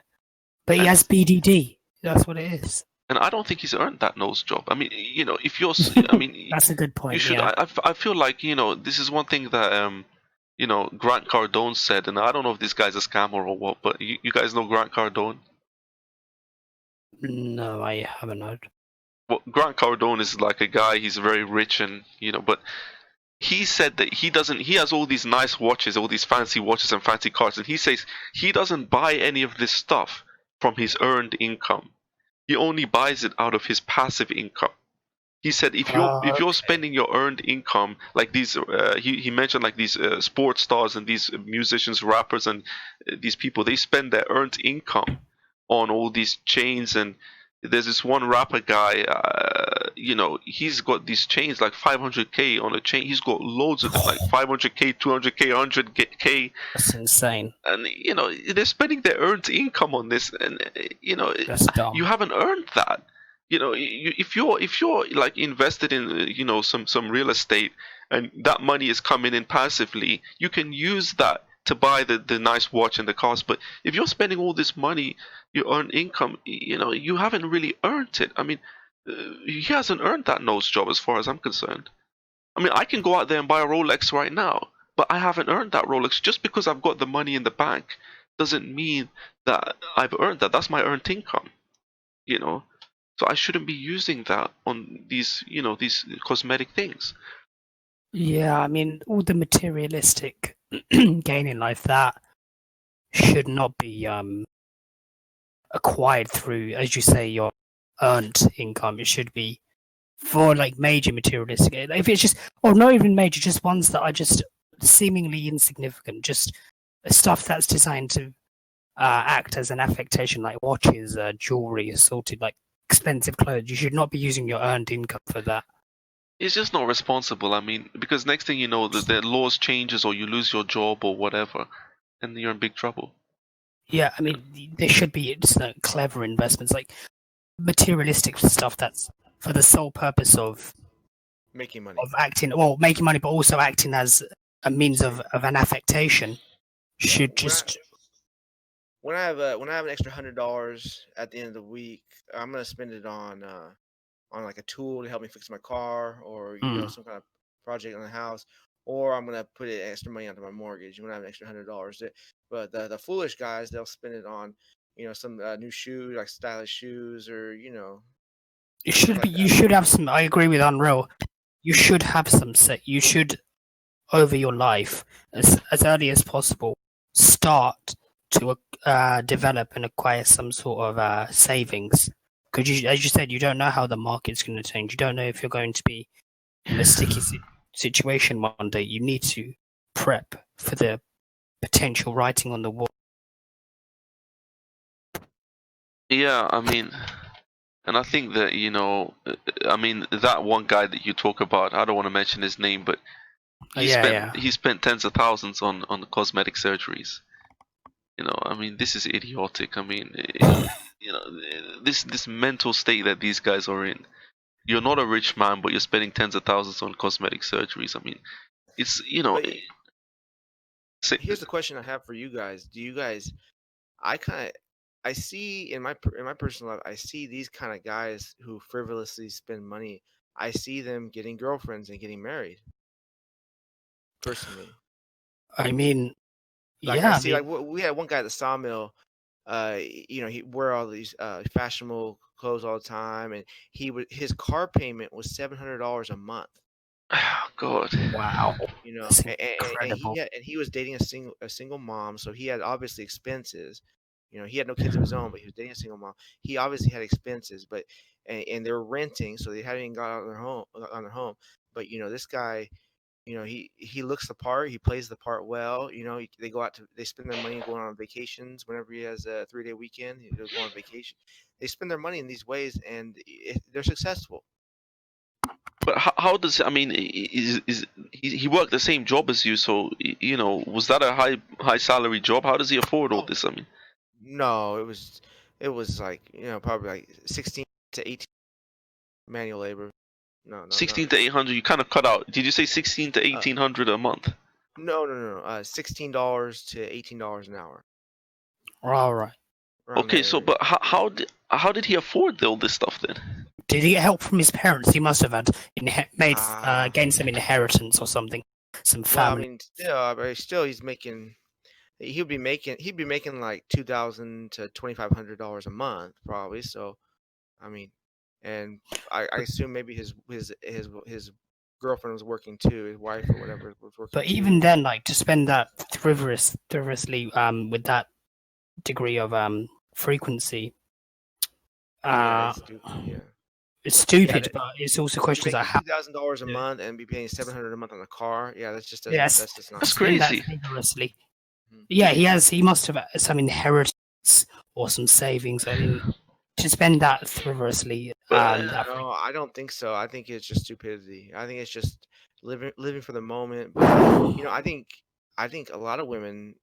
But he And has BDD. That's what it is. and I don't think he's earned that nose job. I mean, if you're, I mean, That's a good you point. should. Yeah. I feel like this is one thing that Grant Cardone said, and I don't know if this guy's a scammer or what, but you guys know Grant Cardone. No, I haven't heard. Well, Grant Cardone is like a guy. He's very rich, and but he said that he has all these nice watches, all these fancy watches and fancy cars, and he says he doesn't buy any of this stuff from his earned income. He only buys it out of his passive income. He said if you're Okay. spending your earned income like these, he mentioned like these sports stars and these musicians, rappers, and these people, they spend their earned income on all these chains. And there's this one rapper guy, he's got these chains like 500k on a chain. He's got loads of them, like 500k, 200k, 100k, That's insane. and they're spending their earned income on this, and That's dumb. you haven't earned that. If you're like invested in some real estate, and that money is coming in passively, you can use that to buy the nice watch and the cars. But if you're spending all this money, you earn income, you haven't really earned it. I mean, he hasn't earned that nose job as far as I'm concerned. I mean, I can go out there and buy a Rolex right now, but I haven't earned that Rolex. Just because I've got the money in the bank doesn't mean that I've earned that. That's my earned income, you know. So I shouldn't be using that on these cosmetic things. Yeah, I mean, all the materialistic gain in life, that should not be acquired through, as you say, your earned income. It should be for like major materialistic. If it's just, or not even major, just ones that are just seemingly insignificant, just stuff that's designed to act as an affectation, like watches, jewelry, assorted, like expensive clothes. You should not be using your earned income for that. It's just not responsible. I mean, because next thing you know, the laws changes or you lose your job or whatever, and you're in big trouble. Yeah, I mean, there should be just clever investments, like materialistic stuff that's for the sole purpose of Making money. acting, well, making money, but also acting as a means of an affectation. Should just When I have an extra $100 at the end of the week, I'm gonna spend it on like a tool to help me fix my car, or some kind of project on the house, or I'm gonna put extra money onto my mortgage when I have an extra $100. But the foolish guys, they'll spend it on some new shoes, like stylish shoes, or it stuff should be. like You that. should have some. I agree with Unreal. You should have some set. You should, over your life, as early as possible, start to develop and acquire some sort of savings. Because as you said, you don't know how the market's going to change. You don't know if you're going to be in a sticky situation one day. You need to prep for the potential writing on the wall. Yeah, I mean, and I think that I mean, that one guy that you talk about, I don't want to mention his name, but he spent tens of thousands on cosmetic surgeries. I mean, this is idiotic. I mean, this mental state that these guys are in. You're not a rich man, but you're spending tens of thousands on cosmetic surgeries. I mean, it's But here's the question I have for you guys. Do you guys? I see in my personal life, I see these kind of guys who frivolously spend money. I see them getting girlfriends and getting married. Personally, I mean, like yeah, I see, like we had one guy at the sawmill. He wear all these fashionable clothes all the time, and his car payment was $700 a month. Oh, God. wow, that's And incredible. he was dating a single mom, so he had obviously expenses. He had no kids of his own, but he was dating a single mom. He obviously had expenses, but and they were renting, so they hadn't even got out of their home. But this guy, he looks the part. He plays the part well. They go out they spend their money going on vacations. Whenever he has a 3-day weekend, he'll go on vacation. They spend their money in these ways, and they're successful. But how does I mean? Is he worked the same job as you? So was that a high salary job? How does he afford all Oh, this? I mean, no, it was like probably like 16 to 18 manual labor. No, no, no, 16 to 800. You kind of cut out. Did you say 16 to uh, 1800 a month? no, no, no, no. $16 to $18 an hour, All right. around Okay, that so area. but how did he afford all this stuff then? Did he get help from his parents? He must have had Ah, gained some inheritance or something, some well, I family. mean, still, he's making. He'd be making like 2,000 to $2,500 a month, probably. So, I mean, and I But, assume maybe his girlfriend was working too, his wife or whatever was working but even too. then, like to spend that frivolously with that degree of frequency, Yeah, uh, it's stupid. Yeah, it's yeah. stupid. But it's also To be questions like making how $2,000 a to do it. month and be paying 700 a month on a car. Yeah, that's just doesn't. Yes, That's just not. That's spend that crazy. frivolously. Mhm. Yeah, he must have some inheritance or some savings. I mean, to spend that frivolously, But that No, I don't think so. I think it's just stupidity. I think it's just living for the moment. But I think a lot of women,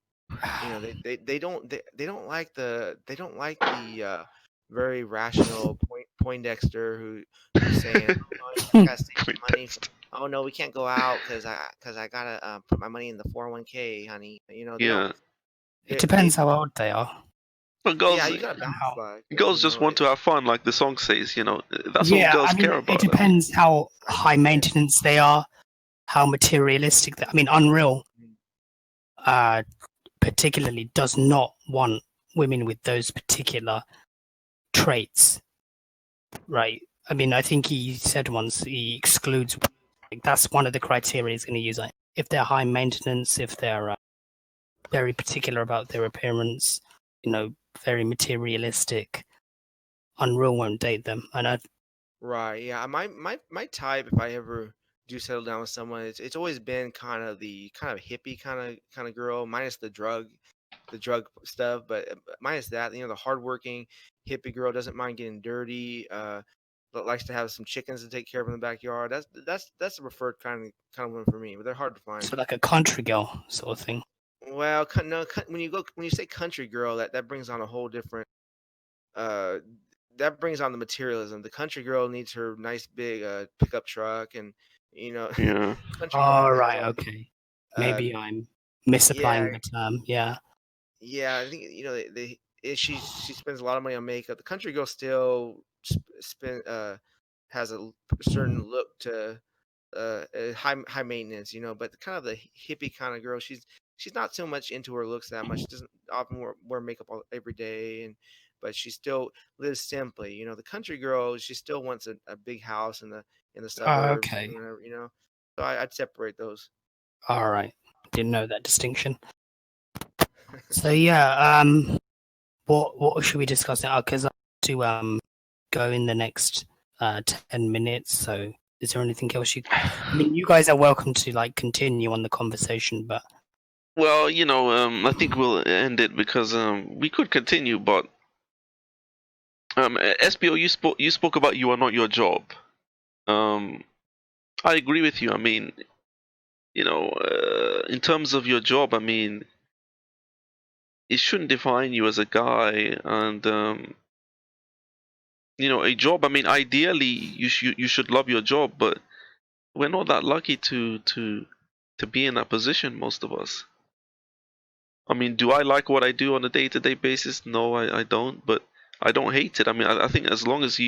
they don't like the very rational Poindexter who's saying, oh, I gotta save wait, some money for, oh no, we can't go out because I gotta put my money in the 401k, honey. They don't. yeah. it They depends how old they are. But Yeah, girls you gotta balance How, life. girls just want to have fun, like the song says. That's all yeah, girls I care mean, it about. I mean, depends how I high guess. maintenance they are, how materialistic. I mean, Unreal, Mm. uh, particularly, does not want women with those particular traits, right? I mean, I think he said once he excludes. Like, that's one of the criteria he's going to use. Like, if they're high maintenance, if they're very particular about their appearance, very materialistic, Unreal won't date them. And Right. Yeah. My type, if I ever do settle down with someone, it's always been kind of the kind of hippie kind of girl, minus the drug stuff, but minus that, the hardworking hippie girl doesn't mind getting dirty. But likes to have some chickens to take care of in the backyard. That's the preferred kind of woman for me, but they're hard to find. so like a country girl sort of thing. Well, no, when you say country girl, that brings on a whole different uh that brings on the materialism. The country girl needs her nice big pickup truck, and you know, yeah. country girl All has right, all okay. uh Maybe I'm yeah, misapplying the term. Yeah. yeah. I think she spends a lot of money on makeup. The country girl still spend has a certain look to high maintenance, but kind of the hippie kind of girl. She's not so much into her looks that much. She doesn't often wear makeup every day, but she still lives simply. The country girl, she still wants a big house in the suburbs and Okay. whatever. So I'd separate those. All right. Didn't know that distinction. So yeah, what should we discuss now? Because I have to go in the next 10 minutes. So is there anything else you? I mean, you guys are welcome to like continue on the conversation, but Well, I think we'll end it because we could continue, but SBO, you spoke about you are not your job. Um, I agree with you. I mean, in terms of your job, I mean, it shouldn't define you as a guy, and a job. I mean, ideally, you should love your job, but we're not that lucky to be in that position. Most of us. I mean, do I like what I do on a day-to-day basis? No, I don't. But I don't hate it. I mean, I think as long as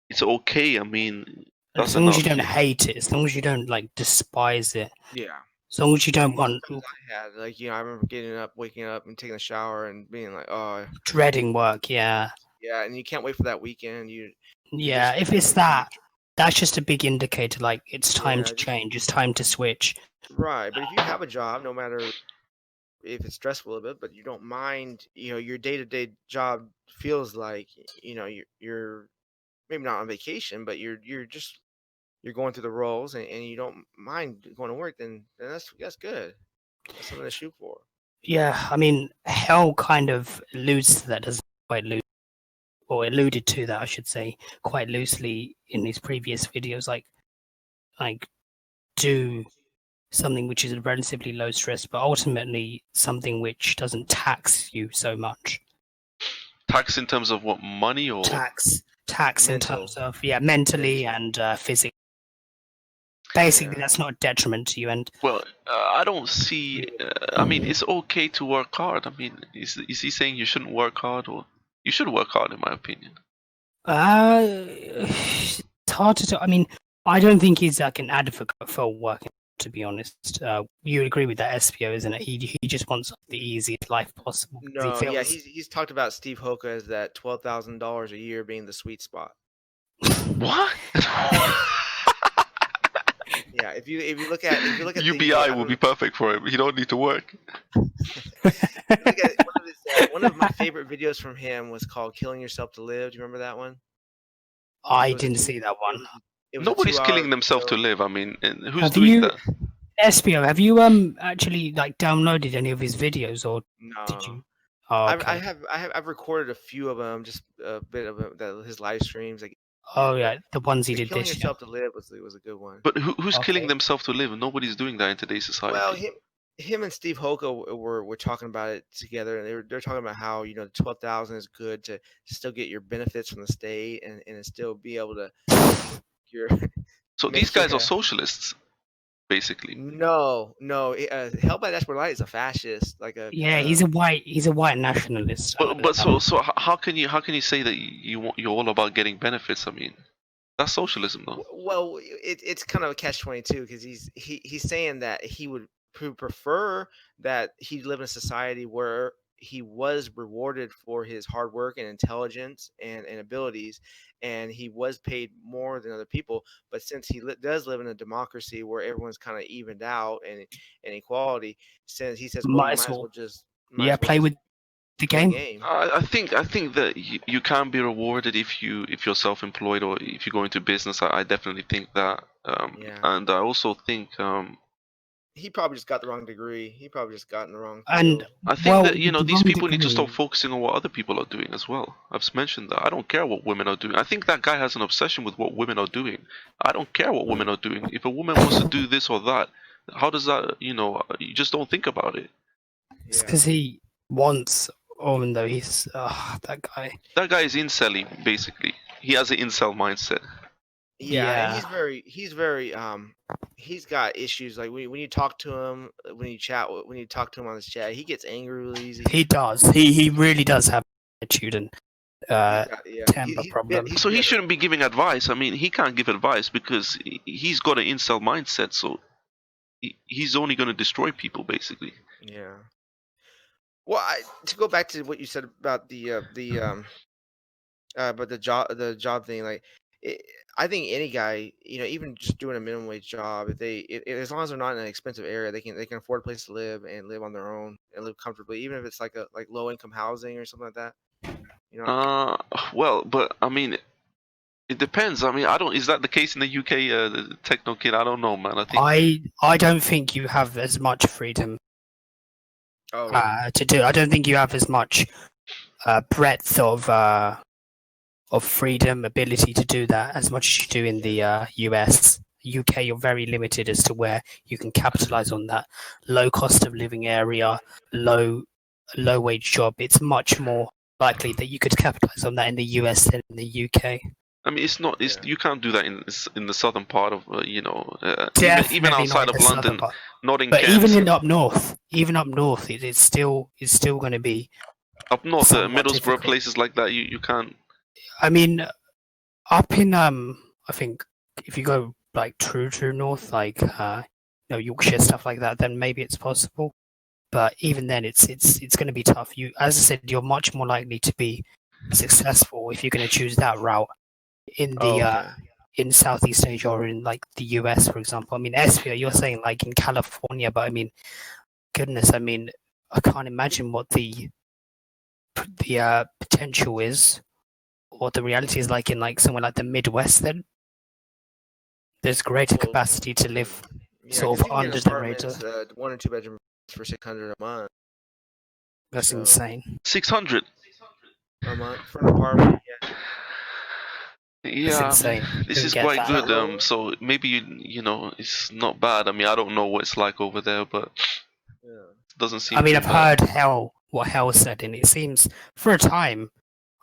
it's okay. I mean, as that's long as you enough. don't hate it, as long as you don't like despise it, Yeah. as long as you Yeah, don't most want times I had, like, I remember waking up and taking a shower and being like, oh, dreading work, yeah. yeah, and you can't wait for that weekend. You Yeah, just if it's that, that's just a big indicator. Like it's time yeah, to just change. It's time to switch. right. But if you have a job, no matter if it's stressful a bit, but you don't mind, your day-to-day job feels like, you're maybe not on vacation, but you're going through the roles, and you don't mind going to work, then that's good. That's something to shoot for. Yeah, I mean, Hell kind of alludes to that, doesn't it? Quite loose, or alluded to that, I should say, quite loosely in his previous videos. Like do something which is relatively low stress, but ultimately something which doesn't tax you so much. Tax in terms of what, money or? Tax in Mental. terms of mentally and physically. Basically, Yeah. that's not a detriment to you. And Well, I don't see. I mean, it's okay to work hard. I mean, is he saying you shouldn't work hard, or you should work hard, in my opinion? it's hard to tell. I mean, I don't think he's like an advocate for working. To be honest, you agree with that, Espeo, isn't it? He just wants the easiest life possible. 'Cause No, he yeah, feels he's talked about Steve Hoka as that $12,000 a year being the sweet spot. What? Yeah, if you look at the, UBI will be perfect for him. He don't need to work. look at one of my favorite videos from him was called "Killing Yourself to Live." Do you remember that one? I It was a didn't two- see that one. It was a Nobody's 2 hour killing themselves to video. live. I mean, and who's Have doing you, that? Espeo? Have you actually like downloaded any of his videos, or did No, you? Oh, okay. I've recorded a few of them, just a bit of his live streams. Like, Oh yeah, the ones he the did "Killing this year. Yourself to Live" was a good one. But who's killing Okay. themselves to live? Nobody's doing that in today's Well, society. him and Steve Hoka were talking about it together, and they're talking about how, the 12,000 is good to still get your benefits from the state, and still be able to your So these make your guys are socialists, basically. no, Hell by Dashboard Light is a fascist, like Yeah, he's a white nationalist. But so how can you say that you're all about getting benefits? I mean, that's socialism, though. well, it's kind of a catch-22, because he's saying that he would prefer that he live in a society where he was rewarded for his hard work and intelligence and abilities, and he was paid more than other people. But since he does live in a democracy where everyone's kind of evened out and equality, since he says, well, you might as well, might as well play just with the play the game. game. I think that you can be rewarded if you're self-employed or if you go into business. I definitely think that. Yeah. And I also think He probably just got the wrong degree. He probably just got in the wrong And field. I think well, that the these wrong people need to stop degree. focusing on what other people are doing as well. I've mentioned that. I don't care what women are doing. I think that guy has an obsession with what women are doing. I don't care what women are doing. If a woman wants to do this or that, how does that? You just don't think about it. It's Yeah. because he wants, even though he's that guy. That guy is incelly, basically. He has an incel mindset. Yeah, and Yeah. he's very he's got issues. Like when you talk to him, when you talk to him on this chat, he gets angry really easy. He does. He really does have attitude and temper He's problems. So he bit, shouldn't be giving advice. I mean, he can't give advice because he's got an incel mindset. So he's only going to destroy people, basically. yeah. Well, to go back to what you said about but the job thing, like, I think any guy, even just doing a minimum wage job, if as long as they're not in an expensive area, they can afford a place to live and live on their own and live comfortably, even if it's like low income housing or something like that. Well, but I mean, it depends. I mean, I don't. Is that the case in the UK? The Technokid? I don't know, man. I think I don't think you have as much freedom Oh, really? to do. I don't think you have as much breadth of freedom, ability to do that as much as you do in the US. UK, you're very limited as to where you can capitalize on that low cost of living area, low wage job. It's much more likely that you could capitalize on that in the US than in the UK. I mean, it's not. It's Yeah. You can't do that in the southern part of even Definitely outside not of in the southern London, part. not in But Kent. even up north, it's still going to be Up north, somewhat Middlesbrough, difficult. places like that, you can't. I mean, up in I think if you go like true north, like Yorkshire, stuff like that, then maybe it's possible. But even then, it's going to be tough. You, as I said, you're much more likely to be successful if you're going to choose that route in the Okay. in Southeast Asia or in like the US, for example. I mean, Espio, you're saying like in California, but I mean, goodness, I mean, I can't imagine what the potential is, or the reality is like in like somewhere like the Midwest. Then there's greater Well, capacity to live yeah, sort because of you can get under the radar. apartments, 1 or 2 bedroom for 600 a month. That's So insane. 600. a month for an apartment. Yeah. That's Yeah, I mean, insane. this Who is gets quite Is that? that good. low? So maybe you know it's not bad. I mean, I don't know what it's like over there, but Yeah. it doesn't seem I mean, too I've bad. heard what Hell said, and it seems for a time.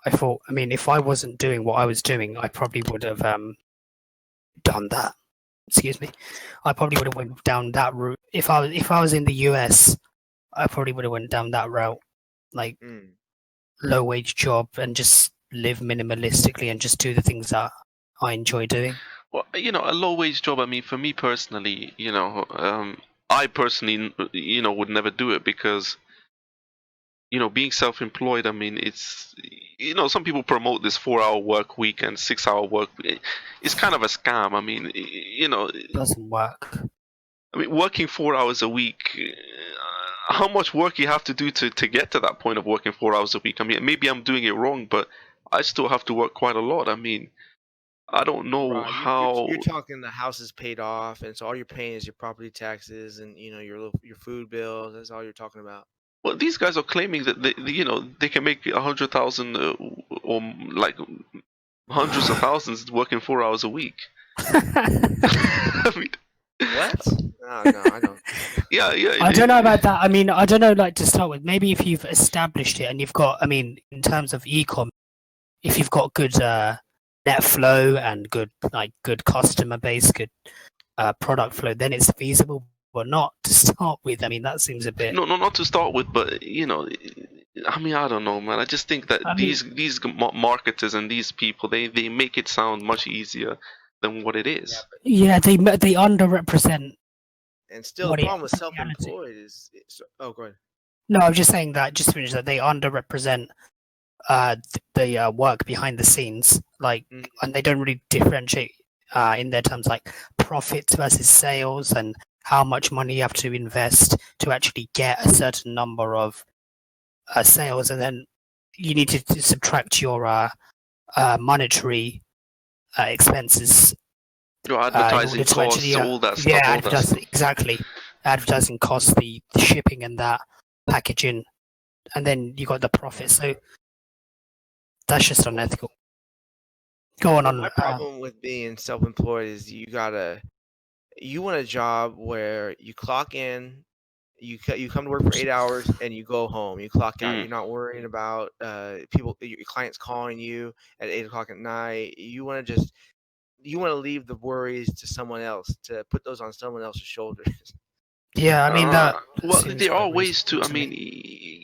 I thought, I mean, if I wasn't doing what I was doing, I probably would have done that. Excuse me. I probably would have went down that route. If I was in the US, I probably would have went down that route, like Mm. low wage job and just live minimalistically and just do the things that I enjoy doing. Well, you know, a low wage job. I mean, for me personally, you know, I personally, you know, would never do it because you know, being self-employed, I mean, it's, you know, some people promote this 4-hour work week and 6-hour work. It's kind of a scam. I mean, you know, Doesn't work. I mean, working 4 hours a week, how much work you have to do to get to that point of working 4 hours a week? I mean, maybe I'm doing it wrong, but I still have to work quite a lot. I mean, I don't know Right. You're how. talking the house is paid off, and so all you're paying is your property taxes and your food bills. That's all you're talking about. Well, these guys are claiming that you know, they can make 100,000 or like hundreds of thousands working 4 hours a week. I mean, What? No, I don't. yeah, yeah. I don't know about that. I mean, I don't know. Like to start with, maybe if you've established it and you've got, I mean, in terms of e-com, if you've got good net flow and good customer base, good product flow, then it's feasible. But not to start with. I mean, that seems a bit. No, no, not to start with, but you know, I mean, I don't know, man. I just think that I mean, these marketers and these people, they make it sound much easier than what it Yeah, is. but yeah, they underrepresent and still the what it problem with the reality. self-employed is oh, go ahead. No, I was just saying that. Just to finish that, they underrepresent the work behind the scenes, like, Mm. and they don't really differentiate in their terms like profits versus sales and how much money you have to invest to actually get a certain number of sales, and then you need to subtract your monetary expenses Your in order advertising to actually costs, all that yeah, stuff, all that advertising stuff. exactly. Advertising costs, the shipping and that packaging, and then you got the profit. So that's just Well, unethical. Go on. well, my problem with being self-employed is you want a job where you clock in, you come to work for 8 hours and you go home. You clock out. Mm. You're not worrying about your clients calling you at 8 o'clock at night. You want to leave the worries to someone else, to put those on someone else's shoulders. Yeah, I mean that Well, seems there are quite ways reasonable to. I to me.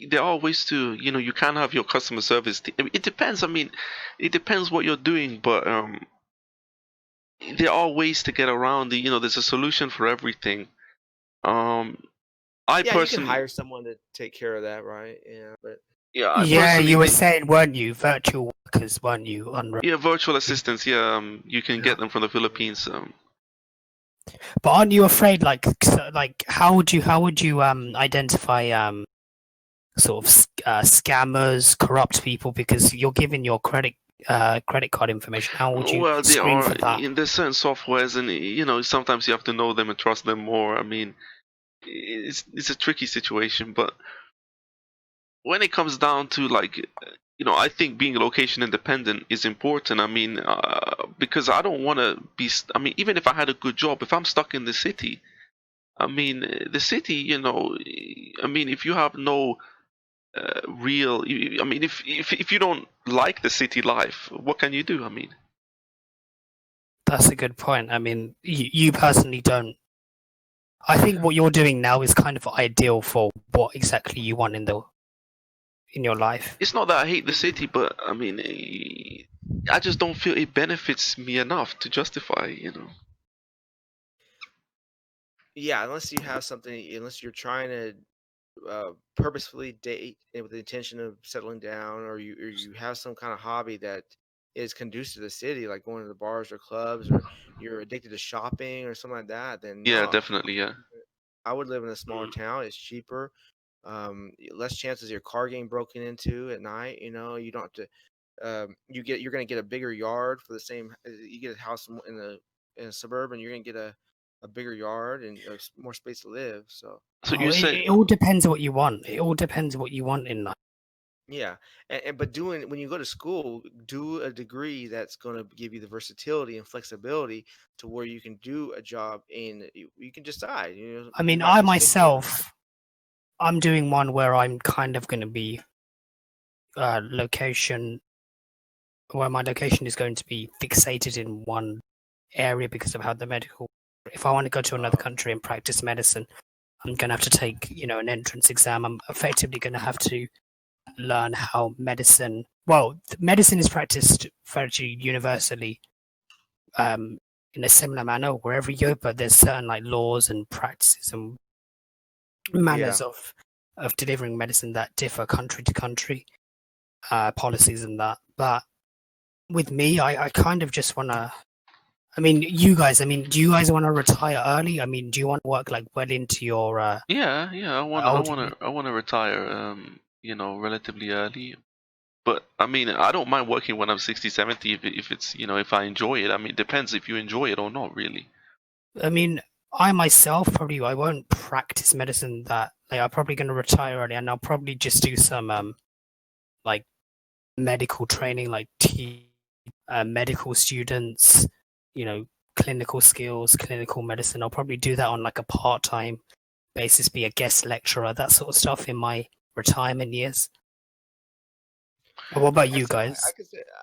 mean, there are ways to. You know, you can have your customer service. I mean, it depends. I mean, it depends what you're doing, but there are ways to get around the. You know, there's a solution for everything. Um, I Yeah, you can personally, hire someone to take care of that, right? Yeah, but yeah, I Yeah, personally, you were saying, weren't you, virtual workers, weren't you? yeah, virtual assistants. Yeah, you can Yeah. get them from the Philippines. But aren't you afraid, like, like how would you identify sort of scammers, corrupt people, because you're giving your credit card information? How would you Well, there screen are for that? in there's certain softwares, and you know, sometimes you have to know them and trust them more. I mean, it's a tricky situation, but when it comes down to like, you know, I think being location independent is important. I mean, because I don't want to be. I mean, even if I had a good job, if I'm stuck in the city, I mean, the city, you know, I mean, if you have no real, I mean, if you don't like the city life, what can you do? I mean. That's a good point. I mean, you personally don't. I think what you're doing now is kind of ideal for what exactly you want in your life. It's not that I hate the city, but I mean, I just don't feel it benefits me enough to justify, you know. yeah, unless you're trying to purposefully date with the intention of settling down, or you have some kind of hobby that is conducive to the city, like going to the bars or clubs, or you're addicted to shopping or something like that, then Yeah, no. definitely, yeah. I would live in a smaller Mm. town. It's cheaper. less chances of your car getting broken into at night. You know, you don't have to. You're gonna get a bigger yard for the same. You get a house in a suburban, you're gonna get a bigger yard and more space to live. So So Oh, you say, it all depends what you want. It all depends what you want in life. yeah, but doing when you go to school, do a degree that's going to give you the versatility and flexibility to where you can do a job and you can decide. You know, I you're mean, not I just sticking. myself, I'm doing one where I'm kind of going to be location, where my location is going to be fixated in one area because of how the medical. If I want to go to another country and practice medicine, I'm going to have to take, an entrance exam. I'm effectively going to have to learn how medicine. Well, medicine is practiced virtually universally in a similar manner wherever you go, but there's certain like laws and practices and Yeah, manners of delivering medicine that differ country to country, policies and that. But with me, I kind of just want to. I mean, you guys. I mean, do you guys want to retire early? I mean, do you want to work like well into your yeah, older years? I wanna retire, relatively early. But I mean, I don't mind working when I'm 60, 70 if it's, if I enjoy it. I mean, it depends if you enjoy it or not, really. I mean, I myself probably I won't practice medicine that like I'm probably going to retire early, and I'll probably just do some like medical training, like medical students, you know, clinical skills, clinical medicine. I'll probably do that on like a part-time basis, be a guest lecturer, that sort of stuff in my retirement years. What about you guys?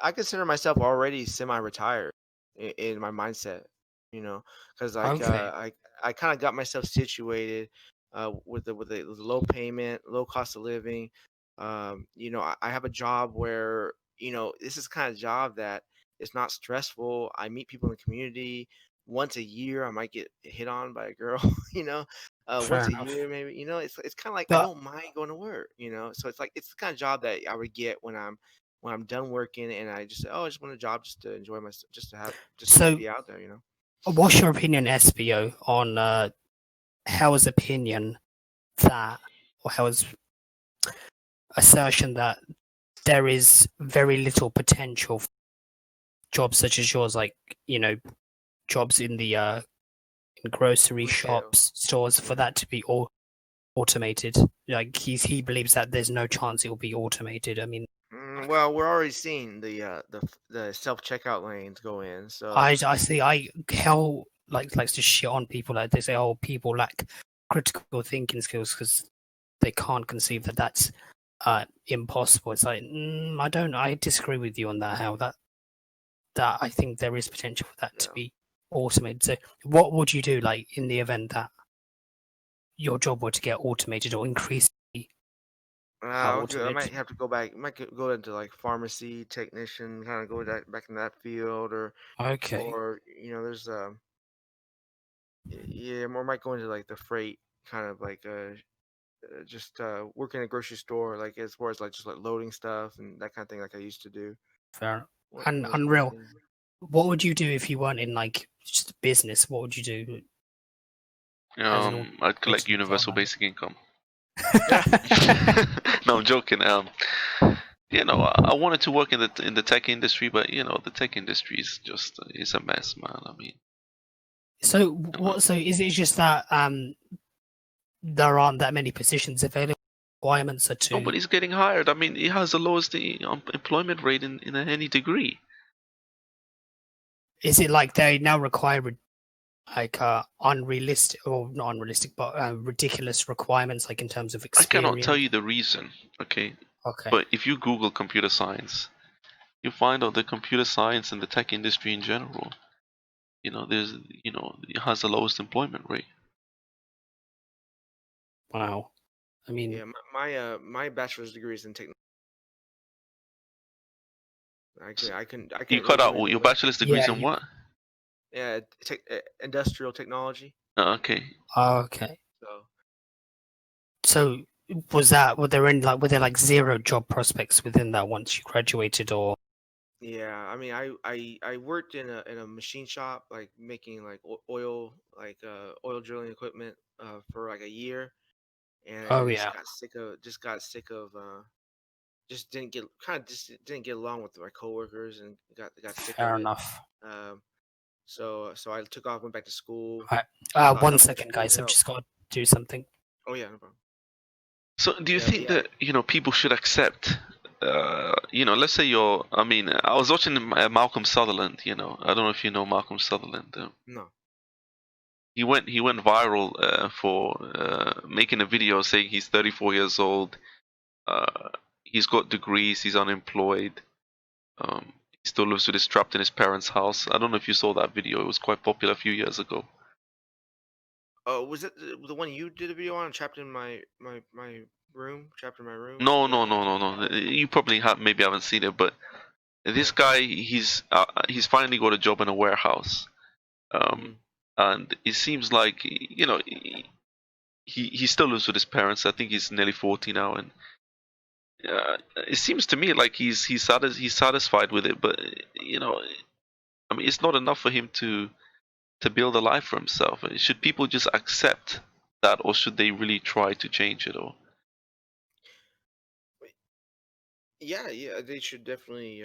I consider myself already semi-retired in my mindset, because like Okay, I kind of got myself situated with the low payment, low cost of living. I have a job where this is kind of job that it's not stressful. I meet people in the community once a year. I might get hit on by a girl, fair once a enough. year maybe. It's kind of like I But don't mind going to work. So it's like it's the kind of job that I would get when I'm done working and I just say, oh, I just want a job just to enjoy myself, just to so, be out there. what's your opinion, SBO, on Hell's opinion that, or Hell's assertion that there is very little potential for jobs such as yours, like jobs in the in grocery Retail, shops, stores, for yeah. that to be all automated. Like he believes that there's no chance it will be automated. I mean, Well, we're already seeing the self checkout lanes go in. So I see. Hell likes to shit on people. Like they say, oh, people lack critical thinking skills because they can't conceive that that's impossible. It's like I don't. I disagree with you on that. How that I think there is potential for that to yeah. be automated. So, what would you do, like in the event that your job were to get automated or increasingly I automated? might have to go back. Might go into like pharmacy technician, kind of go back in that field, Okay, or there's yeah, more might go into like the freight kind of like just working in a grocery store, like as far as like just like loading stuff and that kind of thing, like I used to do. fair enough. One And of those kind of Unreal, things. what would you do if you weren't in like just business? What would you do as an I'd collect automated job? universal basic income. Yeah. No, I'm joking. I wanted to work in the tech industry, but the tech industry is just it's a mess, man. I mean, So you know, what? So is it just that there aren't that many positions available? Requirements are too. nobody's getting hired. I mean, it has the lowest employment rate in any degree. Is it like they now require like unrealistic or not unrealistic, but ridiculous requirements, like in terms of I cannot tell experience? you the reason, okay? Okay, But if you Google computer science, you find out that computer science and the tech industry in general, there's, it has the lowest employment rate. wow. I mean, Yeah, my bachelor's degree is in technology. I You couldn't cut go out into your like bachelor's degrees yeah. in You what? industrial technology. Okay. okay? So So were there like zero job prospects within that once you graduated, or yeah, I mean, I worked in a machine shop, like making like oil drilling equipment for like a year, and Oh I yeah, just got sick of just didn't get along with my coworkers and got sick of fair it. enough. Um, so I took off, went back to school. Right. Thought One second, school would guys. I've help. just got to do something. Oh yeah, no problem. So do you Yeah, but think yeah, that, people should accept, let's say I mean, I was watching Malcolm Sutherland, I don't know if you know Malcolm Sutherland. no. He went viral for making a video saying he's 34 years old, he's got degrees, he's unemployed, he still lives with his trapped in his parents' house. I don't know if you saw that video. It was quite popular a few years ago. Oh, was it the one you did a video on? Trapped in my room. Trapped in my room. No, Yeah. no, no, no, no. You probably maybe haven't seen it, but this Yeah. guy, he's finally got a job in a warehouse, um, Hmm. and it seems like he still lives with his parents. I think he's nearly 40 now, and it seems to me like he's satisfied with it. But I mean, it's not enough for him to build a life for himself. Should people just accept that, or should they really try to change it? Or Yeah, yeah, they should definitely.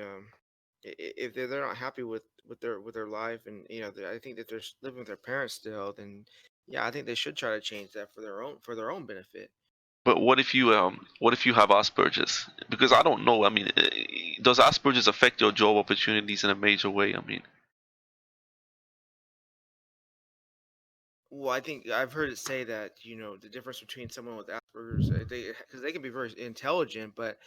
If they're not happy with their life, and I think that they're living with their parents still, then yeah, I think they should try to change that for their own benefit. but what if you have Asperger's? Because I don't know. I mean, does Asperger's affect your job opportunities in a major way? I mean, Well, I think I've heard it say that the difference between someone with Asperger's, because they can be very intelligent, but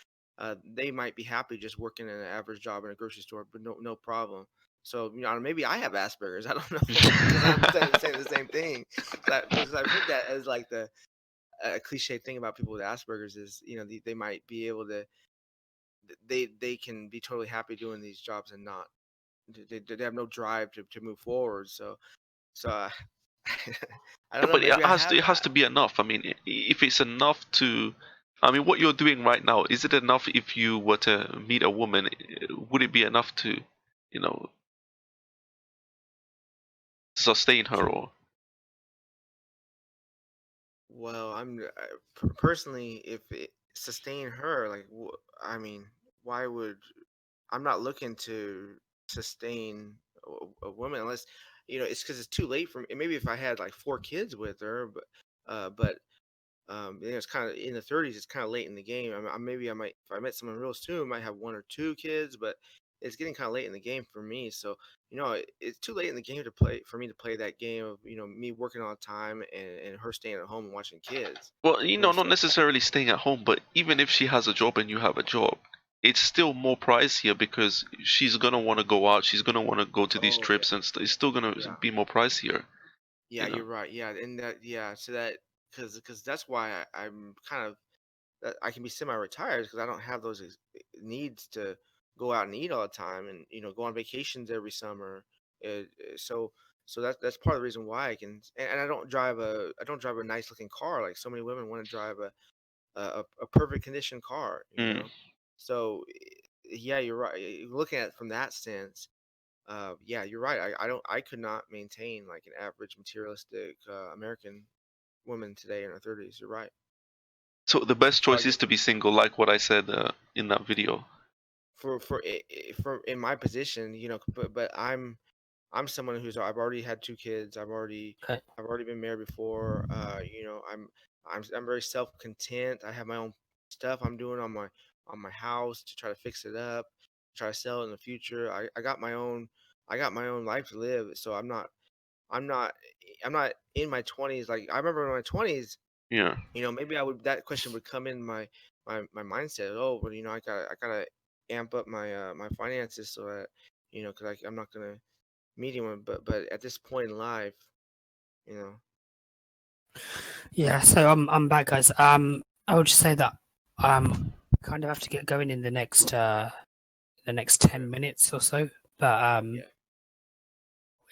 they might be happy just working an average job in a grocery store, but no problem. So maybe I have Asperger's. I don't know because I'm saying the same thing. Because I've heard that as like the a cliche thing about people with Asperger's is they might be able to they can be totally happy doing these jobs and not they have no drive to move forward. So I yeah, don't know. but Maybe I have it has that. to be enough. I mean, if it's enough to, I mean, what you're doing right now, is it enough? If you were to meet a woman, would it be enough to, you know, sustain her? Or Well, personally, if it sustain her, like, I mean, why would I'm not looking to sustain a woman unless, it's because it's too late for me. Maybe if I had like four kids with her, but it's kind of in the 30s. It's kind of late in the game. Maybe I might, if I met someone real soon, might have one or two kids, but it's getting kind of late in the game for me. So it's too late in the game to play for me to play that game of me working all the time and her staying at home and watching kids. well, not So necessarily staying at home, but even if she has a job and you have a job, it's still more pricier because she's gonna want to go out. She's gonna want to go to these oh yeah, trips, and it's still gonna yeah, be more pricier. yeah, You know. you're right. Yeah, and so that because that's why I'm kind of that I can be semi-retired because I don't have those needs to go out and eat all the time and go on vacations every summer. So that's part of the reason why I can. And I don't drive a nice looking car like so many women want to drive a perfect condition car. Mm. So yeah, you're right. Looking at it from that sense, yeah, you're right. I could not maintain like an average materialistic American woman today in her 30s. You're right. So the best So I choice is guess to be single, like what I said in that video. for in my position, but I'm someone who's I've already had two kids. Okay. I've already been married before. I'm very self-content. I have my own stuff I'm doing on my house to try to fix it up, try to sell it in the future. I got my own life to live. So I'm not I'm not in my 20s. Like I remember in my 20s, Yeah. maybe I would that question would come in my mindset. Oh, well, I gotta amp up my finances so that because I'm not gonna meet anyone. But at this point in life, you know, Yeah. So I'm back, guys. I would just say that kind of have to get going in the next yeah, 10 minutes or so. But yeah.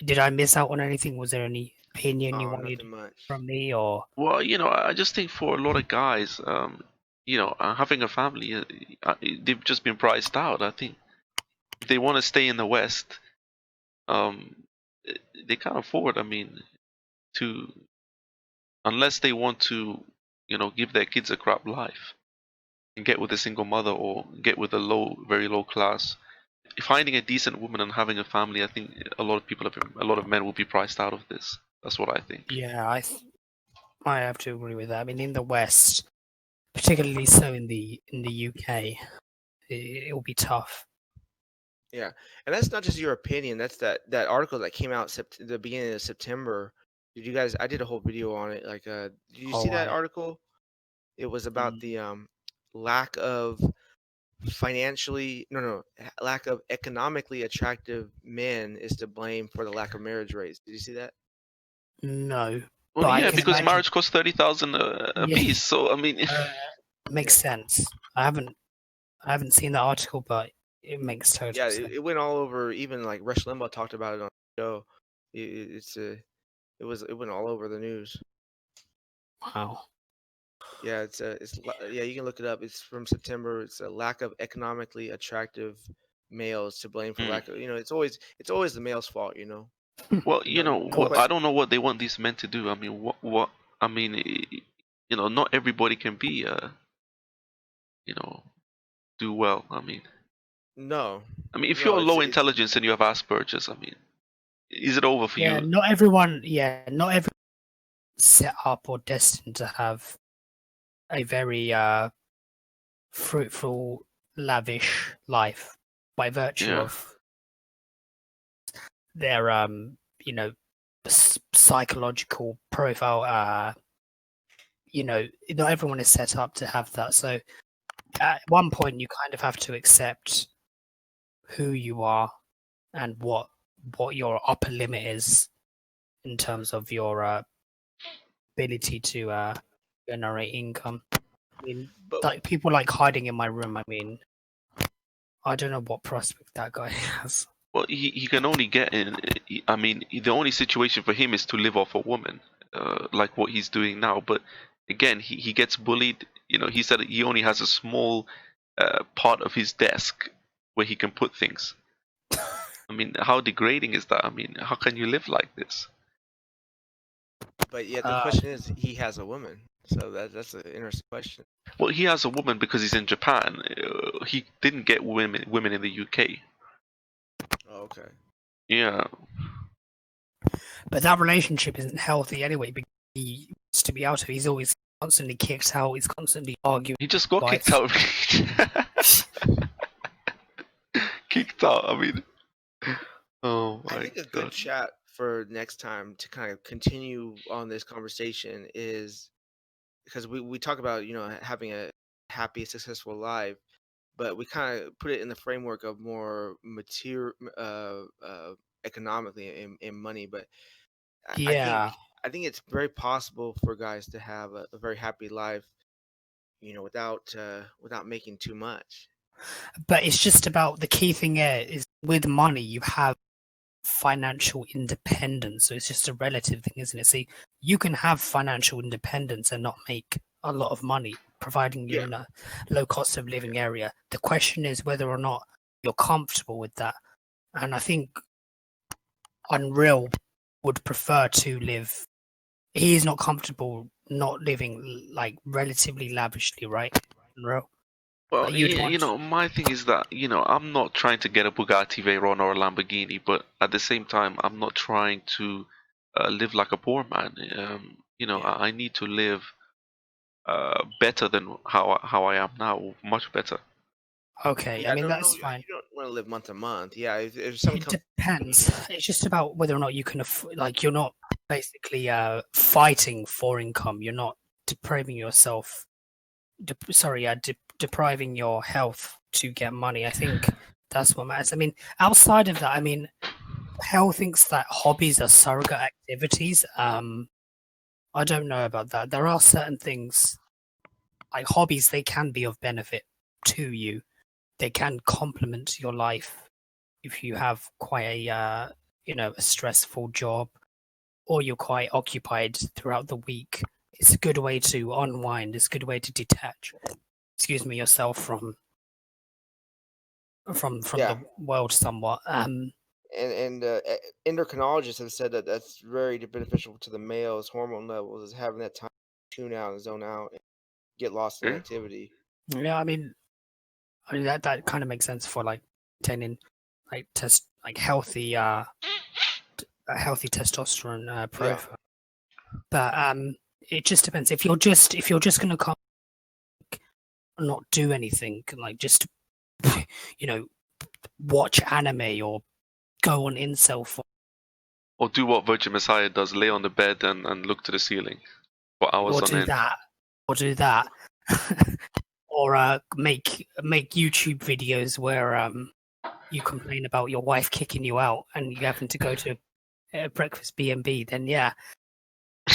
did I miss out on anything? Was there any opinion you Oh, nothing wanted much. from me, or Well, I just think for a lot of guys, having a family, they've just been priced out. I think if they want to stay in the West, um, they can't afford. I mean, to unless they want to, give their kids a crap life and get with a single mother or get with a very low class. Finding a decent woman and having a family, I think a lot of men will be priced out of this. That's what I think. Yeah, I have to agree with that. I mean, in the West, particularly so in the UK, it'll be tough. Yeah, and that's not just your opinion. That's that article that came out the beginning of September. Did you guys? I did a whole video on it. Like, did you see Oh, that article? It was about mm, the lack of financially no lack of economically attractive men is to blame for the lack of marriage rates. Did you see that? no, Well, but I yeah, can because imagine. marriage costs 30,000 a Yeah, piece. So I mean, makes sense. I haven't seen the article, but it makes total Yeah, sense. it went all over. Even like Rush Limbaugh talked about it on the show. It's it went all over the news. Wow. Yeah, yeah, you can look it up. It's from September. It's a lack of economically attractive males to blame for mm. lack of, it's always the male's fault, Well, No I question. don't know what they want these men to do. I mean, I mean, not everybody can be, you know, do well. No. I mean, if No, you're it's low it's intelligence and you have Asperger's, I mean, is it over for Yeah, you? not everyone. Yeah, not everyone set up or destined to have a very fruitful, lavish life by virtue Yeah. of their psychological profile. Not everyone is set up to have that. So at one point, you kind of have to accept who you are and what your upper limit is in terms of your ability to generate income. I mean, but like people like hiding in my room. I mean, I don't know what prospect that guy has. Well, he can only get in. I mean, the only situation for him is to live off a woman, like what he's doing now. But again, he gets bullied. He said he only has a small part of his desk where he can put things. I mean, how degrading is that? I mean, how can you live like this? but yet the Uh, question is, he has a woman. So that's an interesting question. Well, he has a woman because he's in Japan. He didn't get women in the UK. Oh, okay. Yeah, but that relationship isn't healthy anyway because he wants to be out of. He's always constantly kicked out. He's constantly arguing he just with got kicked wife. out. Kicked out. I mean, oh I my think a good god. chat for next time to kind of continue on this conversation is because we talk about having a happy, successful life, but we kind of put it in the framework of more material, economically in money. But I think Yeah, it's very possible for guys to have a very happy life, without making too much. but it's just about the key thing here is with money you have financial independence. So it's just a relative thing, isn't it? See, you can have financial independence and not make a lot of money, providing you're Yeah, in a low cost of living area. The question is whether or not you're comfortable with that. And I think Unreal would prefer to live. He is not comfortable not living like relatively lavishly, right? Unreal. Well, Like you'd want. my thing is that, I'm not trying to get a Bugatti Veyron or a Lamborghini, but at the same time, I'm not trying to live like a poor man. yeah. I need to live better than how I am now, much better. Okay, I Yeah, mean no, no, that's you fine. don't want to live month to month. Yeah, if something It comes, depends. It's just about whether or not you can like you're not basically fighting for income. You're not depriving yourself. Depriving your health to get money. I think that's what matters. I mean, outside of that, I mean, Hell thinks that hobbies are surrogate activities. I don't know about that. There are certain things like hobbies. They can be of benefit to you. They can complement your life if you have quite a stressful job or you're quite occupied throughout the week. It's a good way to unwind. It's a good way to detach. Excuse me, yourself from yeah, the world somewhat. and endocrinologists have said that that's very beneficial to the male's hormone levels is having that time. tune out and zone out and get lost in Yeah. activity. Yeah, I mean that kind of makes sense for like maintaining like healthy a healthy testosterone profile. But it just depends. If you're just gonna come not do anything, like just watch anime or go on incel for Or do what Virgin Messiah does, lay on the bed and look to the ceiling for hours or on do end. that or make YouTube videos where you complain about your wife kicking you out and you having to go to breakfast B&B, then yeah,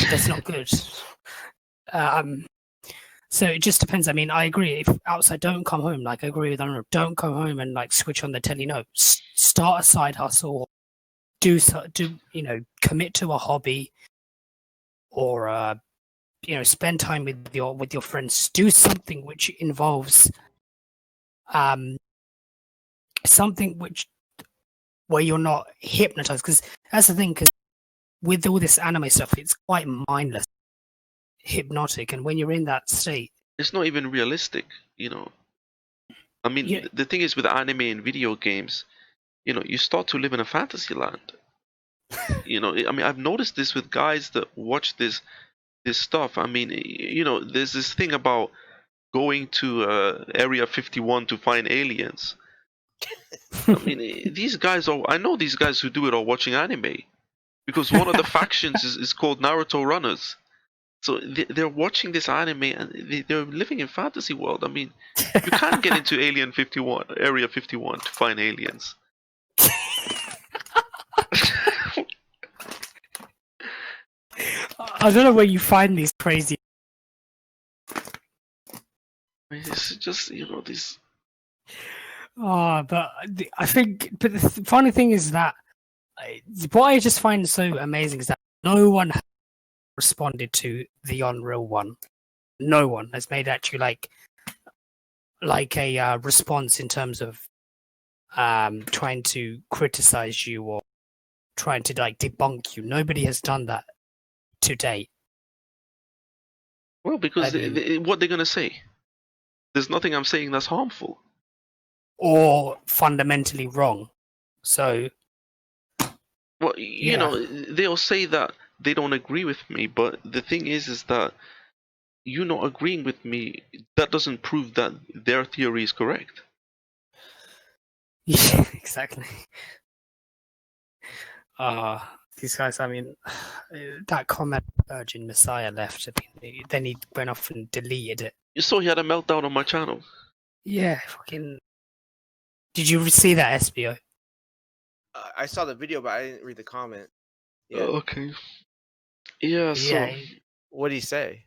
that's not good. So it just depends. I mean, I agree. If outside, don't come home. Like I agree with Honor. Don't come home and like switch on the telly. No, start a side hustle. Commit to a hobby, or spend time with your friends. Do something which involves something where you're not hypnotized. Because that's the thing. Because with all this anime stuff, it's quite mindless, hypnotic, and when you're in that state, It's not even realistic, you know. I mean, you, the thing is with anime and video games, you start to live in a fantasy land. I mean, I've noticed this with guys that watch this stuff. I mean, there's this thing about going to Area 51 to find aliens. I mean, these guys are. I know these guys who do it are watching anime because one of the factions is called Naruto Runners. So they're watching this anime and they're living in fantasy world. I mean, you can't get into Area 51 to find aliens. I don't know where you find these crazy. It's just this. Oh, but I think. But the funny thing is that what I just find so amazing is that no one has responded to the Unreal one. No one has made actually like a response in terms of trying to criticize you or trying to like debunk you. Nobody has done that to date. Well, because I mean, what they're gonna say? There's nothing I'm saying that's harmful. or fundamentally wrong. So, Well, yeah. they'll say that they don't agree with me, but the thing is that you not agreeing with me, that doesn't prove that their theory is correct. Yeah, exactly. These guys, I mean, that comment Virgin Messiah left, then he went off and deleted it. You saw he had a meltdown on my channel. Yeah, fucking. Did you see that, Espeo? I saw the video, but I didn't read the comment. Yeah. Oh, okay. Yeah, so. What did he say?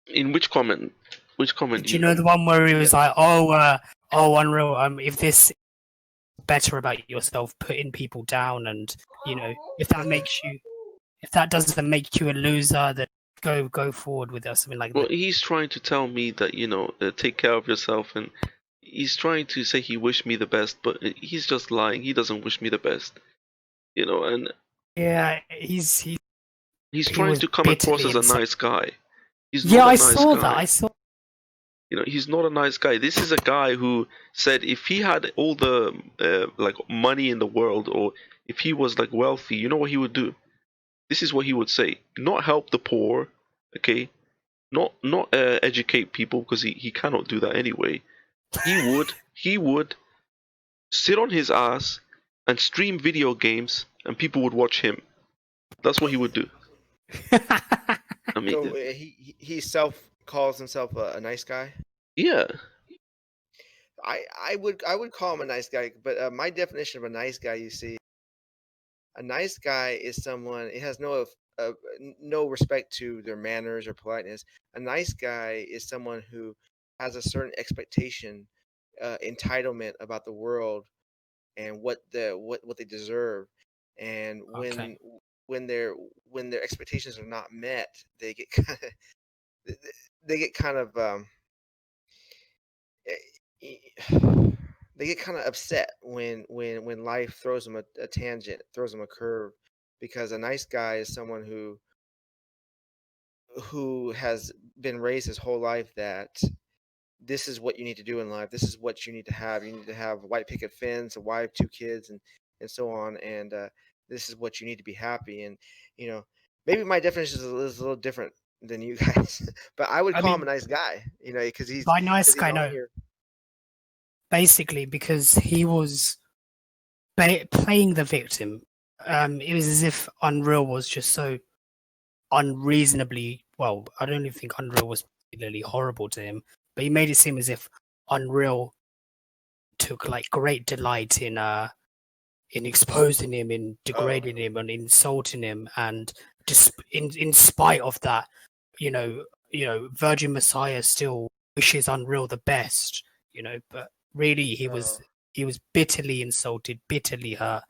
In which comment? Which comment? Did you know the one where he was like, "Oh, Unreal. If this better about yourself, putting people down, and if that doesn't make you a loser, then go forward with us." Something like that. Well, he's trying to tell me that take care of yourself, and he's trying to say he wished me the best, but he's just lying. He doesn't wish me the best, and yeah, he's trying to come across as a nice guy. He's yeah, not a I nice saw guy. that. I saw. He's not a nice guy. This is a guy who said if he had all the like money in the world, or if he was like wealthy, you know what he would do? This is what he would say: not help the poor, okay? Not educate people, because he cannot do that anyway. He would sit on his ass and stream video games, and people would watch him. That's what he would do. I mean, So he calls himself a nice guy. yeah. I would call him a nice guy, but my definition of a nice guy, you see, a nice guy is someone it has no respect to their manners or politeness. A nice guy is someone who has a certain expectation, entitlement about the world and what they deserve. And Okay. when their expectations are not met, they get kind of they get kind of they get kind of upset when life throws them a tangent, throws them a curve, because a nice guy is someone who has been raised his whole life that this is what you need to do in life. This is what you need to have. You need to have a white picket fence, a wife, 2 kids, and so on. And this is what you need to be happy. And you know, maybe my definition is a little different than you guys, but I would I call him a mean, nice guy. You know, because by nice guy, on no, here. basically because he was playing the victim. It was as if Unreal was just so unreasonably well. I don't even think Unreal was particularly horrible to him, but he made it seem as if Unreal took like great delight in exposing him, in degrading him, and insulting him, and just in spite of that, Virgin Messiah still wishes Unreal the best, but really he was bitterly insulted, bitterly hurt,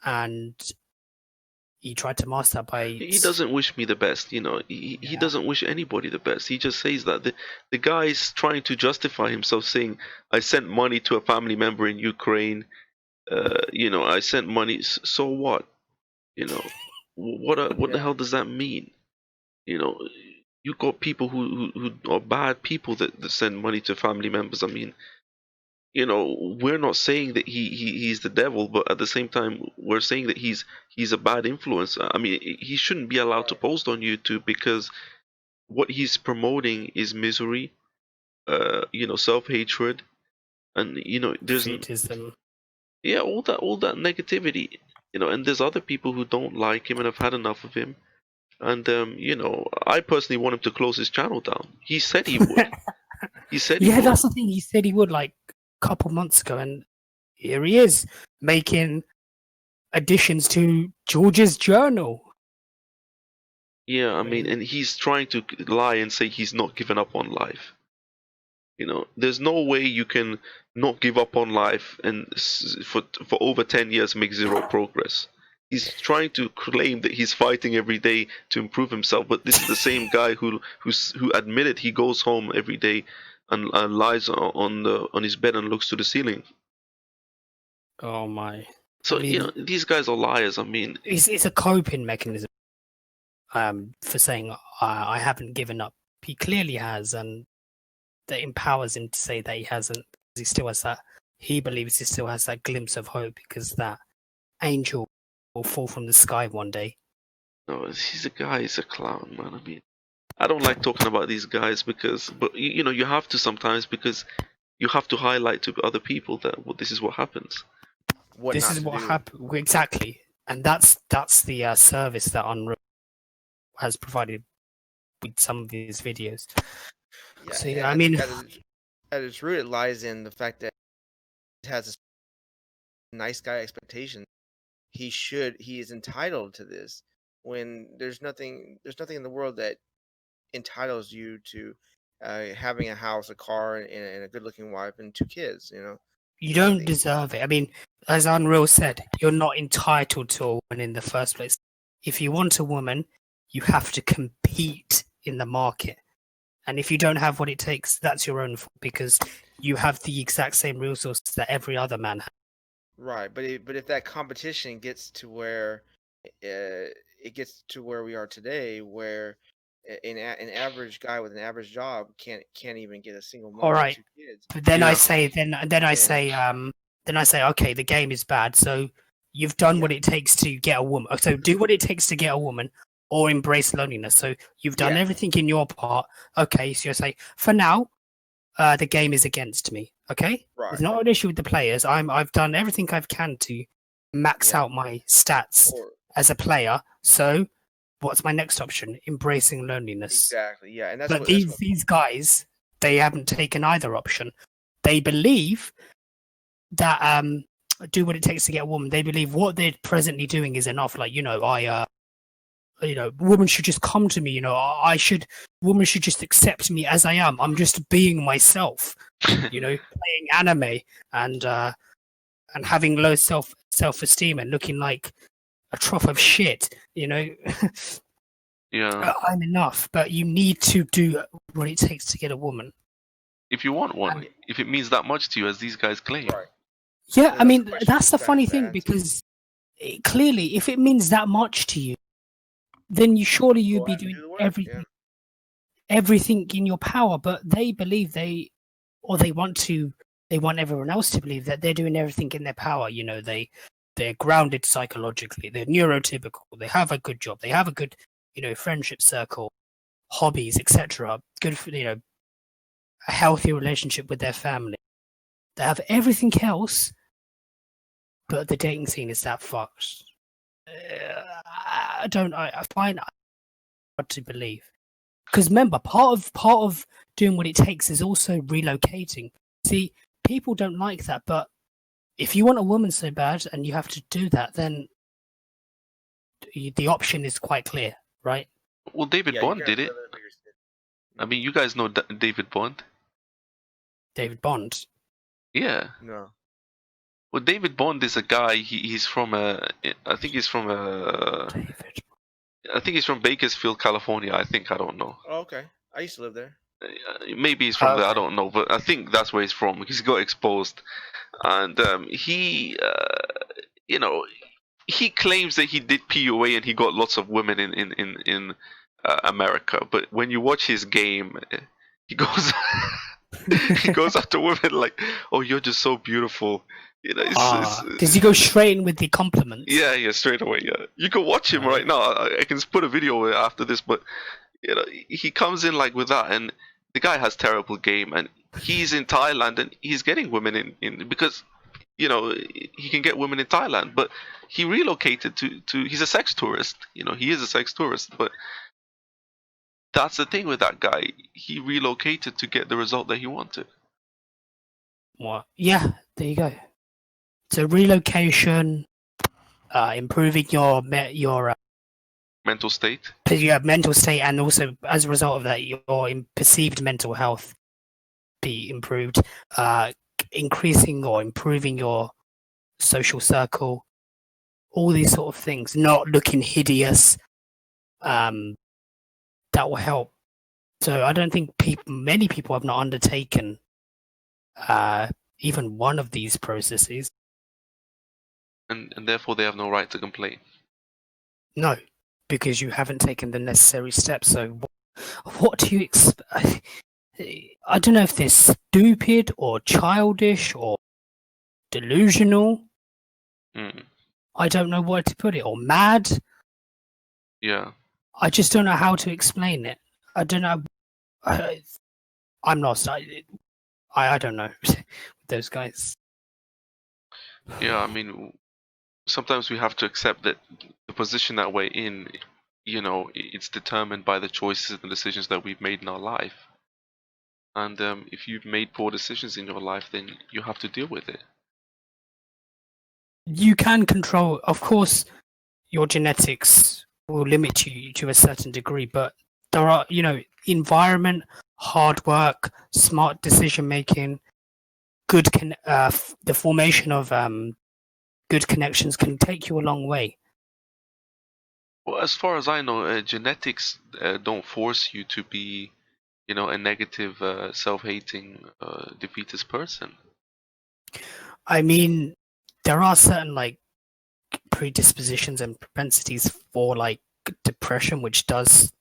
and he tried to mask that by He doesn't wish me the best, he doesn't wish anybody the best. He just says that the guy is trying to justify himself, saying, I sent money to a family member in Ukraine. I sent money. So what? What the hell does that mean? You got people who are bad people that send money to family members. I mean, we're not saying that he's the devil, but at the same time, we're saying that he's a bad influence. I mean, he shouldn't be allowed to post on YouTube because what he's promoting is misery, self-hatred, and there's defeatism. yeah, all that negativity, and there's other people who don't like him and have had enough of him. And I personally want him to close his channel down. He said he would. He said he would. That's the thing. He said he would like a couple months ago, and here he is making additions to George's journal. Yeah, I mean, and he's trying to lie and say he's not given up on life. There's no way you can not give up on life and for over 10 years make zero progress. He's trying to claim that he's fighting every day to improve himself, but this is the same guy who admitted he goes home every day and lies on his bed and looks to the ceiling. Oh my! So these guys are liars. I mean, it's a coping mechanism. For saying I haven't given up. He clearly has, and that empowers him to say that he hasn't. He still has that. He believes he still has that glimpse of hope because that angel will fall from the sky one day. No, he's a guy. He's a clown, man. I mean, I don't like talking about these guys but you have to sometimes because you have to highlight to other people that this is what happens. This is what happened exactly, and that's the service that Unreal has provided with some of his videos. Yeah, so I mean, at its root, it lies in the fact that he has a nice guy expectation. He is entitled to this when there's nothing in the world that entitles you to having a house, a car, and a good-looking wife and 2 kids. You don't deserve it. I mean, as Unreal said, you're not entitled to a woman in the first place. If you want a woman, you have to compete in the market. And if you don't have what it takes, that's your own fault because you have the exact same resources that every other man has. Right, but if that competition gets to where it gets to where we are today, where an average guy with an average job can't even get a single mom and 2 kids. But then I say, okay, the game is bad. So you've done what it takes to get a woman. So do what it takes to get a woman, or embrace loneliness. So you've done everything in your part. Okay, so you say, for now, the game is against me. Okay, right. It's not an issue with the players. I've done everything I can to max out my stats as a player. So what's my next option? Embracing loneliness. Exactly. Yeah, and but these guys, they haven't taken either option. They believe that do what it takes to get a woman. They believe what they're presently doing is enough. Like women should just come to me. Women should just accept me as I am. I'm just being myself. Playing anime and having low self-esteem and looking like a trough of shit. Yeah. I'm enough, but you need to do what it takes to get a woman. If you want one, if it means that much to you, as these guys claim. Right. Yeah, I mean, that's the funny thing because clearly, if it means that much to you, then you'd be doing everything. everything in your power, but they believe they want everyone else to believe that they're doing everything in their power. You know, they're grounded psychologically, they're neurotypical, they have a good job, they have a good, you know, friendship circle, hobbies, etc. Good for, you know, a healthy relationship with their family. They have everything else, but the dating scene is that fucked. I find it hard to believe. Because remember, part of doing what it takes is also relocating. See, people don't like that, but if you want a woman so bad and you have to do that, then the option is quite clear, right? Well, David Bond did it. I mean, you guys know David Bond. David Bond. Yeah. No. Well, David Bond is a guy. He's from I think he's from David. I think he's from Bakersfield, California. I don't know. Oh, okay. I used to live there. Maybe he's from there. I Okay. don't know, but I think that's where he's from. He's got exposed, and he, you know, he claims that he did PUA and he got lots of women in America. But when you watch his game, he goes he goes after women like, "Oh, you're just so beautiful." You know, does he go straight in with the compliments? Yeah, straight away. Yeah, you can watch him right now. I can put a video after this, but you know, he comes in like with that, and the guy has terrible game, and he's in Thailand and he's getting women in because, you know, he can get women in Thailand, but he relocated to he's a sex tourist. You know, he is a sex tourist, but that's the thing with that guy. He relocated to get the result that he wanted. What? Yeah, there you go. So relocation, improving your Mental state. mental state, and also as a result of that, your perceived mental health be improved. Increasing or improving your social circle, all these sort of things. Not looking hideous. That will help. So I don't think many people have not undertaken even one of these processes. And therefore they have no right to complain. No, because you haven't taken the necessary steps. So what do you expect? I don't know if they're stupid or childish or delusional. I don't know where to put it. Or mad. Yeah. I just don't know how to explain it. I don't know. I'm lost. I don't know with those guys. Yeah, I mean, sometimes we have to accept that the position that we're in, you know, it's determined by the choices and decisions that we've made in our life. And if you've made poor decisions in your life, then you have to deal with it. You can control, of course, your genetics will limit you to a certain degree, but there are, you know, environment, hard work, smart decision making, the formation of good connections can take you a long way. Well, as far as I know, genetics don't force you to be, you know, a negative, self-hating, defeatist person. I mean, there are certain like predispositions and propensities for like depression, which does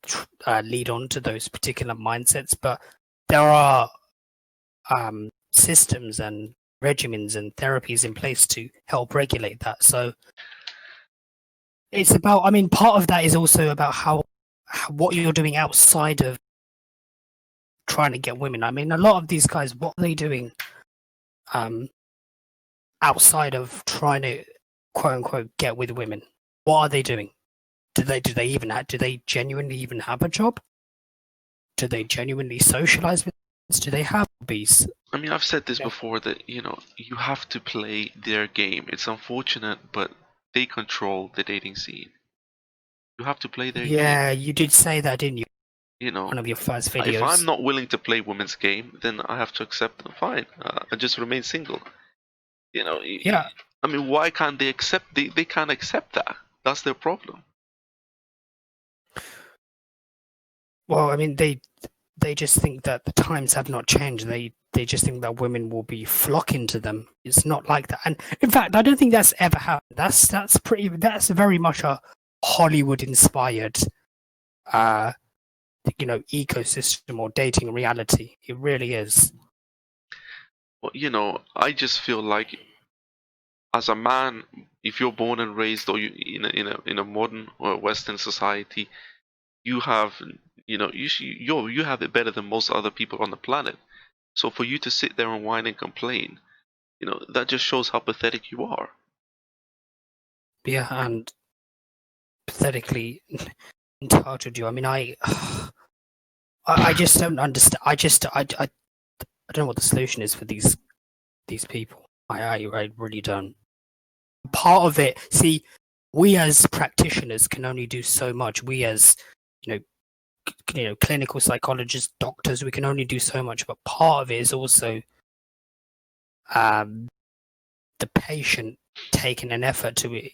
lead on to those particular mindsets. But there are systems and regimens and therapies in place to help regulate that. So it's about, I mean, part of that is also about how what you're doing outside of trying to get women. I mean, a lot of these guys, what are they doing outside of trying to quote unquote get with women? What are they doing? Do they genuinely even have a job? Do they genuinely socialize with? Do they have hobbies? I mean, I've said this before that, you know, you have to play their game. It's unfortunate, but they control the dating scene. You have to play their game. Yeah, you did say that, didn't you? You know, one of your first videos. If I'm not willing to play women's game, then I have to accept them. Fine, I just remain single. You know. Yeah. I mean, why can't they accept? They can't accept that. That's their problem. Well, I mean, they just think that the times have not changed. They just think that women will be flocking to them. It's not like that. And in fact, I don't think that's ever happened. That's very much a Hollywood inspired ecosystem or dating reality. It really is. Well, I just feel like as a man, if you're born and raised or you in a modern or Western society, you have you have it better than most other people on the planet. So for you to sit there and whine and complain, that just shows how pathetic you are. Yeah, and pathetically entitled you. I mean, I just don't understand. I don't know what the solution is for these people. I really don't. Part of it, see, we as practitioners can only do so much. We as clinical psychologists, doctors, we can only do so much. But part of it is also the patient taking an effort to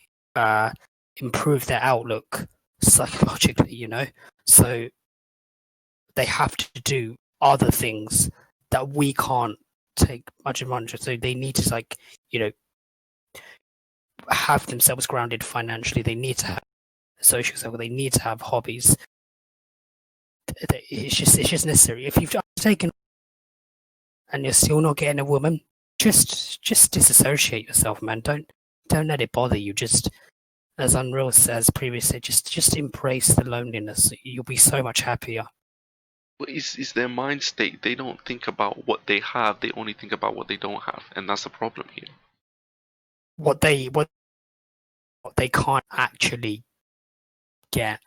improve their outlook psychologically. So they have to do other things that we can't take much advantage of. So they need to have themselves grounded financially. They need to have a social circle. They need to have hobbies. It's just necessary. If you've taken and you're still not getting a woman, just disassociate yourself, man. Don't let it bother you. Just, as Unreal says previously, just embrace the loneliness. You'll be so much happier. But it's their mind state. They don't think about what they have. They only think about what they don't have, and that's the problem here. What they can't actually get.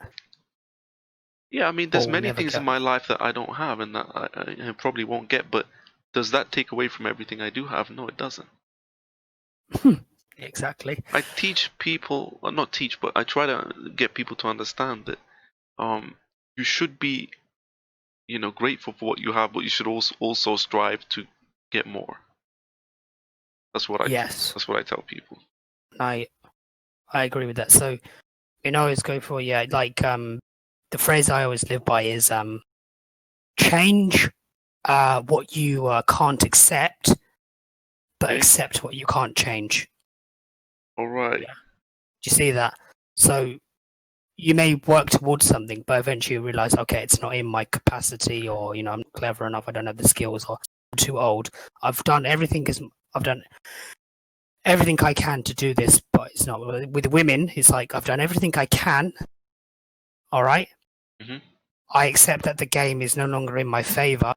Yeah, I mean, there's many things get. in my life that I don't have and that I probably won't get, but does that take away from everything I do have? No, it doesn't. Exactly. I teach people, well, not teach, but I try to get people to understand that you should be, grateful for what you have, but you should also strive to get more. That's what That's what I tell people. I agree with that. So, I always go for the phrase I always live by is change what you can't accept, but accept what you can't change. All right. Yeah. Do you see that? So you may work towards something, but eventually you realize, okay, it's not in my capacity, or I'm not clever enough, I don't have the skills, or I'm too old. I've done everything I can to do this, but it's not. With women, it's like I've done everything I can. All right. Mm-hmm. I accept that the game is no longer in my favor,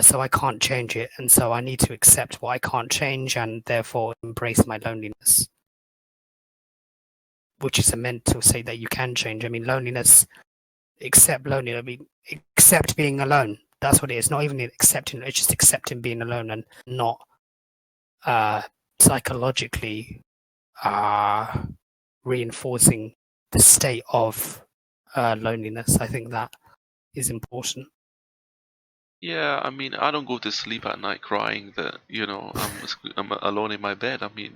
so I can't change it, and so I need to accept what I can't change, and therefore embrace my loneliness, which is a mental state that you can change. I mean, loneliness, accept loneliness. I mean, accept being alone. That's what it is. Not even accepting. It's just accepting being alone and not psychologically reinforcing the state of loneliness. I think that is important. Yeah, I mean, I don't go to sleep at night crying that I'm alone in my bed. I mean,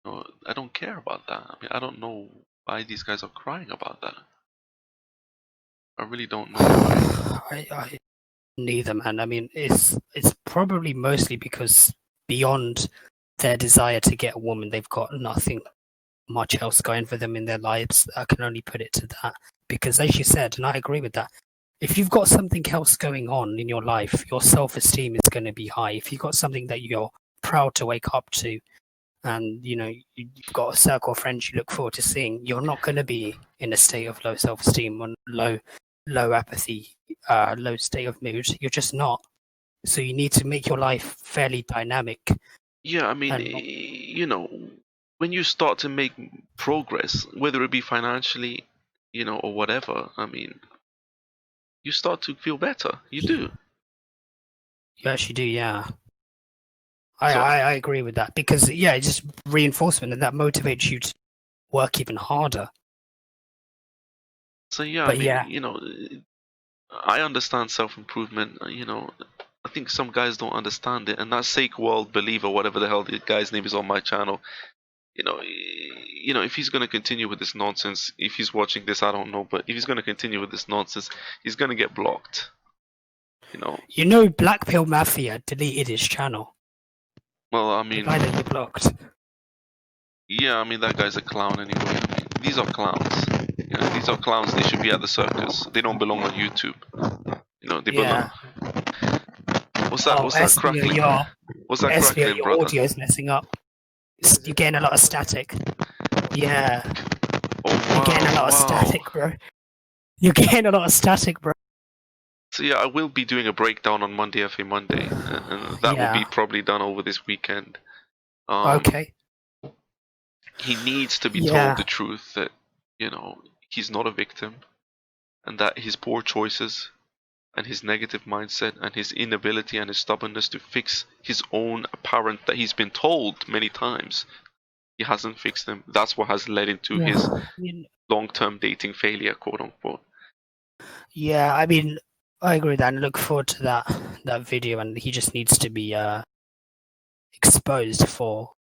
I don't care about that. I mean, I don't know why these guys are crying about that. I really don't know why. I neither, man. I mean, it's probably mostly because beyond their desire to get a woman, they've got nothing much else going for them in their lives. I can only put it to that. Because as you said, and I agree with that, if you've got something else going on in your life, your self-esteem is going to be high. If you've got something that you're proud to wake up to, and you've got a circle of friends you look forward to seeing, you're not going to be in a state of low self-esteem or low apathy, low state of mood. You're just not. So you need to make your life fairly dynamic. Yeah, I mean, when you start to make progress, whether it be financially, or whatever, I mean, you start to feel better. You do. You actually do, yeah. I agree with that because, yeah, it's just reinforcement and that motivates you to work even harder. So, yeah, but I mean, I understand self-improvement. I think some guys don't understand it. And that Sake World Believer, whatever the hell the guy's name is on my channel, if he's going to continue with this nonsense, if he's watching this, I don't know, but if he's going to continue with this nonsense, he's going to get blocked. Black Pill Mafia deleted his channel. Well, I mean, the guy that you blocked. Yeah, I mean, that guy's a clown anyway. I mean, these are clowns. These are clowns. They should be at the circus. They don't belong on YouTube. You know, they Yeah. belong. What's that? Oh, What's that Espeo, crackling? What's that Espeo, crackling, your brother? audio is messing up. You're getting a lot of static. Yeah. Oh You're getting a lot of wow. static, bro. You're getting a lot of static, bro. So yeah, I will be doing a breakdown on Monday FA Monday, and that will be Yeah. probably done over this weekend. Okay. He needs to be Yeah. told the truth that, you know, he's not a victim, and that his poor choices and his negative mindset and his inability and his stubbornness to fix his own apparent that he's been told many times he hasn't fixed them. That's what has led into his long-term dating failure, quote unquote. Yeah, I mean, I agree with that, and look forward to that video. And he just needs to be exposed for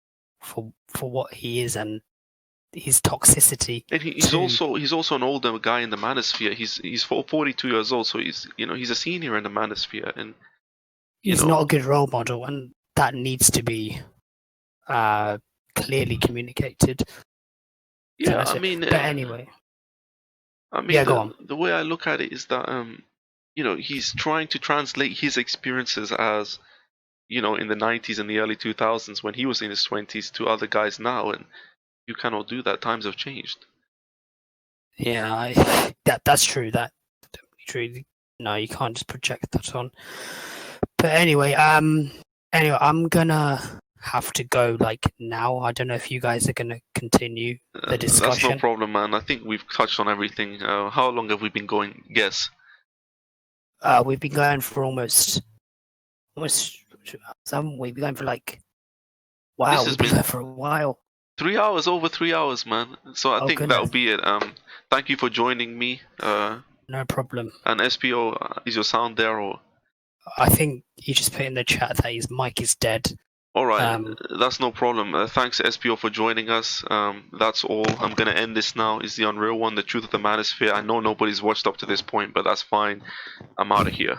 what he is and his toxicity. And he's also an older guy in the manosphere. He's 42 years old, so he's a senior in the manosphere, and he's not a good role model, and that needs to be clearly communicated. Yeah, so I mean, but anyway, yeah, go on. The way I look at it is that he's trying to translate his experiences as, in the 90s and the early 2000s when he was in his 20s to other guys now, and you cannot do that. Times have changed. Yeah, that's true. That's true. No, you can't just project that on. But anyway, I'm gonna have to go now. I don't know if you guys are gonna continue the discussion. That's no problem, man. I think we've touched on everything. How long have we been going? Guess. We've been going for almost. Haven't we? We've been going for wow. We've been going for a while. 3 hours, over 3 hours, man. So I think that'll be it. Thank you for joining me. No problem. And Espeo, is your sound there, or? I think you just put in the chat that his mic is dead. All right, that's no problem. Thanks, Espeo, for joining us. That's all. I'm gonna end this now. Is the Unreal One, the truth of the manosphere? I know nobody's watched up to this point, but that's fine. I'm out of here.